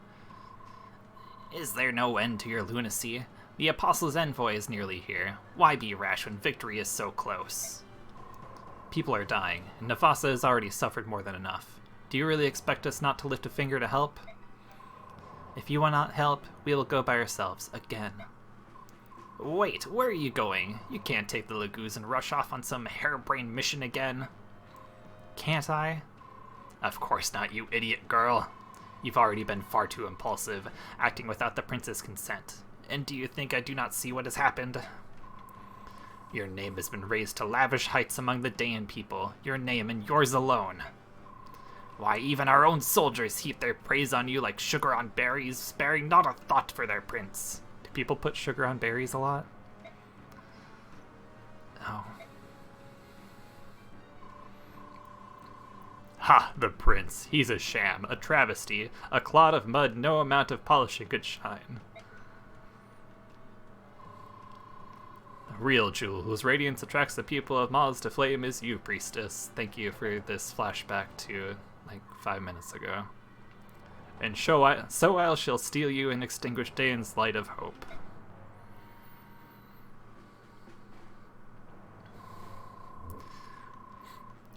Is there no end to your lunacy? The Apostle's envoy is nearly here. Why be rash when victory is so close? People are dying, and Navasa has already suffered more than enough. Do you really expect us not to lift a finger to help? If you will not help, we will go by ourselves, again. Wait, where are you going? You can't take the Lagoos and rush off on some harebrained mission again. Can't I? Of course not, you idiot girl. You've already been far too impulsive, acting without the prince's consent. And do you think I do not see what has happened? Your name has been raised to lavish heights among the Daeon people. Your name and yours alone. Why, even our own soldiers heap their praise on you like sugar on berries, sparing not a thought for their prince. Do people put sugar on berries a lot? Ha, the prince. He's a sham, a travesty, a clod of mud no amount of polishing could shine. The real jewel whose radiance attracts the people of Maz to flame is you, priestess. Thank you for this flashback to, like, 5 minutes ago. And so I shall steal you and extinguish Dane's light of hope.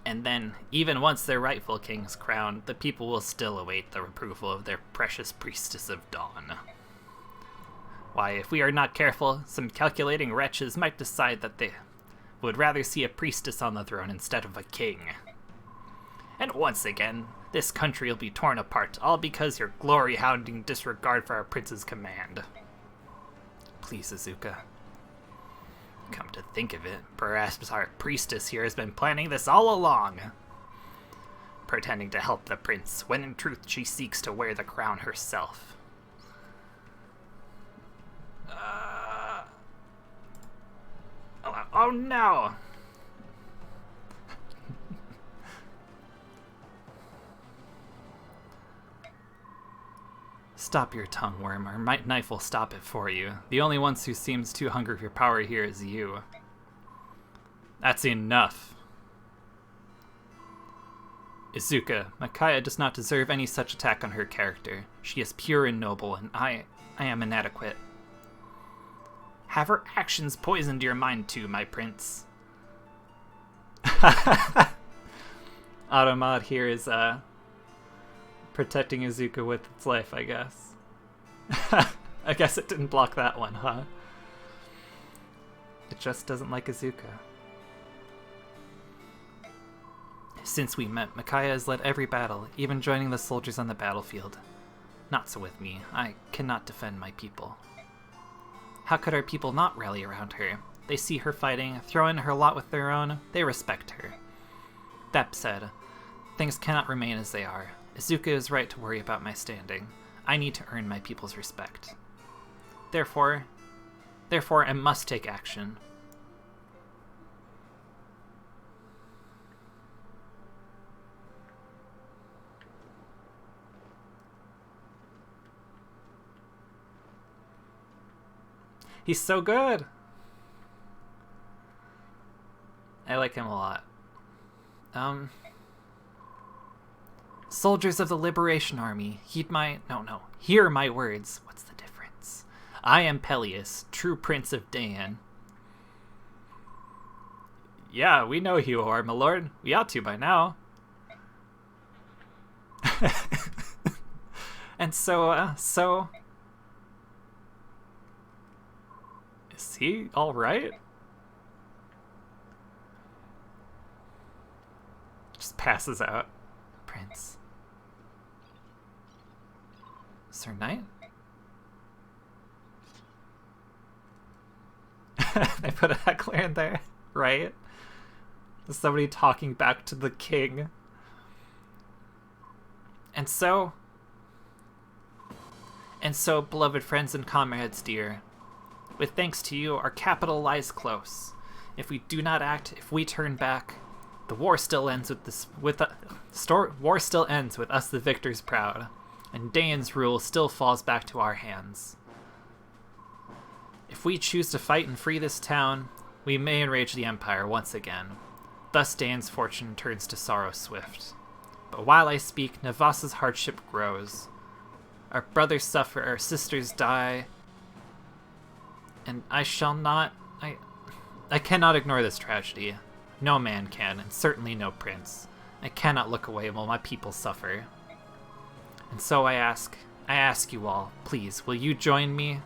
And then, even once their rightful king's crowned, the people will still await the approval of their precious priestess of dawn. Why, if we are not careful, some calculating wretches might decide that they would rather see a priestess on the throne instead of a king. And once again, this country will be torn apart, all because your glory-hounding disregard for our prince's command. Please, Azuka. Come to think of it, perhaps our priestess here has been planning this all along. Pretending to help the prince, when in truth she seeks to wear the crown herself. Oh no! Stop your tongue, worm, or my knife will stop it for you. The only one who seems too hungry for power here is you. That's enough. Izuka, Micaiah does not deserve any such attack on her character. She is pure and noble, and I am inadequate. Have her actions poisoned your mind too, my prince? Automod here is, protecting Izuka with its life, I guess. I guess it didn't block that one, huh? It just doesn't like Izuka. Since we met, Micaiah has led every battle, even joining the soldiers on the battlefield. Not so with me. I cannot defend my people. How could our people not rally around her? They see her fighting, throw in her lot with their own, they respect her. That said, things cannot remain as they are. Izuka is right to worry about my standing. I need to earn my people's respect. Therefore, I must take action. He's so good! I like him a lot. Soldiers of the Liberation Army, hear my words. What's the difference? I am Peleus, true prince of Daen. Yeah, we know who you are, my lord. We ought to by now. And so... Is he alright? Just passes out. Prince. Sir Knight? They put a heckler in there, right? Somebody talking back to the king. And so, beloved friends and comrades dear, with thanks to you, our capital lies close. If we do not act, if we turn back, the war still ends war still ends with us the victors proud, and Daen's rule still falls back to our hands. If we choose to fight and free this town, we may enrage the Empire once again. Thus Daen's fortune turns to sorrow swift. But while I speak, Navas's hardship grows. Our brothers suffer, our sisters die, and I cannot ignore this tragedy. No man can, and certainly no prince. I cannot look away while my people suffer. And so I ask you all, please, will you join me?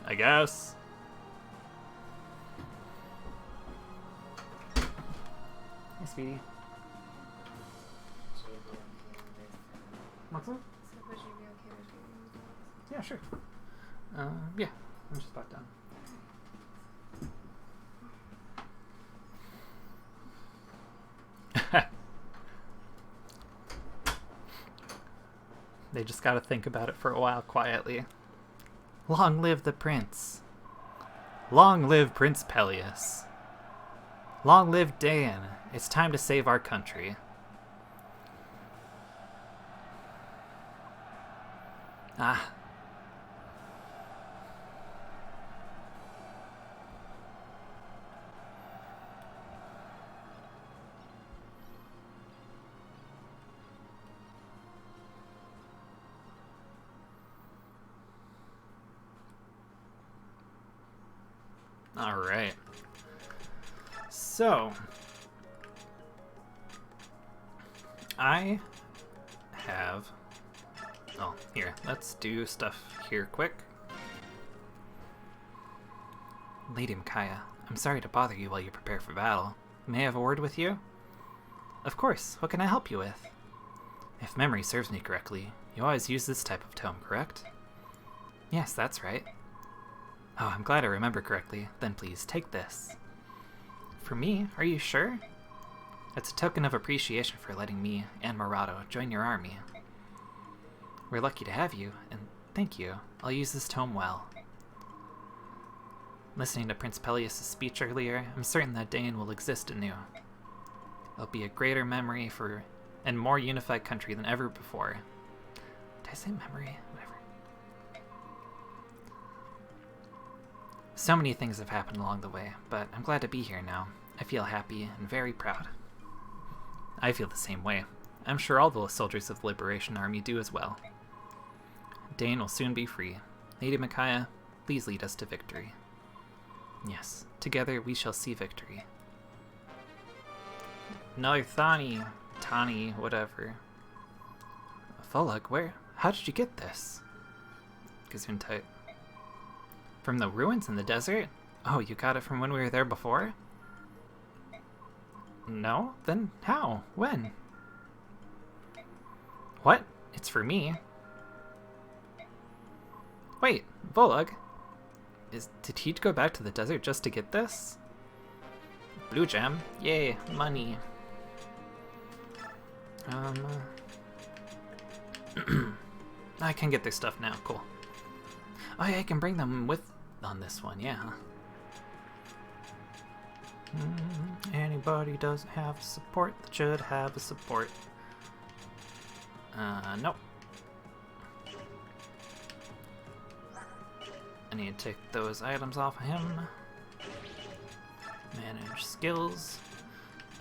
I guess. Hey, sweetie. What's that? So would you be okay with doing these? Yeah, sure. Yeah, I'm just about done. They just gotta think about it for a while quietly. Long live the prince. Long live Prince Peleus. Long live Dayan. It's time to save our country. Ah. All right. So, I have... Oh, here, let's do stuff here quick. Lady Micaiah, I'm sorry to bother you while you prepare for battle. May I have a word with you? Of course, what can I help you with? If memory serves me correctly, you always use this type of tome, correct? Yes, that's right. Oh, I'm glad I remember correctly. Then please, take this. For me? Are you sure? It's a token of appreciation for letting me and Murado join your army. We're lucky to have you, and thank you. I'll use this tome well. Listening to Prince Peleus' speech earlier, I'm certain that Dayan will exist anew. It'll be a greater memory for and more unified country than ever before. Did I say memory? Whatever. So many things have happened along the way, but I'm glad to be here now. I feel happy and very proud. I feel the same way. I'm sure all the soldiers of the Liberation Army do as well. Dayan will soon be free. Lady Micaiah, please lead us to victory. Yes, together we shall see victory. No, Tani, whatever. Volug, how did you get this? Gesundheit. From the ruins in the desert? Oh, you got it from when we were there before? No? Then how? When? What? It's for me. Wait, Volug. Did he go back to the desert just to get this? Blue gem? Yay, money. I can get their stuff now, cool. Oh yeah, I can bring them with on this one, yeah. Anybody doesn't have a support that should have a support. Nope. I need to take those items off of him. Manage skills.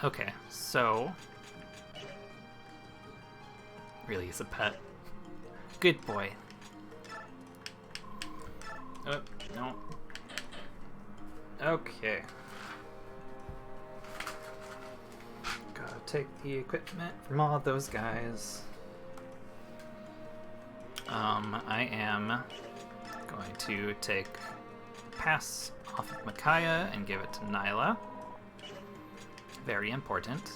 Okay, so... Really, he's a pet. Good boy. Oh, no. Okay. Gotta take the equipment from all those guys. I am going to take pass off of Micaiah and give it to Nyla. Very important.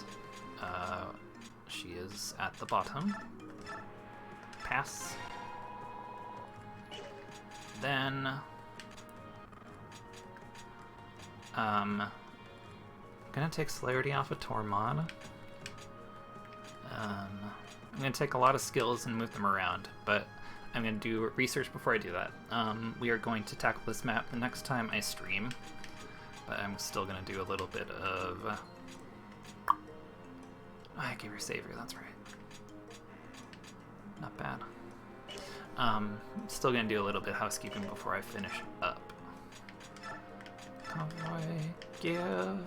She is at the bottom. Pass. Then gonna take celerity off of Tormod. I'm gonna take a lot of skills and move them around, but I'm gonna do research before I do that. We are going to tackle this map the next time I stream, but I'm still gonna do a little bit of... I gave her Savior, that's right. Not bad. Still gonna do a little bit of housekeeping before I finish up. Convoy, give.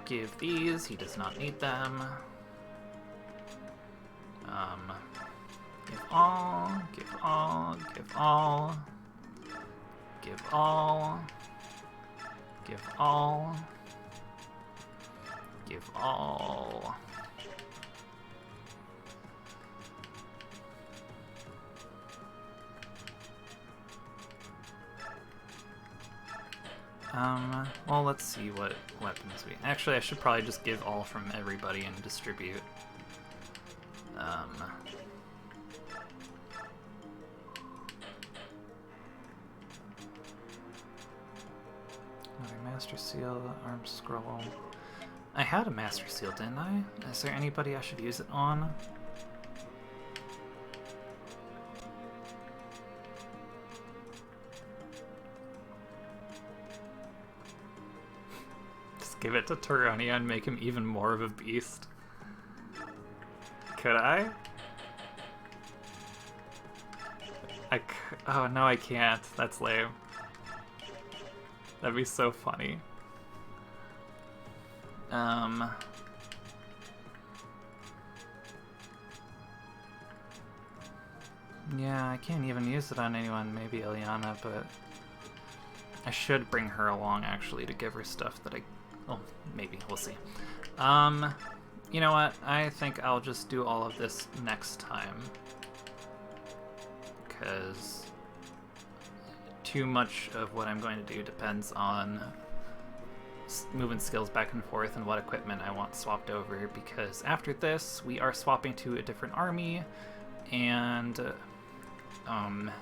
Give these, he does not need them. Give all. Give all. Give all. Give all. Give all. Well, let's see what weapons we... Actually, I should probably just give all from everybody and distribute. Another Master Seal, Arm Scroll. I had a Master Seal, didn't I? Is there anybody I should use it on? give it to Tyronia and make him even more of a beast? Could I? Oh, no, I can't. That's lame. That'd be so funny. Yeah, I can't even use it on anyone, maybe Ileana, but I should bring her along, actually, to give her stuff that oh, maybe, we'll see. You know what, I think I'll just do all of this next time, because too much of what I'm going to do depends on moving skills back and forth and what equipment I want swapped over, because after this, we are swapping to a different army, and I'm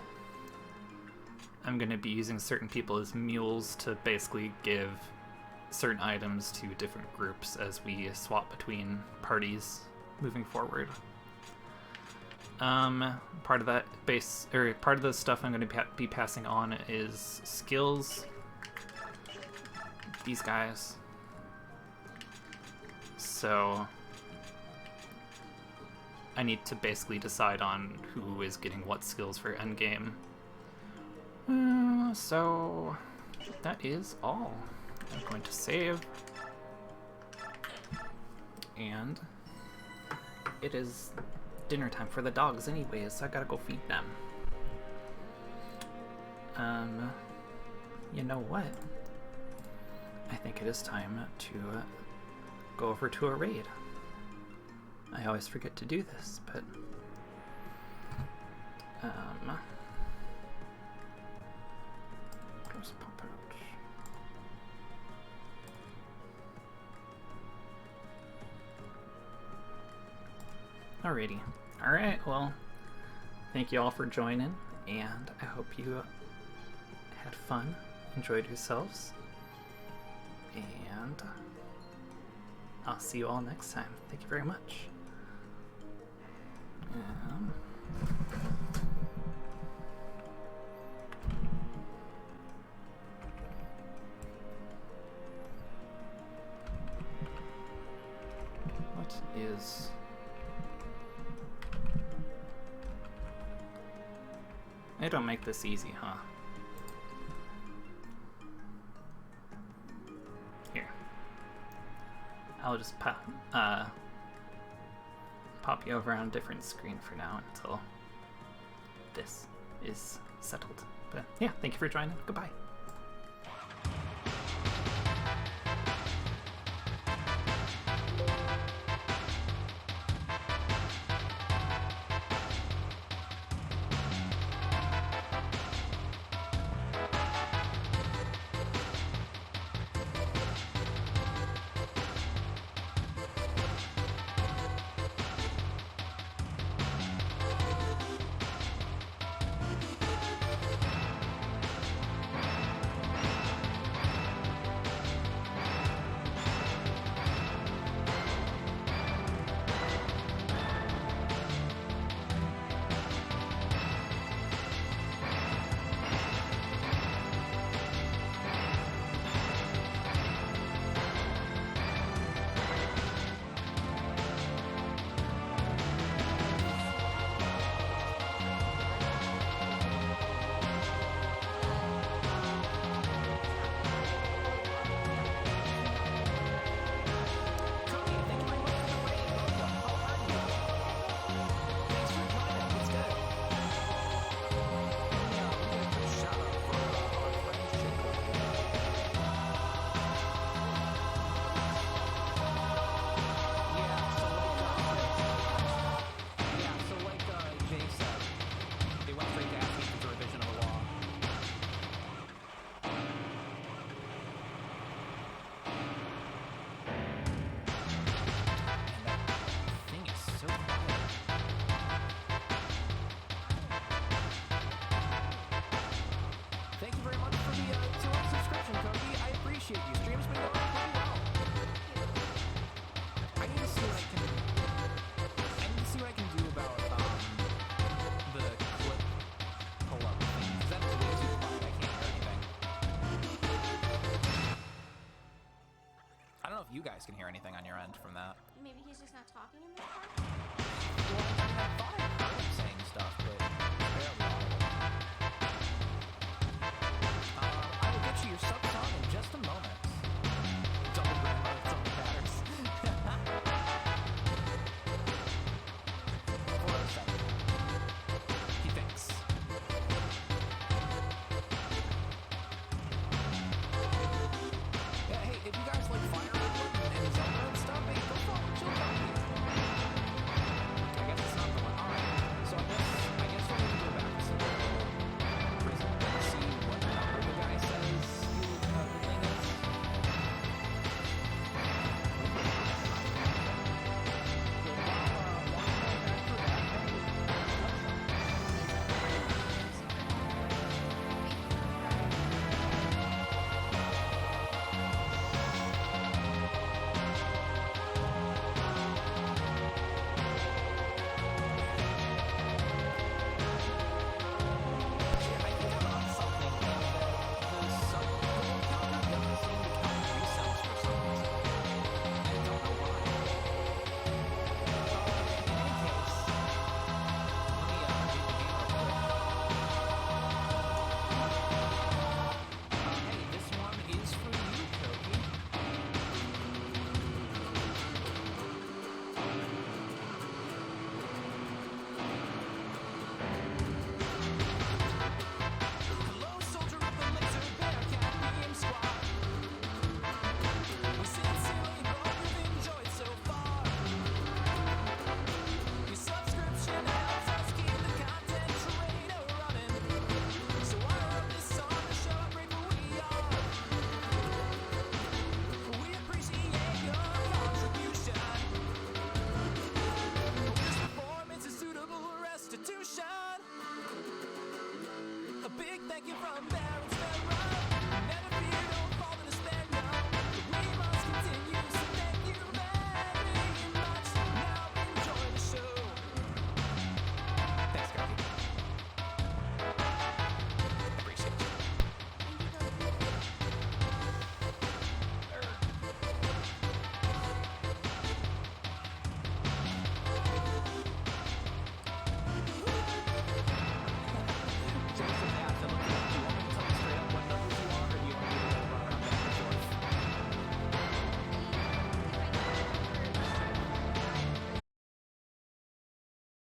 going to be using certain people as mules to basically give certain items to different groups as we swap between parties moving forward. Part of that part of the stuff I'm going to be passing on is skills. These guys. So I need to basically decide on who is getting what skills for endgame. So that is all. I'm going to save. And it is dinner time for the dogs anyways, so I gotta go feed them. You know what? I think it is time to go over to a raid. I always forget to do this, but just pop out. Alrighty. Alright, well, thank you all for joining, and I hope you had fun, enjoyed yourselves, and I'll see you all next time. Thank you very much. What is... They don't make this easy, huh? Here. I'll just pop you over on a different screen for now until this is settled. But yeah, thank you for joining. Goodbye. guys can hear anything on your end from that. Maybe he's just not talking in this part? Well, I thought I heard him saying stuff, but barely audible. I will get you your sub song in just a moment. Double grammar, double patterns. 407. He thinks. Yeah, hey, if you guys like Fire Emblem and Zelda and stuff, hey, go follow ChillKoki. I guess it's not the one. Alright, so I guess we'll need to go back to the prison and see what number the guy says the thing is. A big thank you from Barrett's